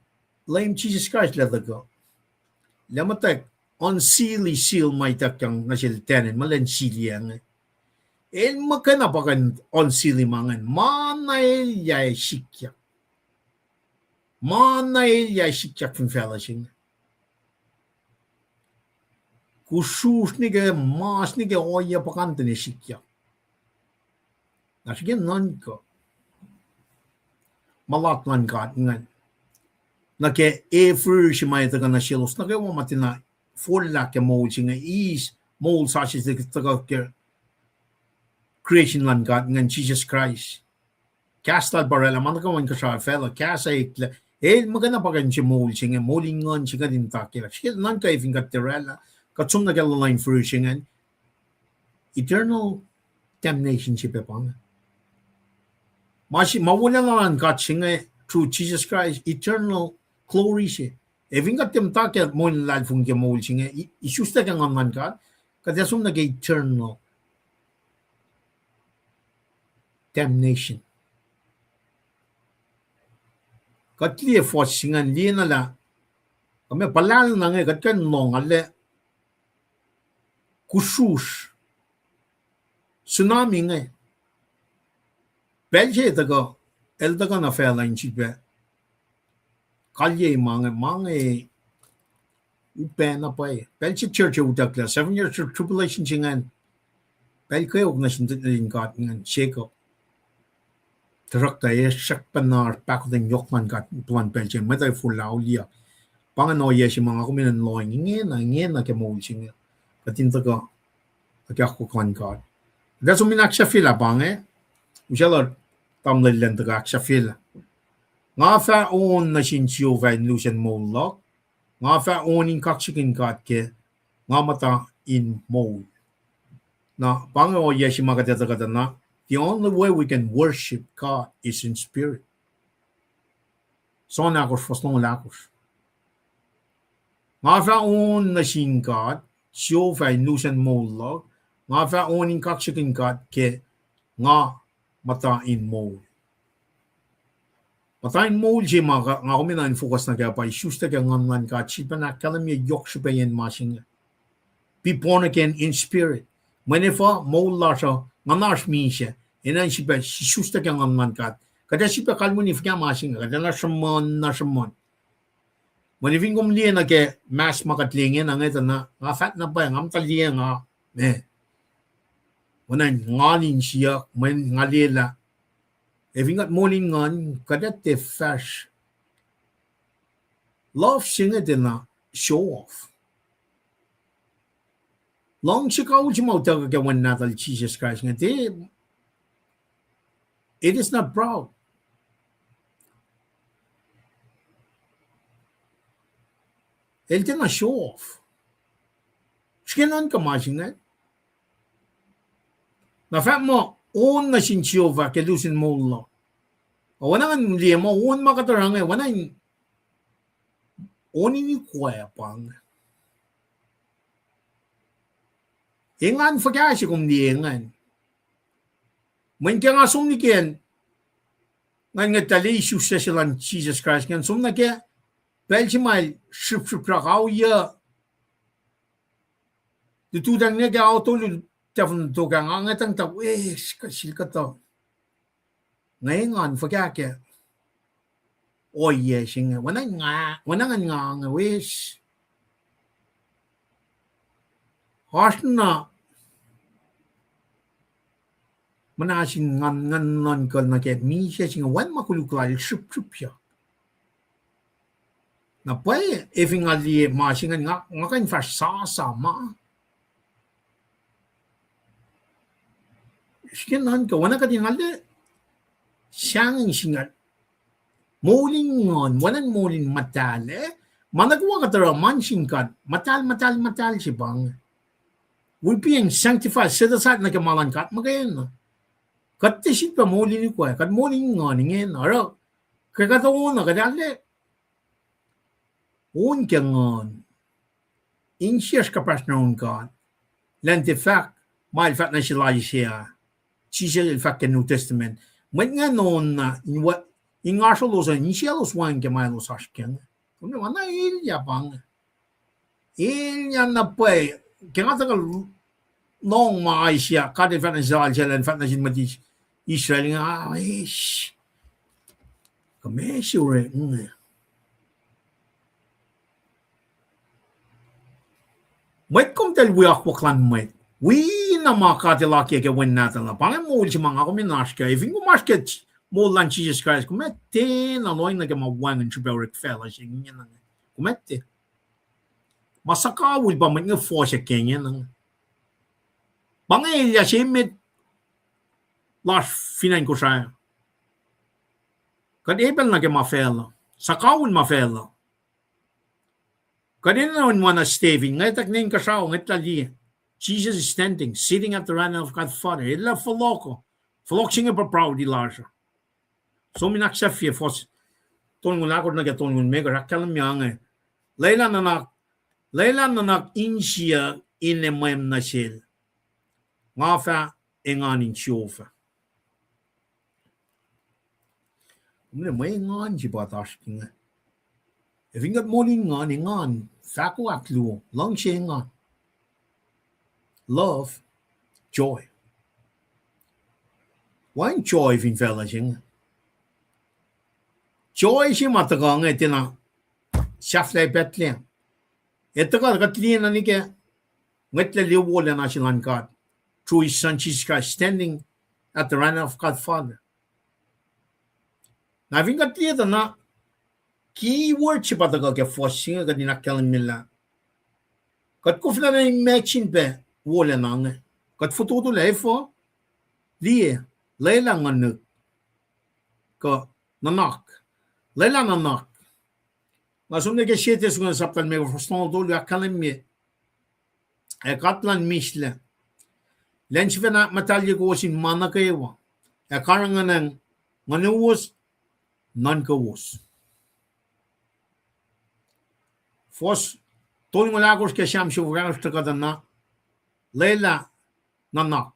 lame Jesus Christ let go lamatak unsealy seal may takang nasiltanen malen siliang el makana pakan unsealy mangan manail yay shikya fin fela singa kusus nige mas nige oya pakante ne shikya nasigen nanka malatlan kat ngan nake efur shimay taga na shilos nake wamatina fulla ke molding is mold such as the creation land God ngan Jesus Christ. Casta barela man ka man ka sa fella casa magana pa kan si molding moldingon si din takira. Shit nan ka even got terela ka tsum na line fruition eternal damnation si pepang. Mawala na lang God through Jesus Christ eternal glory si. Even got them takir mo lad fung ke molding isusta ka ngan God kada sum na eternal damnation. Kat liye for singan liye na la kami palal na nga kat kan nong ale kusus tsunami nga belje taga el taga na fela in chipe kalye mange upe na pai belje church utakla 7 years of tribulation singan bel kay og na sin God ngan shake up Terak tayo siyak panar pak den yokman kat tuan belje matay fulau liya pangano ye si mga kuminan loy ngin na ke molding katin taga agak ko kan God daso minak siya fila pange usala tamle len taga siya fila nga fa on na sin chiyo va lucian molok nga fa on in kaksikin God ke nga mata in mold na pangano ye si mga taga na the only way we can worship God is in spirit. So nakos fosnong lakos. Nga fa on na sin God, siyo fa inusan mo log, nga fa on in kaksikin God ke nga mata in mo. Mata in mo je nga kuminan focus na kaya pa isusta kaya ngan God, siya na kalam niya yok siya pa yan masing. Be born again in spirit. Whenever mo la siya, nga nash mi siya, inan siya susta kang ngan kat kada siya kalmo ni fya masing kada na shamon maniving kum liya na ke mas makatlingin ang ito na nga fat na pa ngam taliya nga wanan nganin siya man ngalela eving at morning ngan kada te fresh love siya din na show off long siya ka ultimo taga gawan natal Jesus Christ nga te it is not proud. It cannot show off. Skenan ka masing na fact mo, on na sin Jehovah, kelusin mo lo. O wana nga liya mo, on makatarang wana yung on ni kwaya pang. Ingan fagasi kung liyangan. Man kaya nga sumnikin, nga tali isu sa silang Jesus Christ, nga sumnake, belsi mal, ship-ship-rakaw ya, ditudang nga kaya auto, tafon to ka nga tang ta, kasil ka to. Ngayon, fagake, yes, nga, wana nga, wish. Harsh na, manasing ngan kal na ket mi siya singa wan makuluklal shup siya na pay eving ali masingan nga kan fa sama skenan ka wana ka dinale siyang singa moling ngon wanan moling matale managwa ka tara mansing kan matal si bang we being sanctified sedasat na kamalan kat magayon Kati sit pa muli ni ko kat muli ngin aro kakato na kadale un kangon in siya kapas na un kan lente fact mal fact na sila siya il fact New Testament met nga non na in arso sa in siya los wan ke mai los asken kuno na ilya bang ilya na pa kaya ta long mai siya kada fact na sila fact na sin matis Israel nga, kami sure. Wait kung tel wiyak waklan wait. We na makatilaki ke win natin la. Pangay mo ulit si mga kuminash ka. If yung kumasket mo lang Jesus Christ, kumete na loy na kamawangan si Beric Fella. Kumete. masakawul ba man nga force kenya nang bangay ya shimit last finan ko siya kad ebel na ke mafelo sakawul mafelo kadin na one staving ngay tak ning kasaw ngay tali Jesus is standing sitting at the right hand of God Father illa foloko singa pa proud di large so minak sa fie fos ton ngula ko na ke ton ngun mega rakal myang Leila nanak insia inemem na shil ngafa enganin chofa mne mai ngan ji batash kinga evingat morning ngan faku aklu long shenga love joy one joy vin fella jing joy shi matagang etina shafle betlen etaka gatlina ni ke ngetle liwole na shilan God through his son Jesus Christ standing at the right hand of God Father na vinga tieda na keyword si pataga ke forcing ga dinakkel milla kat kufla na imagine be wole na nge kat fututu lefo die leila nganu ko nanak leila nanak nasumne ke shete sunga saptan me forston dolu akkalem me e katlan misle lenchvena matalye ko sin manakaewa e karanganan manuwas non-kawos. Fos, tolong lagos ke siyam syuvrang stakada na Leila nanak.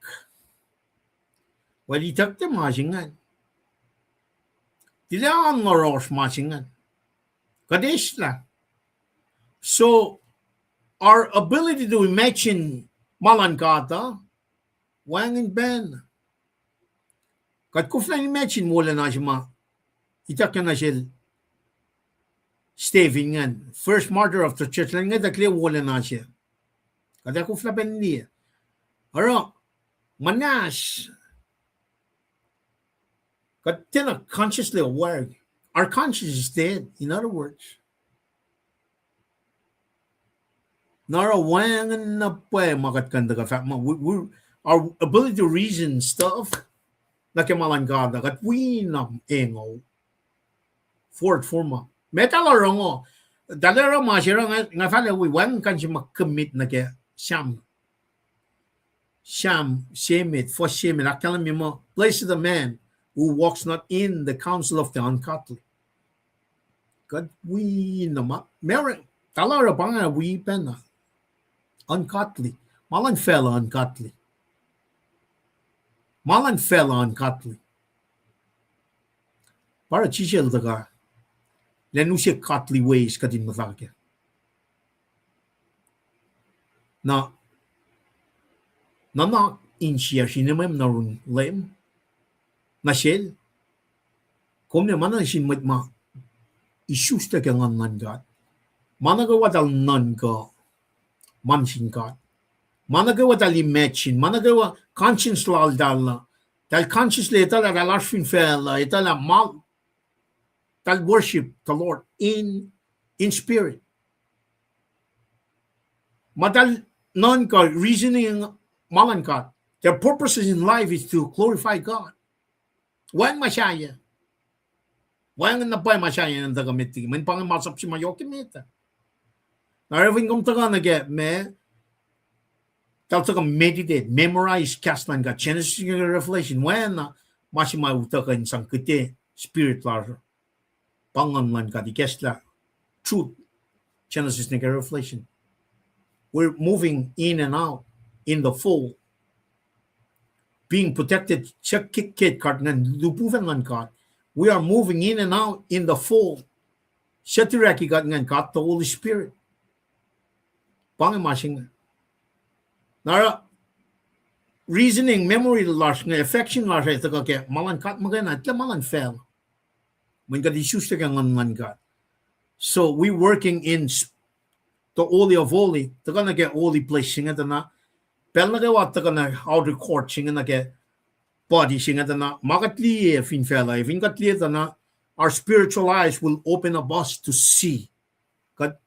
Wali takte masingan. Tila ang ngoros masingan. Kadesh la. So, our ability to imagine malankata, wangin ben. Kat kufla imagine mo na siya itak na siya stavingan. First martyr of the church lang nga dakli wala na siya. Kada kufla ben niya. Aro, manas. Kat tina consciously aware. Our conscience is dead. In other words, nara wangan na pa makat kanda ka fact our ability to reason stuff nakimalangada kat we na engo Ford forma metal rongo dalera masira nga fala we wan kan si makommit na ke sham shemit for shemit akala mi mo place the man who walks not in the counsel of the ungodly God we na ma meron talara banga we pena ungodly malan fella ungodly para chichel daga lenushe godly ways kadin mafake na nana inshia shinemem narun lem nashel komne mana shin matma isusta ke ngan God managa wadal nan ka manshin God managa wadal imagine managa wa conscience lal dalla tal conscious letal la lashfin fella itala mal tal worship the Lord in spirit madal non ka reasoning malankat their purposes in life is to glorify God wan masyaya wan na pa masyaya ng dagamiti man pang masap si mayoki meta narevin kom taga nage me tal taga meditate memorize kastan ka Genesis and Revelation when masima utaka in sangkite spirit larger panganlan ka di kesla truth Genesis and Revelation we're moving in and out in the fold being protected check kit card nan lupuvan lan card we are moving in and out in the fold shatiraki got ngan got the Holy Spirit pangamasing nara reasoning memory large nga affection large ito ka kaya malan kat magana at malan fell when God issues ka ngan God so we working in the holy of holy taka na kaya holy place singa na pel na kaya wat taka na outer court singa na kaya body singa na makatli fin fella if katli na our spiritual eyes will open up us to see God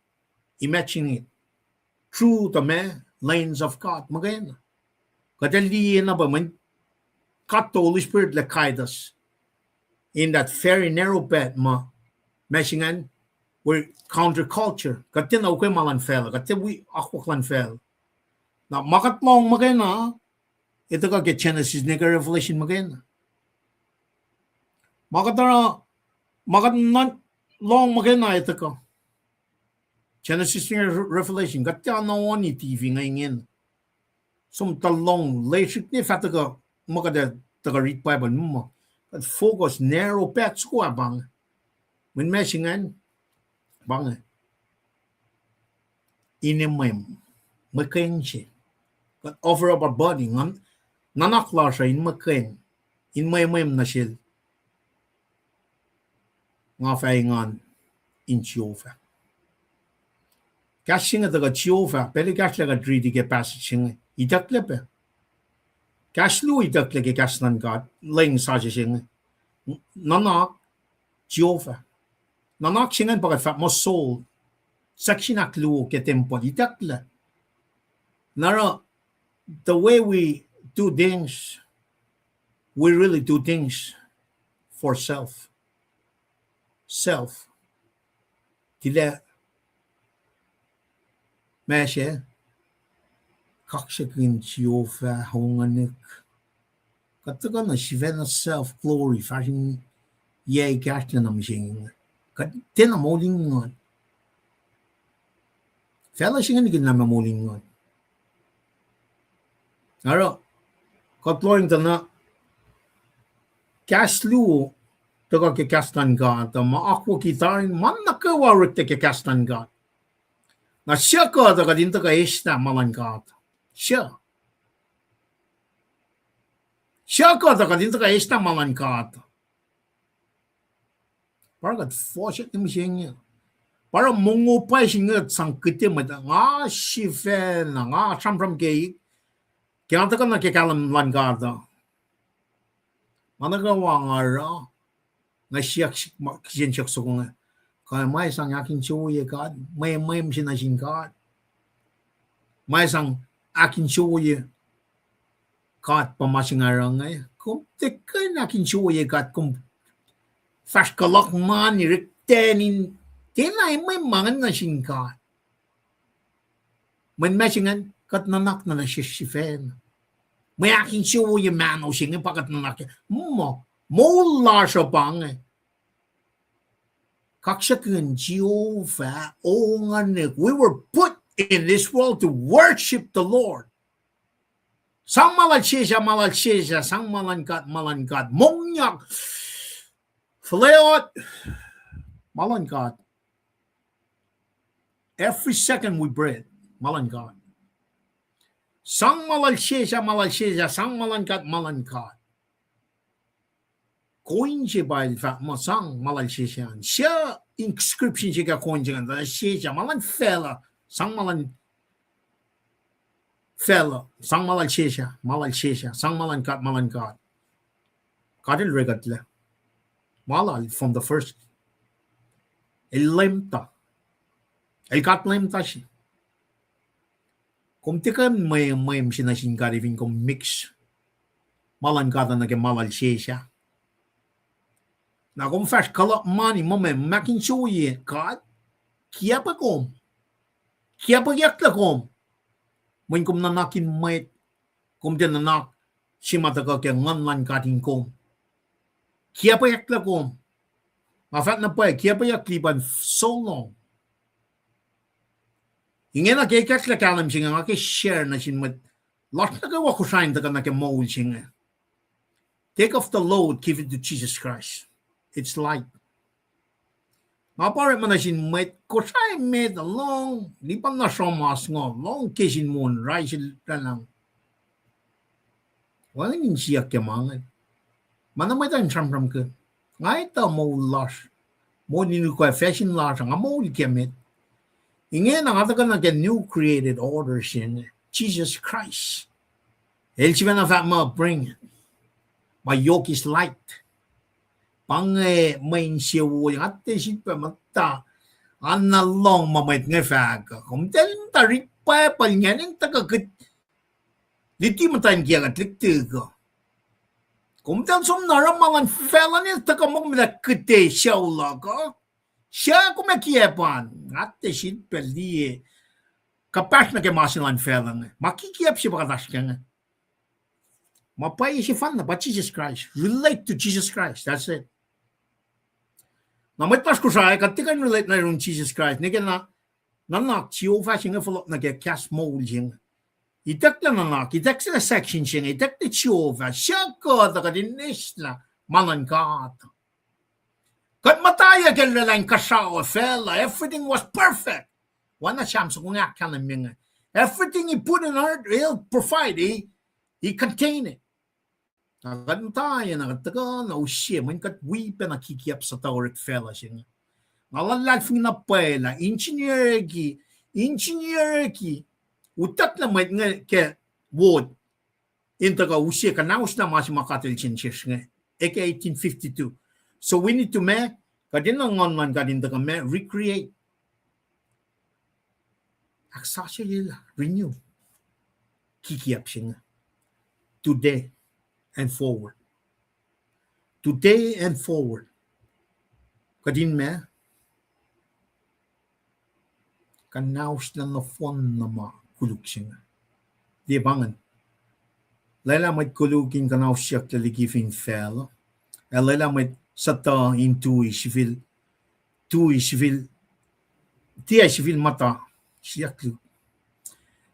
imagine it through the lanes of God magain kada li na ba man cut the Holy Spirit le guide us in that very narrow path meshingan we're counterculture katin okay malan fel katin we akwan fel na makatlong magain na ito ka get Genesis nega Revelation magain makatara makat long magain na ito ka Genesis nega Revelation katya na wani TV ngayon som talong leadership ni fataga makada taga read Bible mo focus narrow path ko abang when meshingan bang inemem makenche but over our body nanakla siya in maken in may na siya nga faingan in Jehovah Kashing the Jehovah peli kash laga dridi ke passage idaklepe Kashlu idakle ke kasnan God ling sajing nanak Jehovah nanak singan pagat fa mo soul section aklu ke tempo idakle nara the way we do things we really do things for self tila meshe kakshagin Jehovah honganik kataga na shivena self glory fashion ye gastan am singing kat tena moling ngon fella singing gin na moling ngon aro katloing tana kaslu taga ke kastan ga ta ma akwo kitarin man na ka warik ke kastan ga na siya ka taga din taga esta malan ga siya ka taga din taga esta malan ga paragat foshet ni misenya para mongo pa singa sangkite mata nga shifen nga samram ke kaya taga na ke kalam lan ga managawa nga ra nga siyak kiyen siyak so nga kaya may sang akin chuye God may sinasin God may sang akin chuye God pamasingarang ay kung tekay na akin chuye God kung fast kalak man iriktenin tinay may mangan na sin God man masingan kat nanak na siya may akin chuye man o singin pakat nanak mo la siya pang Kakshakun Jehovah onganik. We were put in this world to worship the Lord. Sang malal sang malankat, mongyak, fleot, malankat. Every second we breathe, malankat. Sang malal sang malankat. Coin siya ba fa masang malal siya inscription siya coin siya siya malan fella sang malal siya sang malan kadil regatla malal from the first el katlemta siya kung tika may sinasin karivin kung mix malan kata na ke malal siya na kung fast kala money makin chuye God kia pa yakla kom mun kum nanakin mait kum den nanak simata ka ke ngan katin kom kia pa yakla kom mafat na pa kia pa yaklipan so long ingena ke kakla kalam singa ke share na sin mat lot na ka wako shine ta na ke moul singa take off the load give it to Jesus Christ. It's light. Mapare manasin met kosay met long lipan na somas ngo long kisin moon rise lang. Wala nin siya kemangan. Mana may tan samram ke. Ngai ta mo loss. Mo ninu ko fashion loss nga mo kemet. Ingen ang ata na get new created orders in Jesus Christ. El chivana fa ma bring. My yoke is light. Pange main siwo yang ate si pamata anna long mamait nge fag kom tel tarik pa nyanin taka kit liti matan kia kat likti ko kumtan som naramangan felani taka mong mila kite shaula ko siya kumakiyapan ngate shit peldi kapas na ke masilan felan makikiyap siya bakatas kanga mapay si fan na ba Jesus Christ relate to Jesus Christ, that's it. Na may tas ko siya katikan relate na yung Jesus Christ nige na nanak chiyo fa singa follow na ke cast mold jing itak na nanak itak sa section jing itak de chiyo fa siya ko da kadinis na manan ka kat mataya ke lang kasao fella everything was perfect wana shams ko nga kan minga everything he put in earth he'll provide he contain it kat mataya na kataka na usye man kat we pa nakikiap sa tawrik fella jing ngalan fing na pela engineer ki utak na may nga ke word inta ka usye ka naus na mas makatil chinchish nga aka 1852 so we need to make kadin ngon man kadin ta ka me recreate aksasya yela renew kikiap singa today and forward kadin me kanaus na no fon na ma kuluk singa di bangan lela may kulukin kanaus siya taligifin fel lela may sata intui civil tia civil mata siya klu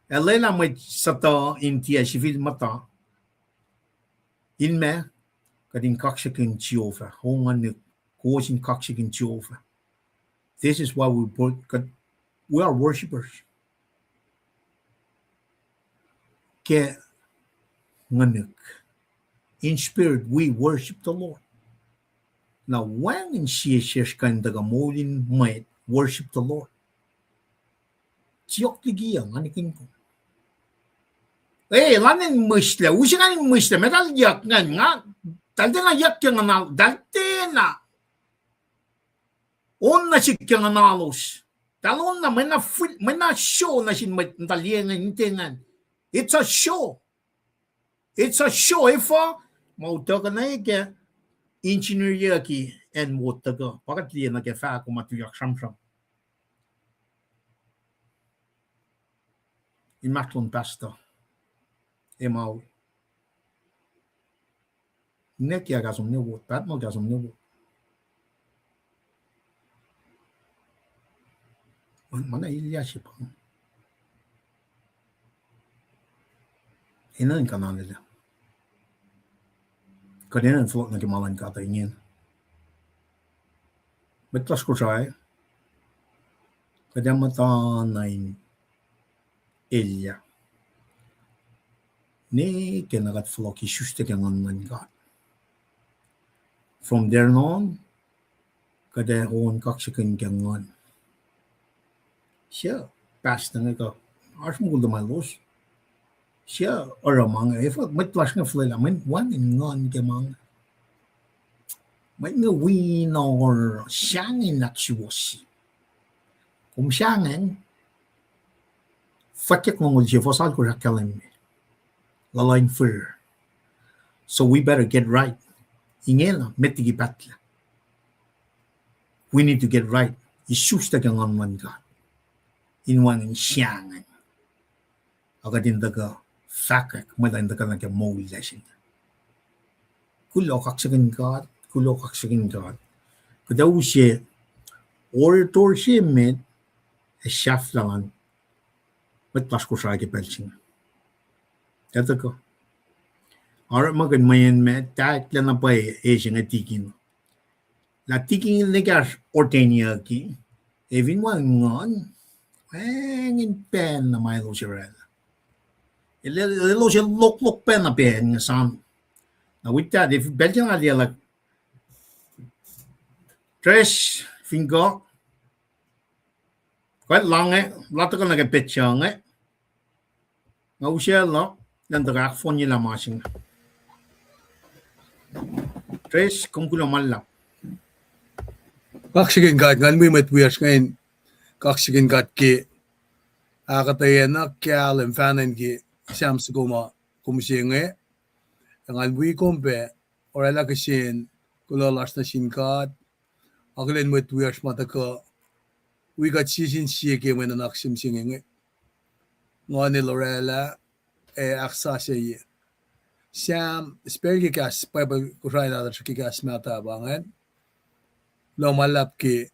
lela may sata in tia civil mata in me kadin kakshakin chiova hongan causing kakshakin chiova. This is why we are worshippers. Ke nganik. In spirit, we worship the Lord. Now, when in siyesh kan daga molin might worship the Lord. Tiyok ligiyang anikin ko. Lanin musla. Usikan musla. Metal yak nga. Dalte nga yak yang anal. Dalte na. Onna sikyang analos. Talon na may na show na sin mataliengan intengan. It's a show. It's a show. If mauta ka na ike engineer yaki and wota ka. Pakat liya na kefa ako matuyak samsam. Imaklon pasta. Emaw. Nekya kasum ne wot. Pat mo kasum ne wot. Mana ilya siya pa. Inan ka na nila. Kadinan flot na kimalan ka tayo niyan. Betlas ko siya Kadiyan mata na ilya. Ni kinagat flok isyuste kang nan God. From there on, kadiyan on kaksikan kang ngan. Siya, past na nga ka. Ars mo gulda malos. Siya, oramang, may tlash nga flila, may one in ngon ka mga. May nga win or siyangin naksyuwasi. Kung siyangin, fakyak ngol siya, fosal ko rakalim. Lalain fur. So we better get right. Ingela, metigipatla. We need to get right. Isus ta kang ngon ka. Inwang siyangan. Agadin daga fakak madan daga nagka mobilization. Kulok aksakin God. Kadaw siya orator siya med chef langan met pas ko sa kipelsin. Kata ko. Ara magan mayan med tak lang na pa siya nga tikin. La tikin negas ortenia ki. Even one ngon Hanging pen na may lo siya. Ilo siya look pen na pen nga sam. Now with that, if Belgian nga like tres finger quite long lato ka nagapetya nga usya lo nandarak phone nila masing. Tres kung kulo malap. Kaksikin kat ngan mo matwiyas ngayon kaksikin kat ki akatayana kyal fanan ki shams kuma kumshinge ngan wi kombe orala kishin kulalas na shinkat aglen met wiash mataka wi got shishin shike when an akshim singing ngani lorela aksashe Sam spelgi gas bible kusaina da shiki gas mata bangan lo malap ki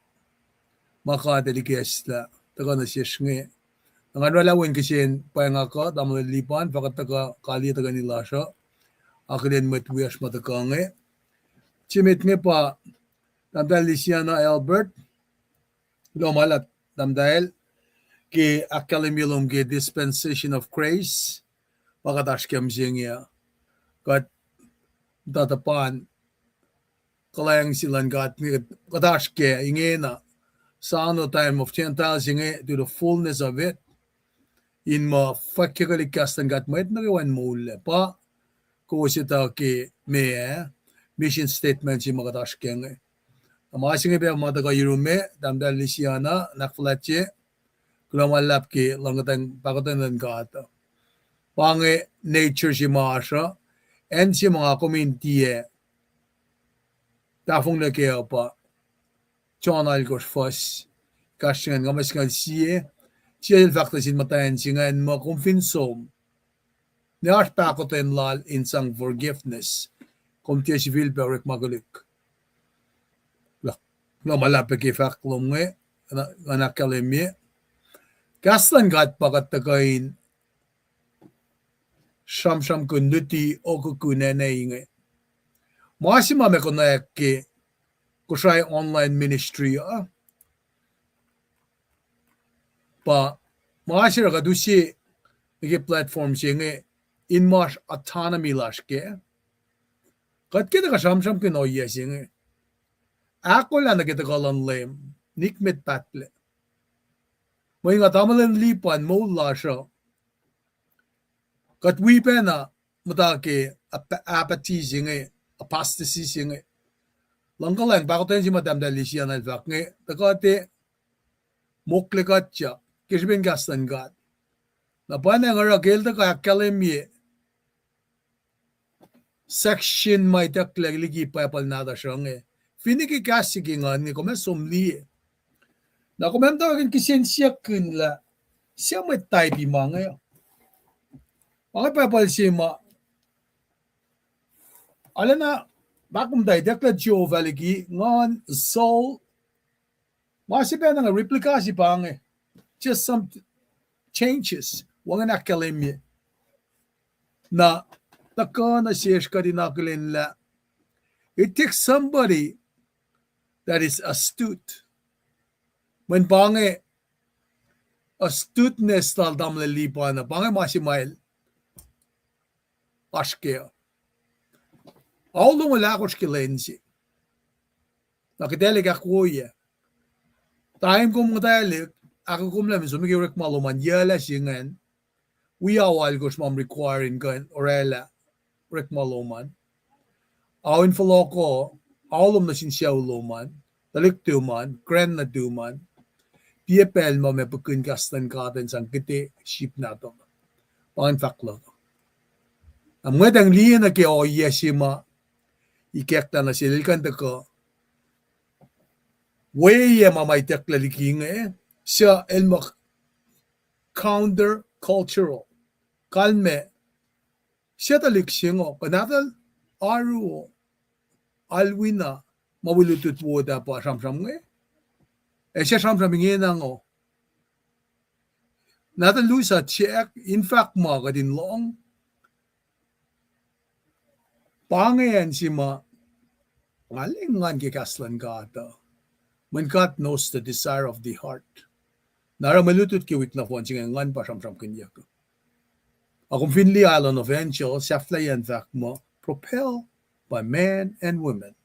maka delikes la taga na shishnge ngan wala wen kishin pangaka damle lipan pakataka kali taga nilasha aklen met wiash mataka nge chimit nge pa damdal lisiana Albert lo malap damdal ki akalimilum ki dispensation of grace pakatashkem jingya kat datapan kalayang silan gat katashke ingena sa ano time of Gentiles inge to the fullness of it in ma fakirali kastan gat mait nagawan mule pa ko sita ki me mission statement si makatashke nge amasinge be mataga yurume damdal lisiana nakflatche kulamalap ki langatang pakatan gata pange nature si maasha en si mga community tafong na kaya pa chonal kos fos kasyan ngamas nga siya fakta sin matayan singa en mga confinsom ni arta ko ten lal insang forgiveness kung tiya si Vilberek magulik la malapit ki faklom nga anak kalimye kaslan gat pakatagain sham kunduti o kukunene inge. Masima me konayak ki kusay online ministry pa masira kadusi nige platform singe in mas autonomy lashke kat kita ka sham kinoya singe ako lang nakita kalan lem nikmet patle may nga tamalan lipan mo lasha kat wipe na matake apathy singe apostasy singe langkalang bakoten si madam dalisia na vak nge takate moklegatcha kishben gastan gat na pana ngara gelda ka kalemye section may takleg ligi papal nada shange finiki kasigi nga ni kome somli na komento akin kisensya kunla siya may type mga mga papal sima ala na bakum day dekla Joe valigi ngon soul masipa na nga replika si pange just some changes wangan akalemye na taka na siyesh ka din akalin la it takes somebody that is astute when pange astuteness tal damle lipa na pange masimail askeo Aldo wala ko skilensi. Nakidelig ako ya. Time ko madalig, ako kumlam so migirek maluman yala singan. We awal ko smam requiring kan orela rek maluman. Awin foloko, alum na sinsiyaw luman, talik tuman, kren na tuman. Piepel mo me pagkun kastan katen sang kiti ship na to. Pangan faklo. Ang wedang liyan na kaya o yesima ikekta na sililkan ko way mamay tekla liking siya elmak counter cultural kalme siya talik singo kanatal aru alwina mawulutut woda pa samsam siya samsam ngena ngo natal lusa check in fact mga din long pangayan si ma ngalingan kikaslan ka ata. When God knows the desire of the heart. Nara malutut kiwik na kung singangan pa siyam kanya ko. Akong finli island of angels, saflayan thak mo, propelled by men and women.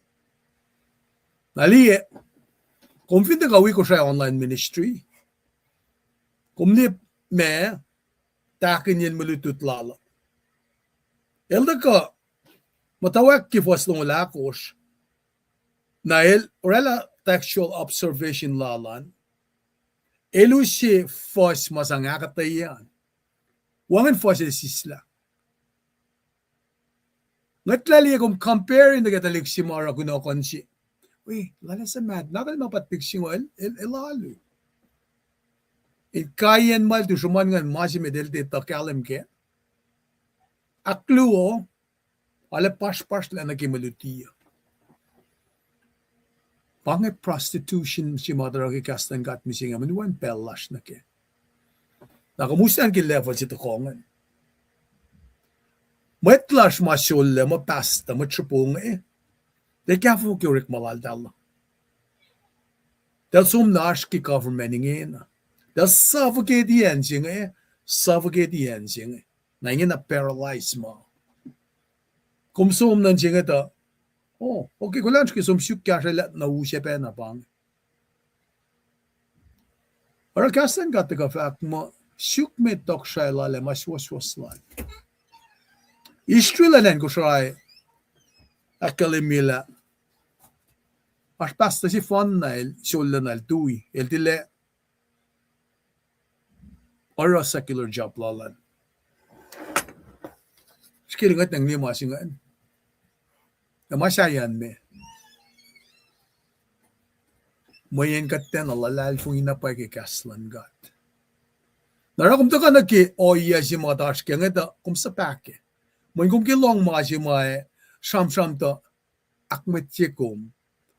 Naliye, kung finli kawi ko siya online ministry, kung ni me, takin yan malutut lalo. Elda ka, matawag kifos ng lakos na orela textual observation lalan Elusi fos masangakatayan. Wangan fos sisla. Ngatlali kung compare na katalik si Mara kuno konsi. Uy, lala sa mad. Nakal mapatik singwal, elalu. Kayan mal tu suman ngan masi medel te takalam ke. Akluo, ala pas la na kimalutiya. Pange prostitution si madara ki kastan gat missing aman wan pellash na ke. Nakamusta ki level si takongan. Matlash masyulle, mapasta, matrapong Det kan få kurik malal dalla. Det som norsk governmenting Det suffocate igen suffocate igen. Na ingen na paralyze ma. Kom som nan jinga da. Oh, okay, kulanski som sjukka let na ushe pena bang. Ara kastan gatte ka fak ma sjuk med dok shaila le mas was like. Istrulanen ko shai akalimila. As pasta si fonnail sullanail tui el dile or a secular job lalan. Skilingat ng lima singan. Namasayan me. Mayan katen alalal fung inapay ki kaslan gat. Nara kum to ka nagki oya si mga taas kaya nga kum sa pake. Mayan kum kilong mga si mga sham to akmet sikum.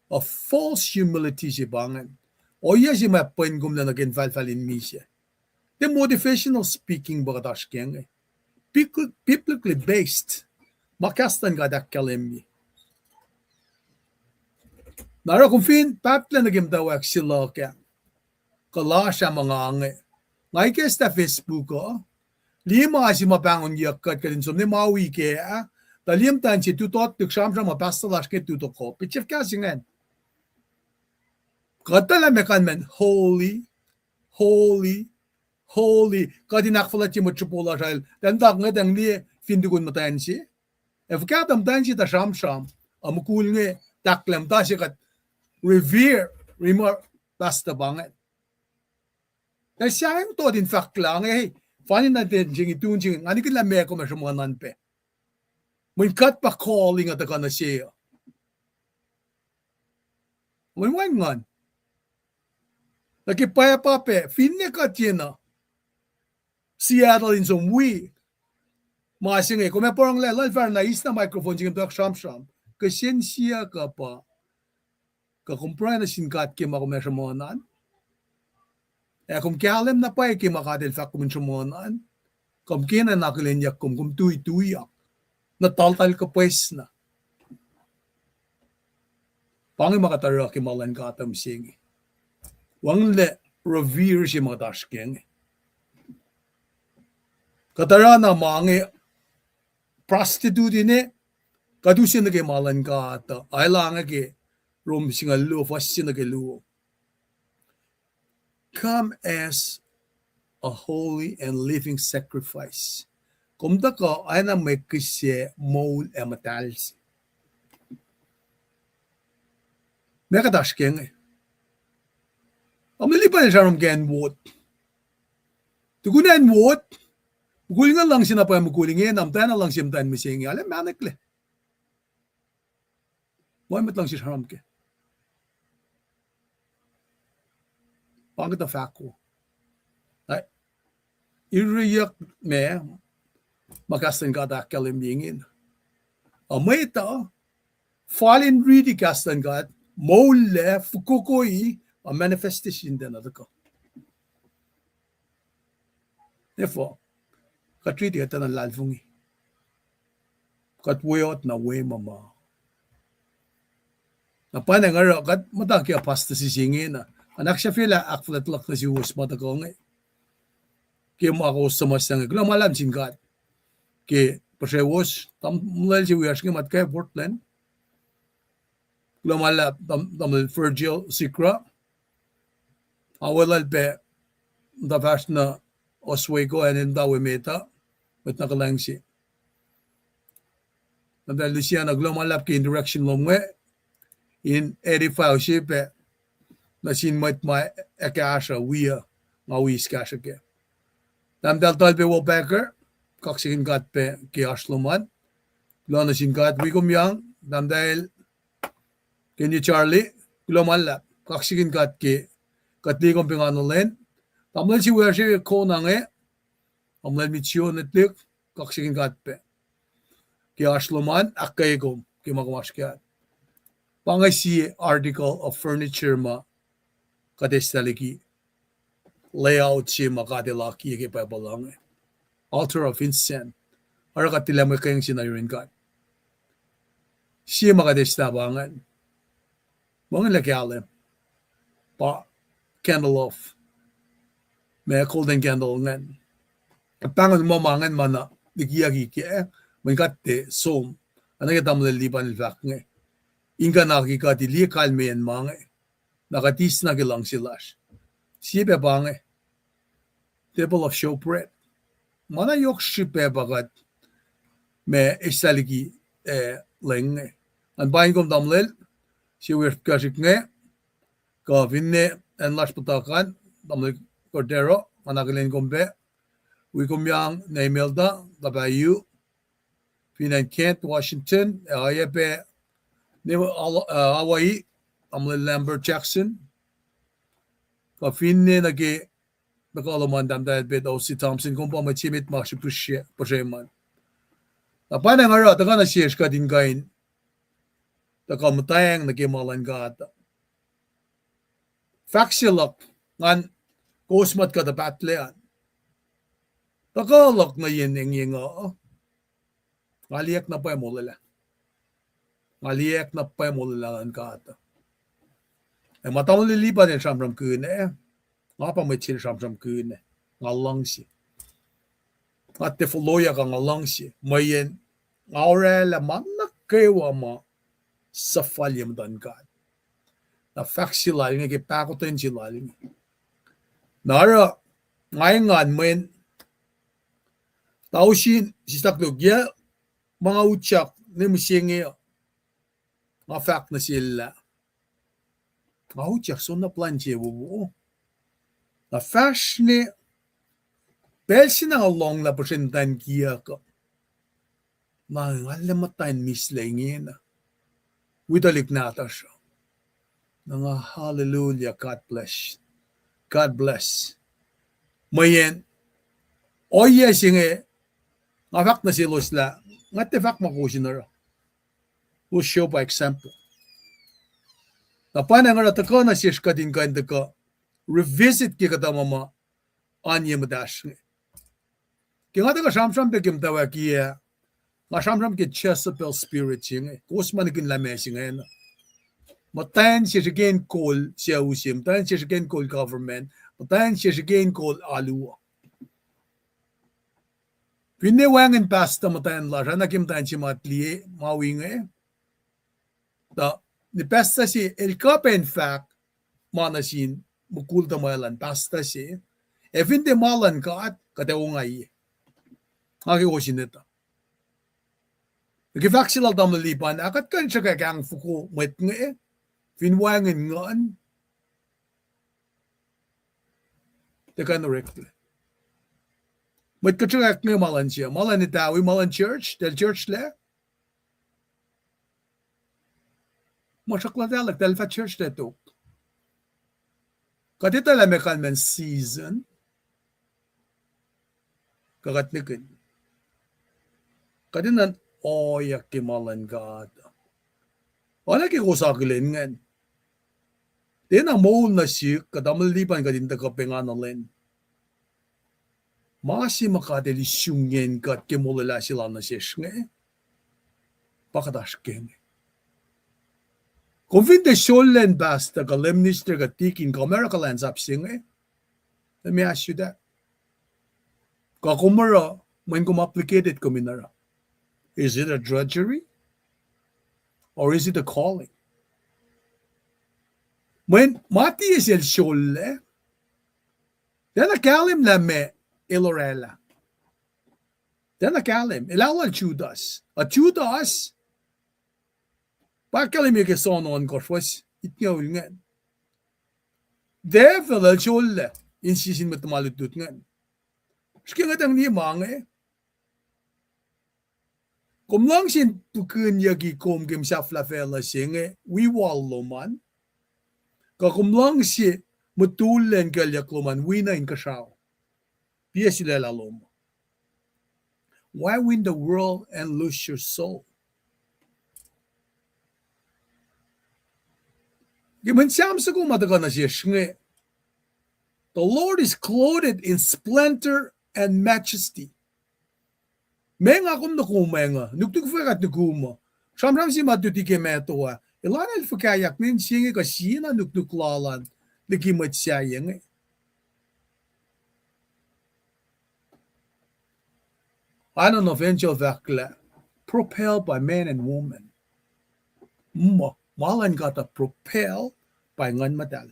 A false humility si bangan. Oya si mga pen kum na nag-invalval in misya. The motivational speaking baga taas kaya nga. Biblically based. Makastan ka dakkalimbi. Nara kung fin, papla nagimtawak sila kaya. Kala siya mga angi. Ngay kaya sa Facebook ko, lima si mapangon yakat ka rin so ni mawi kaya, talim tan si tutot, tuksam siya mapastalas kaya tutok ko. Pichif kasi nga. Katala mekan men, holy, holy, holy. Kadinakfalat si matchupula siya. Tantak nga tang ni findukun matayan si. If katam tan si ta sham, amukul nga, taklam ta si kat, revere, basta banget. Dahil siya yung to din fact lang, funny natin, jing, ano kila may ako masya mga nanpe. May kat pa calling at ako na siya. May wangan. Nakipaya pape, finne kat yun na. Seattle in some way. Mga singay, kung may parang lelal, na is na microphone, jing ito sham, kasi siya ka pa. Kakumpray na singkat kaya makumesya mo naan. Kung kialam na pa kaya makadil fa kumisya mo naan. Kung kina nakilinyak kung tuy-tuyak. Nataltal ka pues na. Pangi makatara kaya malan katam singi. Wang le revere si mga tashking. Katara na mga prostitute ni. Kadusin na kaya malan kata. Ay lang kaya. Rom singalu, fast sinagalu. Come as a holy and living sacrifice. Kumda ka, ay na may kasi mole e matals. May katash keng Amilipan siya rom gen wot. Tugunan wot. Mugulingan lang sinapay mugulingin, amtayan na lang simtayan misingi. Alam, manakle. Muhammad lang siya rom ke. Pangit na fact ko. Ay, iriyak me, makastan ka dakalimbingin. Amay ito, fallen really kastan ka, mole, fukukoy, a manifestation din na ko. Therefore, katriti ka ng lalfungi. Katwayot na way mama. Napanay nga kat mataki apasta si singin na. Anak siya fila akflat lak na si Wus mata ko nga. Kaya mo ako samas nga. Kaya malam singkat. Kaya pa siya Wus, tamulal si Wiyas nga mat kaya Portland. Kaya malam tamul Virgil Sikra. Awalal pe dapas na Oswego and dawe meta. At nakalang si. Nadali siya naglumalap kaya in direction long nga. In 85 siya pe. Na sin mat ma ekasha wiya ngawis kasike. Damdal talbe wo backer, kaksikin gat pe ki ashluman. Lona sin gat wigum yang, damdal kenyi Charlie, glomalla, kaksikin gat ki katligom pinganulen. Tamlan si wersi ko nange, tamlan mitsion netlik, kaksikin gat pe. Ki ashluman, akkayigom, ki magwaskyat. Pangay si article of furniture ma kadestaliki layout si makadilaki ki pabalang. Altar of incense. Ara katilamay kayong sinayorin ka. Si makadestabangan. Mga lagyalim. Pa candle off. May golden candle ngan. At pangan mo mangan mana digiyagi ki Mengkate som. Ano kita malilipan ilfak nga. Inga nakikati liya kalmayan mga. Nakatis na kilang silas. Siya bange. Table of showbread. Mana yok siya bagat. May isaligi lenge. Ang bahin kong damlel. Siya wirf kasik nga. Ka vinne en las patakan. Damlel Cordero. Manakilin kombe. Wikom yang na Imelda. Kabayu. Finan Kent, Washington. Ayape. Hawaii. Damlel Lambert Jackson. Ka finne nagi. Nakalaman damdahil bedaw si Thompson kung pa machimit pasyaman. Apa na nga rin, taka na siya ka din kain. Taka matayang nagimalan ka ata. Faksilak, ngan kusmat ka da patlean. Taka lak na yin yung ngaliyak na pa mulila. Ngaliyak na pa mulila ka ata. Matamang lilipan yung samram kune Nga pa may sinasam kune. Nga lang si. At te folloya ka nga lang si. Mayen. Nga orela man nakawa ma sa falyam dan ka. Na fact sila. Nga kipakotin sila. Nara. Ngayon mayen. Tausin. Sistaklog. Ya. Mga utsak. Ni musingi. Nga fact na sila. Nga utsak. So na plan siya bubuo. Na fashion belsin ang long la presentan kia ko. Alamatan mislingin. Widalik nata siya. Nga hallelujah, God bless. God bless. Mayen, oye singe, nga fak na silos la, nga te fak makusin na ra. We'll show by example. Napana nga nataka na siya ka din ganda ka, revisit ki kata mama anye madash. Ki nga ka shamsham pe kim tawa ki nga shamsham ki Chesapeake spirit singe. Kusman kin lame singe. Matayan siya again call siya usim. Matayan siya again call government. Matayan siya again call aluwa. Pinewangin pasta matayan la. Rana kim tayan siya matliye mawinge. Da ni pasta si el kape in fact manasin mukul da malan pasta si evinde malan ka kada ungay aki osineta givak sila damlipan akat kan siya kang fuko met nge finwangen ngan tekan rectle met ka siya nge malan siya malan itawi malan church del church le masakladalak del fa church deto Kadita la mekan men season. Kagatnikin. Kadinan oyak kimalan gada. Wala ki kusakilin ngan. Din ang maul na siyuk kadamalipan kadinta kapenganalin. Masi makadelisyungen kat kimulala sila na siya nga. Pakadash kenge. Kung vinde sjolen basta ka lemnister ka tikin ka America lands up singe. Let me ask you that. Ka kumara, when kumapplicated kuminara. Is it a drudgery? Or is it a calling? When mati is el sjole, then a kalim la me ilorela. Then a kalim, ilawal chudas. A chudas, Bakkalim ikke sånn on korsvås. Ikke noe unge. Det er vel kjolle. insisin matamalutut ngan. Skin nga tang ni mange. Kom lang sin tukun yagi kom gem sa flafela singe, we wallo man. Ka kom lang si mutulen galyak loman, we na in kasaw. Pia sila lalom. Why win the world and lose your soul? Giman siyam sa kumataga na siya singe. The Lord is clothed in splendor and majesty. Menga kum nakumenga, nuktuk fakat nukuma. Shamram si matutike metoa. Ilan el fakayak nin singe ka sina nuktuk lalan. Likimat siya yang. Ano no venture vakla, propelled by men and women. Malan kata propel by ngan madal.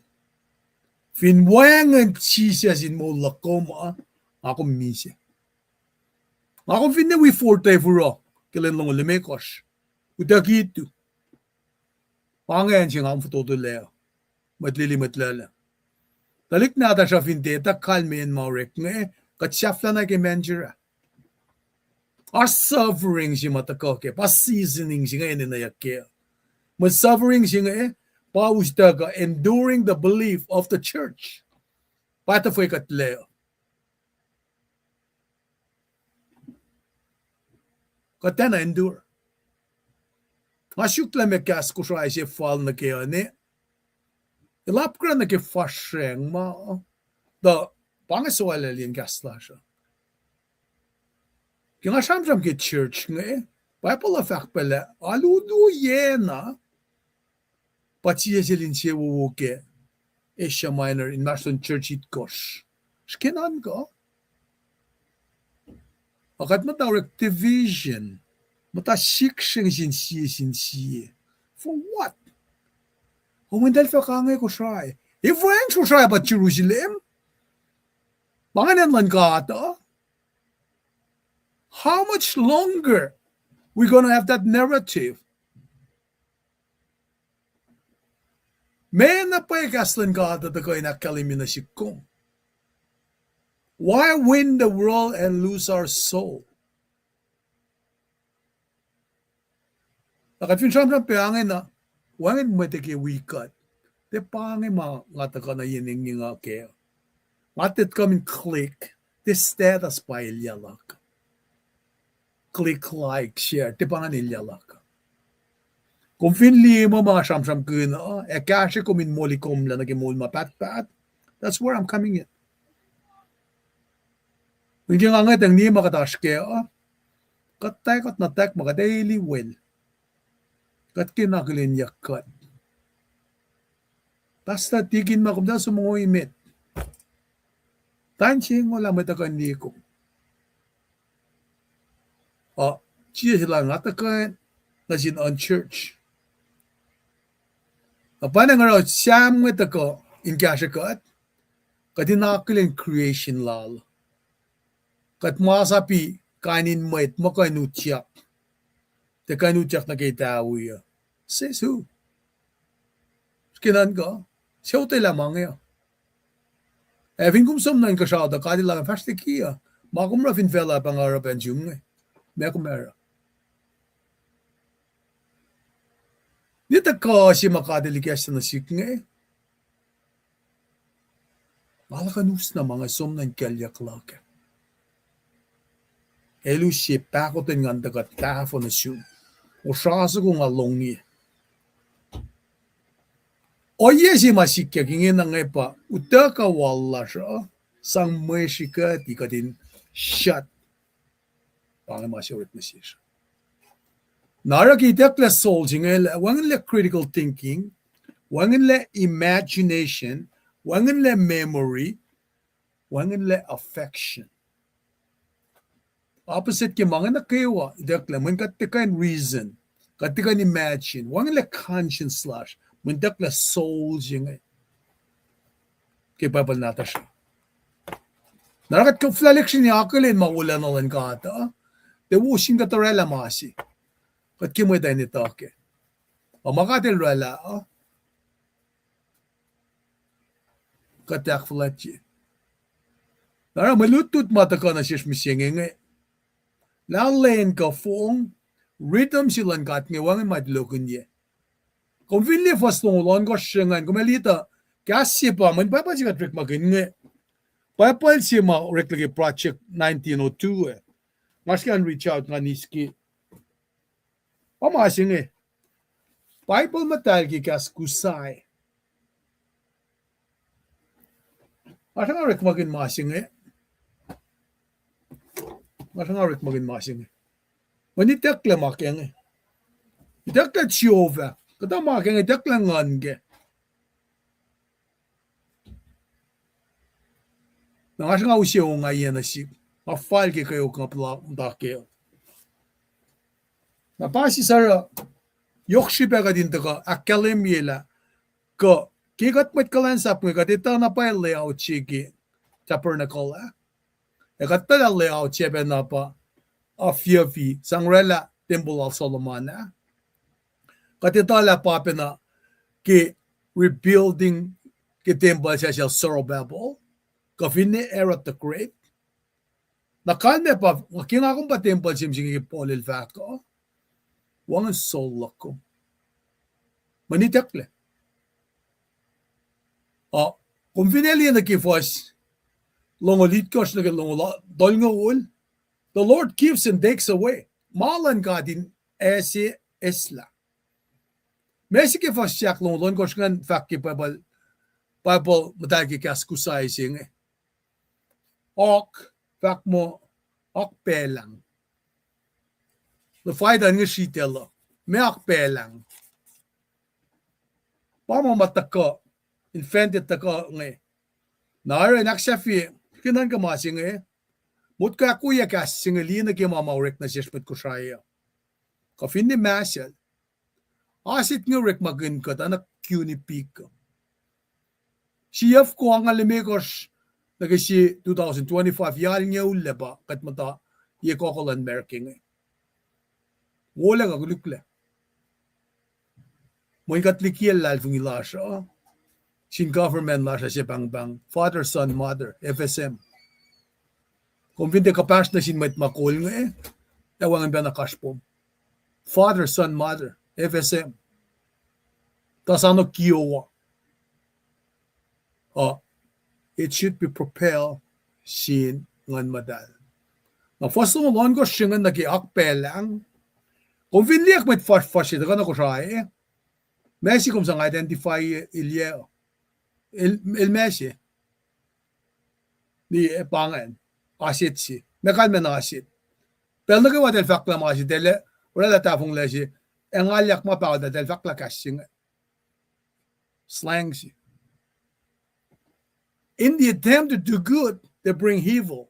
Finwangan siya sin mo lakoma, ako misya. Ako finna we forte furo, kailan lang ulimekos. Utakitu. Pangayan siya nga ang fototo leo. Matlilimat lala. Talik nata siya findeta, kalme and maurek nga katsafla na kay menjera. Our suffering siya matakoke, pa seasoning siya nga ininayak. Mas suffering siya nga paustaga, enduring the belief of the church. Pata fue katleo. Katana endure. Asyuk la mekas ko siya siya fall na kaya ni. Ilapkra na kaya faseng ma. Da, pangaswala liyan kasla siya. Kaya nga siyam kaya church nga Papa fact pala, aludo yena. Patsiya silin siya wuke. Asia Minor in Marston Church it gosh. Skinan ka. Akat matawag division. Mata siksing sin siya. For what? Humindal fa kangay ko siya. If went ko siya ba Jerusalem? Banganan lang ka ata? How much longer we gonna have that narrative? Men na pagkaslan ka at ako inakaliminasik ko. Why win the world and lose our soul? Nakat finsam na pangin na, wangin mo teki wikat. Te pangin ma ngata ka na yining nga kaya. Ngatit kami click, te status pa ilyalak. Click, like, share, te pangin ilyalak. Kung finli mo mga siyam-siyam kuna, kasi kumin muli kumla nagimul mapat-pat, that's where I'm coming in. Hindi nga nga tang ni makatash kaya, katay kat natak mga daily well. Kat kinakilinya kat. Basta tigin makumda sa mga imit. Tansing wala matakan di ko. Siya sila nga takan na sinon church. Paano nga raw, siyam nga tako, in kasha kat, katinakilin creation lal. Kat masapi, kanin mait, makanutyak. Te kanutyak na kay tao ya. Says who? Skinan ka, siya tayo lamang ya. Evin kumsam na yung kasyada, kadilang fasti kia. Makum rafin fela pangarapan siyong nga. Mekumera. Dito ka siya makadiligas na sik nga eh. Malakanus na mga som ng kalyak laka. Elu siya pakotin nga dagat tafo na siya. O siya kong along niya. O iya siya masikya kingin na nga pa. Uta ka wala siya. Sang may sika di ka din shut. Pangan masyarit na siya. Narakita kla soul singa wangan le critical thinking, wangan le imagination, wangan le memory, wangan le affection. Opposite ke mga nakayawa, idakla man katikan reason, katikan imagine, wangan le conscience slash, mandakla soul singa. Kaya babal nata siya. Narakat ka flalection niya akalin, mawala na lang ka ata. De washing ka tarela masi. Kat kimoy tayo nito ke. O makatil rala, katayak flatji. Nara malutut mata ka na siya misingenge. Lalain ka fong rhythm silan kat ngewang madlokun ye. Kung vinli fast ngon ko shengan kumelita kasi pa man pa siya trick magin papal siya ma reklagi project 1902 Mas kan reach out nga niski. Pamasing Bible matal ki kas kusay. Asa nga rek magin masing Asa nga rek magin masing Manitekle makeng Itekle tshova. Kata makeng itekle ngange. Nang asa nga usya nga yan na si. Afal ki kayo kapla mdake. Napasi sara yokshibe ka din taka akademiyela ko kikat met kalansap nga katita na pa layout chiki tabernacle Ekat pala layout chebe na pa afyafi sangrela temple al Solomon katita la pa na ki rebuilding ki temple siya siya Zorobabel ka finne era the great nakalme pa kinakong pa temple simsing ipolil fako wangan soul ko manitekle kung fineli na kifos longolit kos na longola dolngol the Lord gives and takes away malan ka din esi esla Messi kifos siyak longolon kos ngan fakki Bible matagi kas kusay sing fak mo pelang the fight ang shitelo me pelang Pamo matako invented tako Nara naksafi kinan ka masing mut ka kuya kas singali na kimamawrek na siyasmet ko siya. Kafin ni masal asit nga rek magin ka anak kuni pika. Siyaf ko ang alimikos nagasi 2025 yal niya uleba kat mata ye kokolan merking Wala ka gulukle. Mo ikatlikiel lal fung ilasha. Sin government lasha siya bang father son mother FSM. Kung vinte kapas na sin met makol ewangan ba nakashpom. Father son mother FSM. Tas ano kiyowa. It should be propelled sin ngan madal. Na first mo lon ko singan nagiakpelang. Kung vinliak met fast ito ka na ko siya Messi kung sang identify il Messi ni pangan asit si mekal men asit pero nagawa del fakla mo asit dele wala ta fong lesi engalyak ma pa del fakla kasing slang si in the attempt to do good they bring evil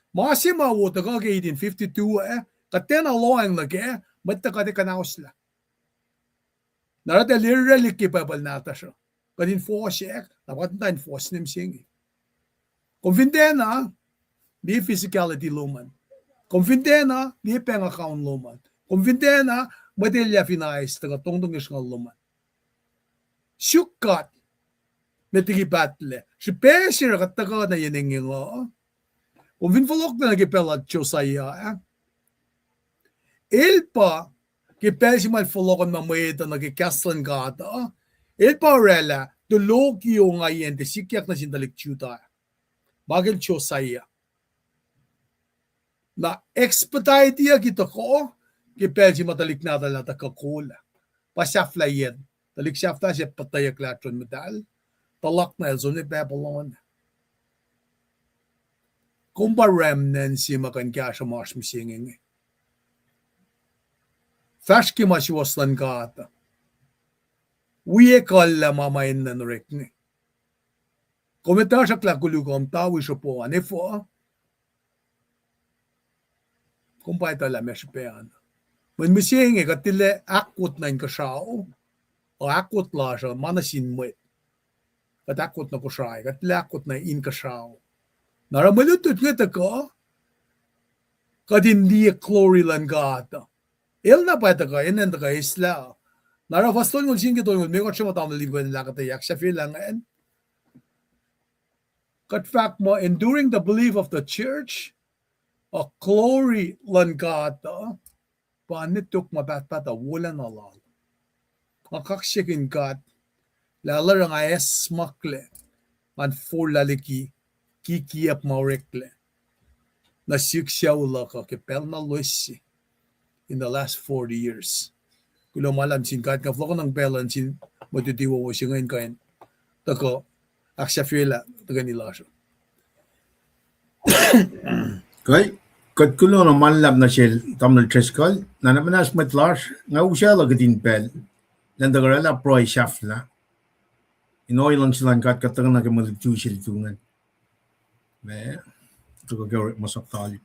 masima wo ta ga 1852 katena loang lage matta ka de kanausla Narada literally capable nata siya. Kadin force siya, dapat na enforce nim siya. Confident na, di physicality luman. Confident na, di peng account luman. Confident na, matilya finais, taga tongtong isang luman. Syukat, metigi batle. Si pesir kataga na yaningin o. Kung vinfolok na nagipelat siya saya, ilpa, Kipel si malfolokon mamayita nagikaslan gata. Il parela, tulog yung ngayon, sikyak na sindalik tiyuta. Bagel siyo saya. Na expedite ya kita ko, kipel si matalik na talata kakula. Pasyafla yan. Talik syafla siya patayak latron medal. Talak na elzo ni Babylon. Kung ba remnant si makan kaya siya mas misingin Fashki masiwaslan ka ata. Uye kalla mamayin na norek ni. Komentar sa klakulukom tawi siya po. Ano po? Kumpay tala mespean. Men mising katile akut na yung kasao. O akut la siya manasin mo. Kat akut na kusay. Katile akut na in kasao. Naramalutut nga ka. Kat hindi klorilan ka ata. Elna pa ito ka, inen ka isla. Nara fastol ngul singi to ngul, may kotse mo tao na libo nila katayak siya filangan. Kat fact mo, enduring the belief of the church, a glory lan gata, panituk mabatata wulan alal. Makaksikin kat, lalarang ayes makle, man for laliki, kikiap maurekle. Nasiksyaw la ka kipel na luisi in the last 40 years. Kulo malam sin kat ka floko ng belan sin matutiwa mo siya ngayon kain. Tako, aksya fiela, taga nila siya. Kai kat kulo na manlap na siya tamnal treskal na namanas matlash nga usya la gadin pel nandagarala proy shafla inoy lang silang kat katang na kamaligtu siya tungan. Me to go masaptali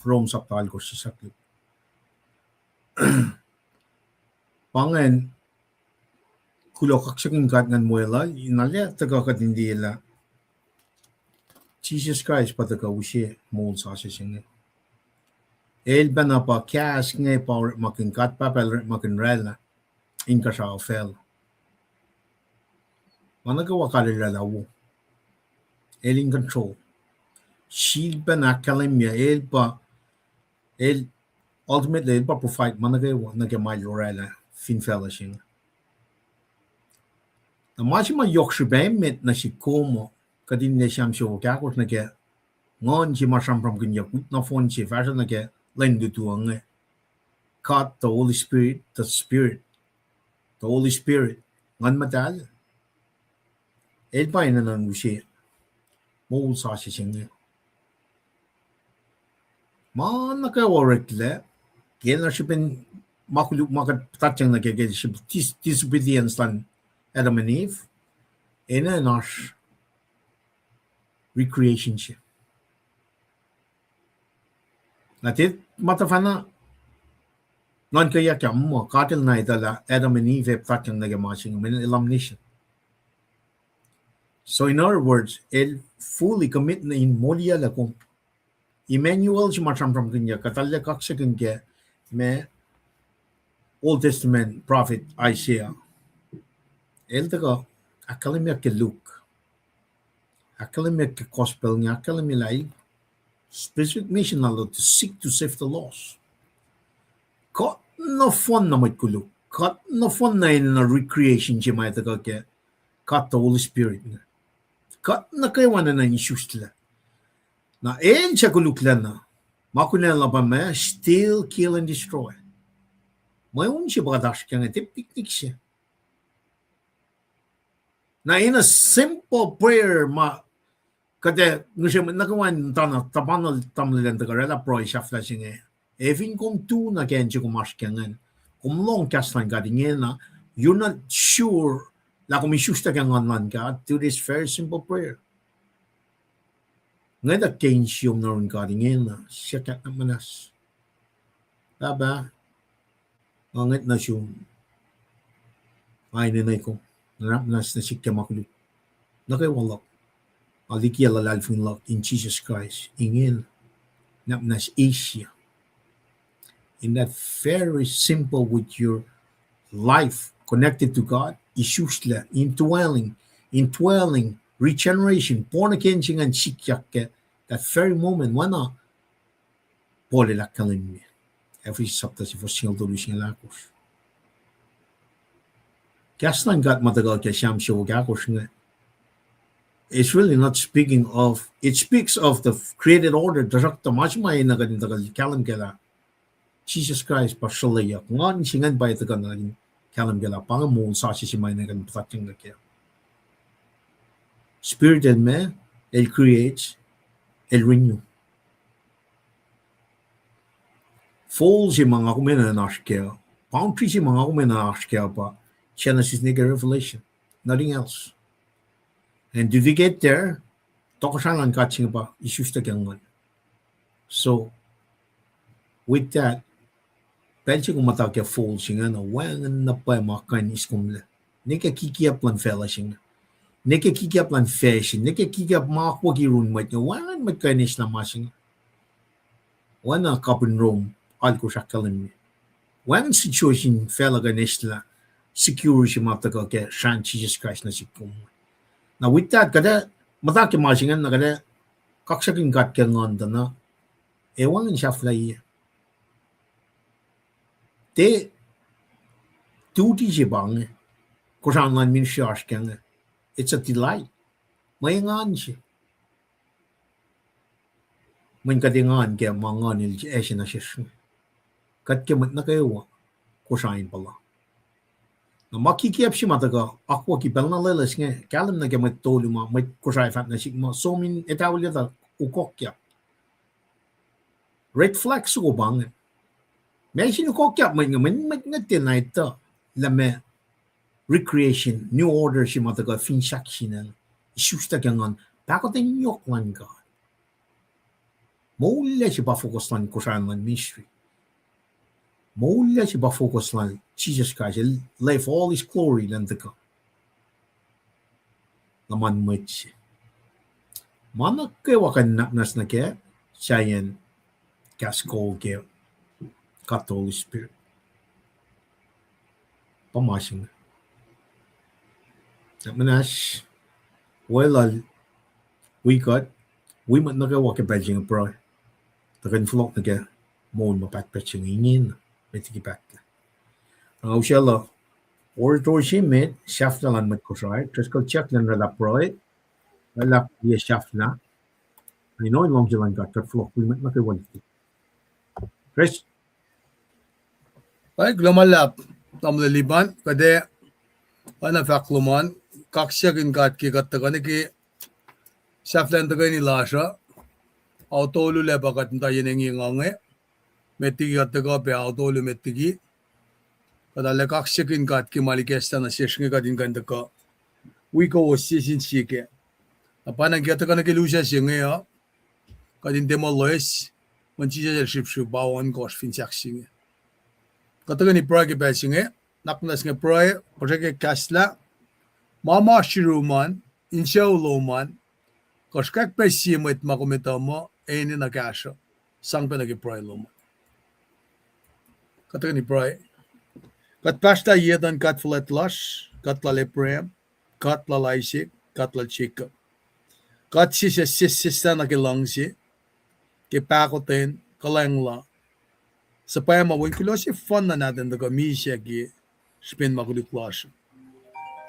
Rome saptali ko si sakli. Pangen kulo kaksakin kat ngan muela inalya taga kat hindi la Jesus Christ pataka usye mol sa siya. El bana pa kas nge pa makin kat pa pel makin rela in ka sa fel. Managawa ka rin lalawo. El in control. Shield pa na kalimya el ultimately el pa provide managawa nagamay lorela fin fella siya. Na machi ma yok shibemit na si komo kadin ne siyam siya wakakot na kaya ngon si masampram kanya na phone si fashion na kaya lendo tuang cut the Holy Spirit the Holy Spirit ngan matal el pa ina nang usi mo sa siya man na kaya warekle kaya na siya pen makuluk makat tatang na kaya siya disobedience lan Adam and Eve ina nash recreation siya natit matafana ngan kaya kya mo katil na itala Adam and Eve tatang na gamasing min elimination. So in other words, el fully commit na in molia la kung Emmanuel si from kanya katalya kaksa kanya me Old Testament prophet Isaiah. El taga akalimya ke Luke. Akalimya ke gospel niya akalimya lai specific mission na to seek to save the lost. Kat no fun na may kuluk. Kat no fun na in na recreation siya may taga ke kat the Holy Spirit na. Kat na kayo na na issues nila. Na el siya kuluklan na. Makunela pa may steal, kill, and destroy. May siya bagadash kaya nga tipik siya. Na in a simple prayer kada siya nakawan tanah tapanol tamlilan tagarela proy siya flashing Even kung tu na kaya siya kumash kaya nga. Kung long kastan ka din na you're not sure la kung isusta kaya nga ka to this very simple prayer. Ngay da kenshi yung naroon ka rin na siya kat na manas. Diba? Angit na siya. Ay nanay ko. Narap nas na siya makulit. Nakaiwalak. Aliki alalal funlak in Jesus Christ. Ingin. Nap nas Asia. In that very simple with your life connected to God. Isusla. Indwelling. Regeneration, born again and sikyak that very moment wana pole la kalimni every sabta si fosil dulu siya lakos kaslan got matagal kaya siyam siya wagakos nga it's really not speaking of it speaks of the created order darakta much may nagadin tagal kalim kala Jesus Christ pashalaya ngan singan bay tagal nagadin kalim kala pangamon sa si may nagadin patating na kaya Spirit and man, el creates, el renew. Falls yung mga kumena na nashkaya. Palm trees yung mga kumena na nashkaya pa. Genesis nigga Revelation. Nothing else. And did we get there? Tokosan lang catching pa. Isusta kyangan. So, with that, pwede kung matagya falls yung ano, wangan na pa makain iskumla. Nika kikiap lang fella siya. Nika kikiap lang fashion. Nika kikiap makakwagi runmate niya. Wangan magkainis na masing. Wana kapin Rome. Alko siya kalim niya. Wangan situation fella ganis la. Secure siya matagal kaya siya Jesus Christ na si Kum. Now with that, kada mata ke masingan na kada kaksakin gat ke ngon na ewang in shaflai te duty je bang ko ran lan min shash keng it's a delight may ngan shi mình cái tiếng Anh kia mà ngon như thế ấy là sự cái mình nó cái gì ko shain bala na maki ki apshi mata ka akwa ki belna lele singe kalim na ke met tolu ma met ko shai fat na sik ma so min etawli da ukokya red flag su bang me shin ukokya mình met te na ita la me recreation new order shi mata ka fin shak shina shusta kangan ta ko ten yok lan ka mo le shi ba focus lan ko shai lan mystery Moulla si ba focus lan Jesus Christ life all his glory lan ka naman much mana ke wakan nas na ke sayan kaskol ke Catholic spirit pamasing manas well we mat na ke wakan beijing bro ta kan flock na ke mon ma pat peching ingin metiki pat ang ushala or to shimet shafta lan mat ko sai tres ko check lan la pro la ye shafna I know long jalan got flock we mat na ke wan tres Ay glomalap tamle liban kade ana fakluman kakshagin gat ki gattagani ki shaflan tagani lasha autolu le bagat ta yenengi ngange metigi gattaga pe autolu metigi kadale kakshagin gat ki malikesta na sheshnge gadin gandaka wiko wasisin chike apana gattagani ki lusha singe ya kadin demoloes manchija shipshu bawon gosh finchak singe Katagani Prague Basing, Naknas Prague, Project Kasla, Mama Shiruman, Insha Loman, Koskak Basim with Magometamo, Ain in a Gasha, Sankanagi Prague Loman. Katagani Prague. Kat Pasta Yedan Katflet Lush, Katla Leprem, Katla Laisik, Katla Chica. Kat Sisanaki Langsi, Kepakoten, Kalangla. Supaya mawala si fun na natin daga misya ki spin makuliklas.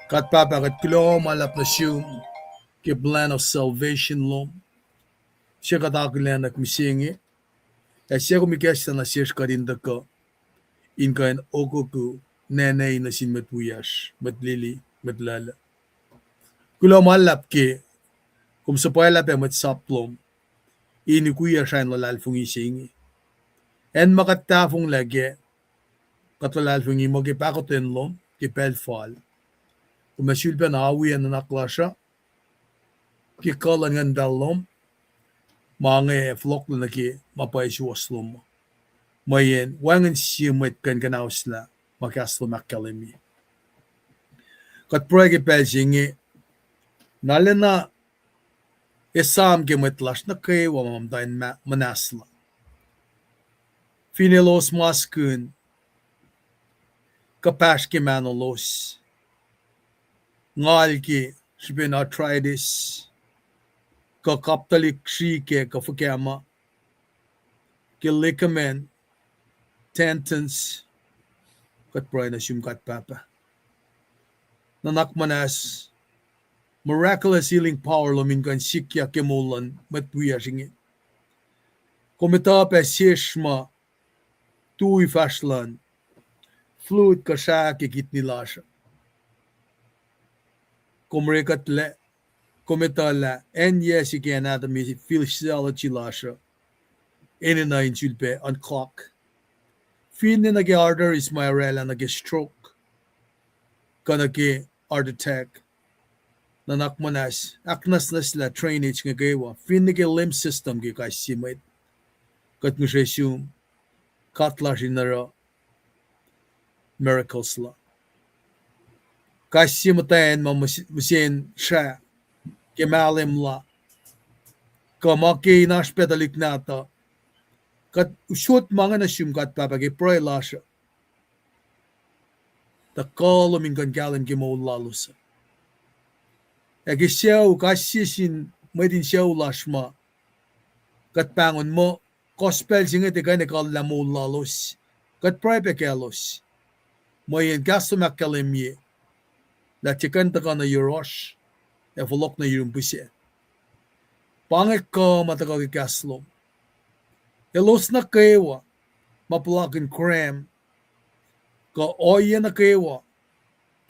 Kat papa kat kilo malap na siyum ki plan of salvation lom. Siya katakilan na kumisingi. Kaya siya kumikesta na siya karin daga inkain oko ko nenay na sin matuyas, matlili, matlala. Kilo malap ki kung supaya lapya matsaplom ini kuya siya lalal fungisingi. En makatafong lagi, katulal fungi mo kipakotin lom, kipelfal. Kumasulpa na awiyan na naklasya, kikalan ng dalom, mga flok na ki mapaisuwas lom. Mayen, wangan siyumit kan kanausla, makaslo makalimi. Katpura kipelsingi, nalina isam kimitlas na kayo mamamdayin manasla. Finilos maskun kapashki manolos ngalki spin arthritis kaptalik shike kafukama ligament tendons katpray na kat papa nanakmanas miraculous healing power lomin kan sikya kemulan matwiya singi komita pa sishma Tui fashlan, fluid kasha kikitni lasha. Komrekatle, kometala, and yes, you can anatomy physiology lasha. Enina insulpe on clock. Fin nage artery is my rela nage stroke. Kanake heart attack. Nanakmanas, aknas nasla trainage ngagewa. Fin nage limb system gi kai simait. Katmushesyum. Katla jinara miracles la. Kasi matayin musin siya kemalim la. Kamaki naspedalik nata. Kat usut mga nasyum kat papagi pray la siya. Takalo minggan galim gimo lalusa. Egi siyaw kasisin may din siyaw lashma. Kat pangon mo, gospel singa te kaya nekal lamo lalos. Kat pray pekelos. May yan gasto makalimye. La chikan taka na yurosh. E fulok na yurumpusye. Pangit ko matakag ikaslom. Elos na kaewa. Mapulakin kram. Ka oya na kaewa.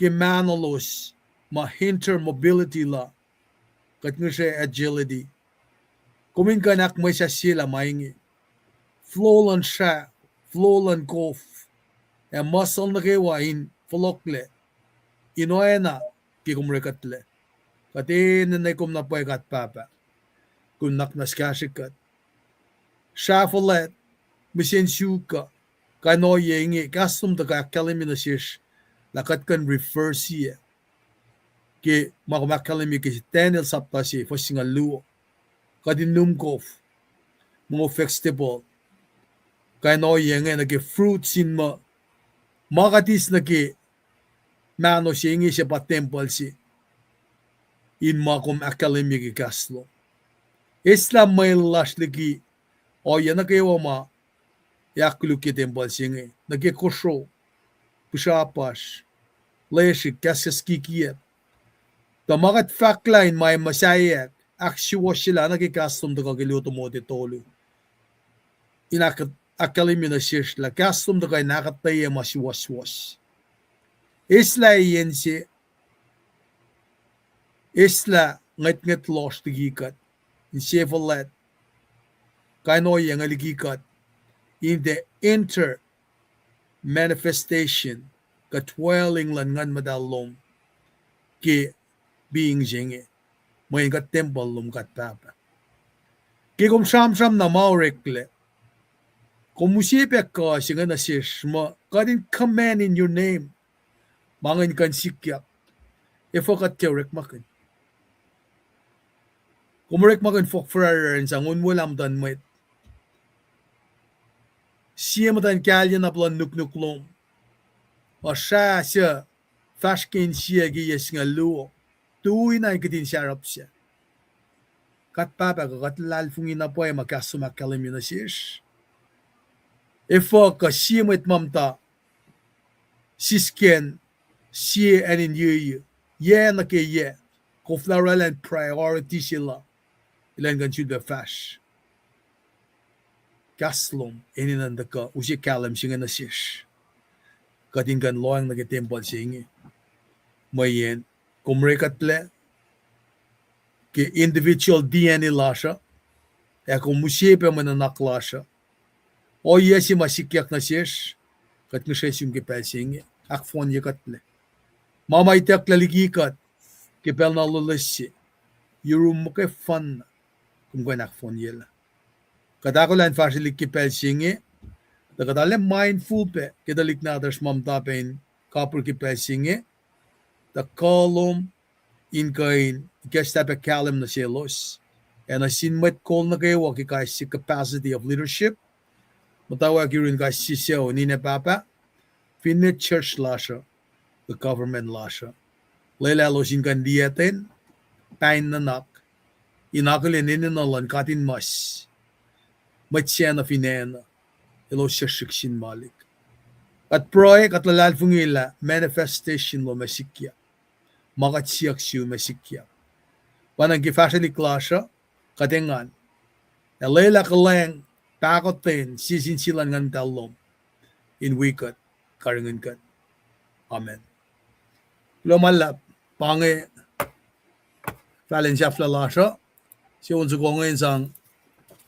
Kimanalos. Ma-hinter mobility la. Kat nga siya agility. Kumin ka nak may siya sila maingi. Flow lan siya. Flow lan kof. E muscle na kaewa in fulokle. Inoya na. Kikumrikatle. Katin na kum na po kat papa. Kung naknaskasikat. Shafalet. Misin suka. Kano yengi. Kastum da ka kaliminasish. Lakat kan refer siya. Ki makakalimi ki tenil sapta siya. Fasinga luo. Kadinum kof. Mga festival. Kano yengi. Nagi fruits in ma. Makatis nagi. Mano siya yengi siya pa temple siya. In makum akalimi ki kaslo. Islam may lashliki. O yan na kayo ma. Yakulu ki temple siya. Nagi kusho. Pushapash. Leshik. Kasas kikiyat. Tamakat fakline may masayak. Aksyo sila nagikastom da kagiluto mo titolo. Inakat akalimi na siya sila. Kastom da kay nakataya masiwas-was. Isla yan si. Isla ngat-ngat los tigikat. In Chevrolet. Kano yung aligikat. In the manifestation. Katwelling lan ngan madalom. Ki being jingi. May kat temple lum kat papa. Kikum sam-sam na maurekle. Kung musipek ka singa na sishma, kadin command in your name. Mangin kan sikyak. Ifo kat kyorek makin. Kumurek makin fok fraran sa ngun walam dan met. Siya matan kalyan na plan nuk-nuklom. O siya fashkin siya giyas nga luo. Tuwi na ikitin syarap siya. Kat papa ka kat lalfungin na po ay magkasumakalimi na siya. Ifo ka siya met mamta. Sisken siya anin yu. Ye na ke ye. Kuflaralan priority sila. Ilan kan siya fash. Kaslom ininanda ka. Usi kalam siya na siya. Katin kan loang nagitimpal siya. Mayen. Kumrekat ple, ki individual DNA lasha, e kung musyepe mananak lasha, o yesi masikyak na siyesh, kat ngeshes yung kipel singe, akfon yakat ple. Mamaytek laligikat, kipel na lulasi, yurum mo kay fan, kung kwen akfon yela. Katakulan fasilik kipel singe, nakatale mindful pe, kitalik na others mamtapen, kapur kipel singe, the column in kain gestape kalam na selos and a sinmet call na kayo kay si capacity of leadership matawag yun kay si siyo ni na papa finit church lasha the government lasha lelalos in kan diyaten pain nanak inakulin ninalan katin mas matsya na finena ilo siya shiksin malik at proy katlalal fungila manifestation lo masikya makatsiyak siya masikya. Panang kifasili klasya, katingan, elela kaleng, takotin, sisinsilan ngan talom, in wikat, karingan kat. Amen. Lumalap, pange, Valencia flalasya, siya unsa ko ngayon sang,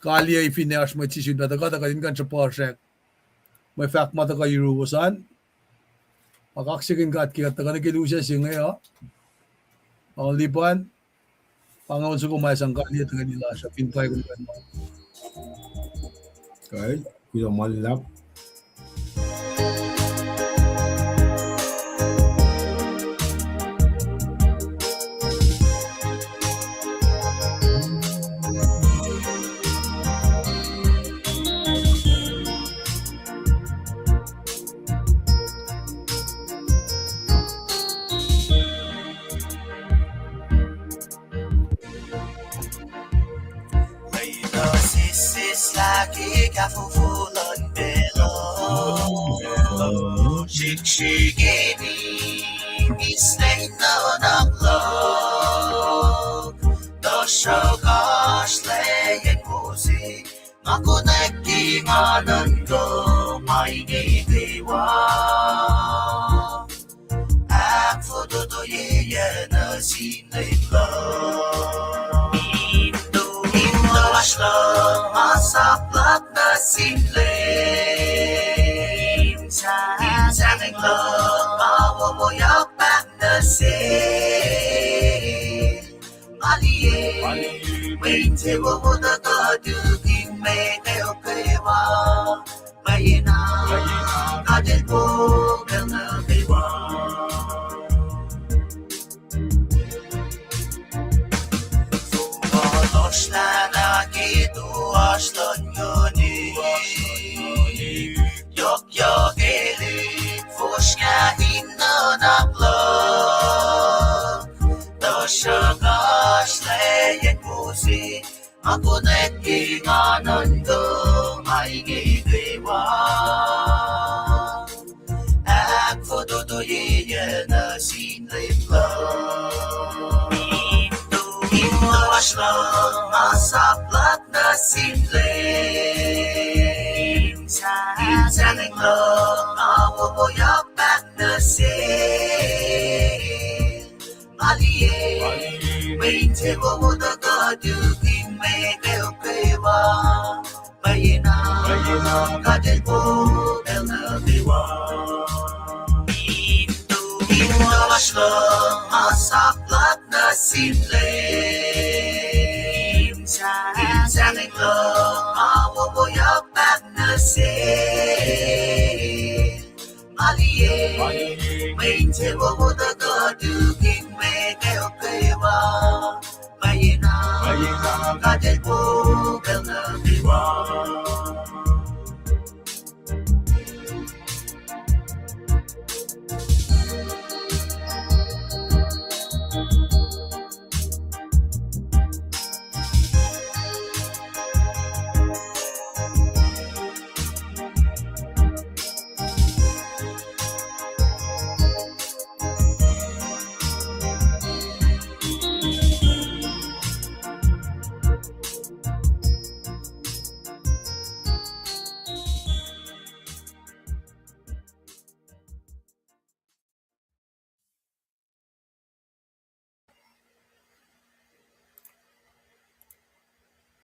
kalya ifinash may tisyon na taga-taga kan sa porsek, may fact mataga yuruwasan, makaksikin ka at kikataga na kilusya siya ngayon, ang lipan, pangaon sa kumayasang kali at kanila sa pintay kung gano'n. Okay, kuya malap. cả phu phu lần bề lô shik shigeni Islay no naklo Do shogash layan musi Makuneki manando Mai ni dewa Ak photo to ye na sin lo Indo ashlo Masaplak na sin Sang lo Mawo mo yak bak na sin Maliye Wait till wo da ka du king me teo kewa Mayina Ka del po bel na kewa Loşlana gitu aşlan yoni Yok yok eli Foşka inno naklo Doşa gaşlayan musi Makunek inganando May gidewa Ak foto to yena sinliplo Indo ashlo Masaplak na sinlim Sang lo Mawo mo yak bak na sin Maliye Wait till wo da ka du king me teo kewa Mayina Ka del po bel na kewa Indo ashlo Masaplak na sinlim Sang lo Mawo mo yak bak na sin Maliye Wait till wo da ka du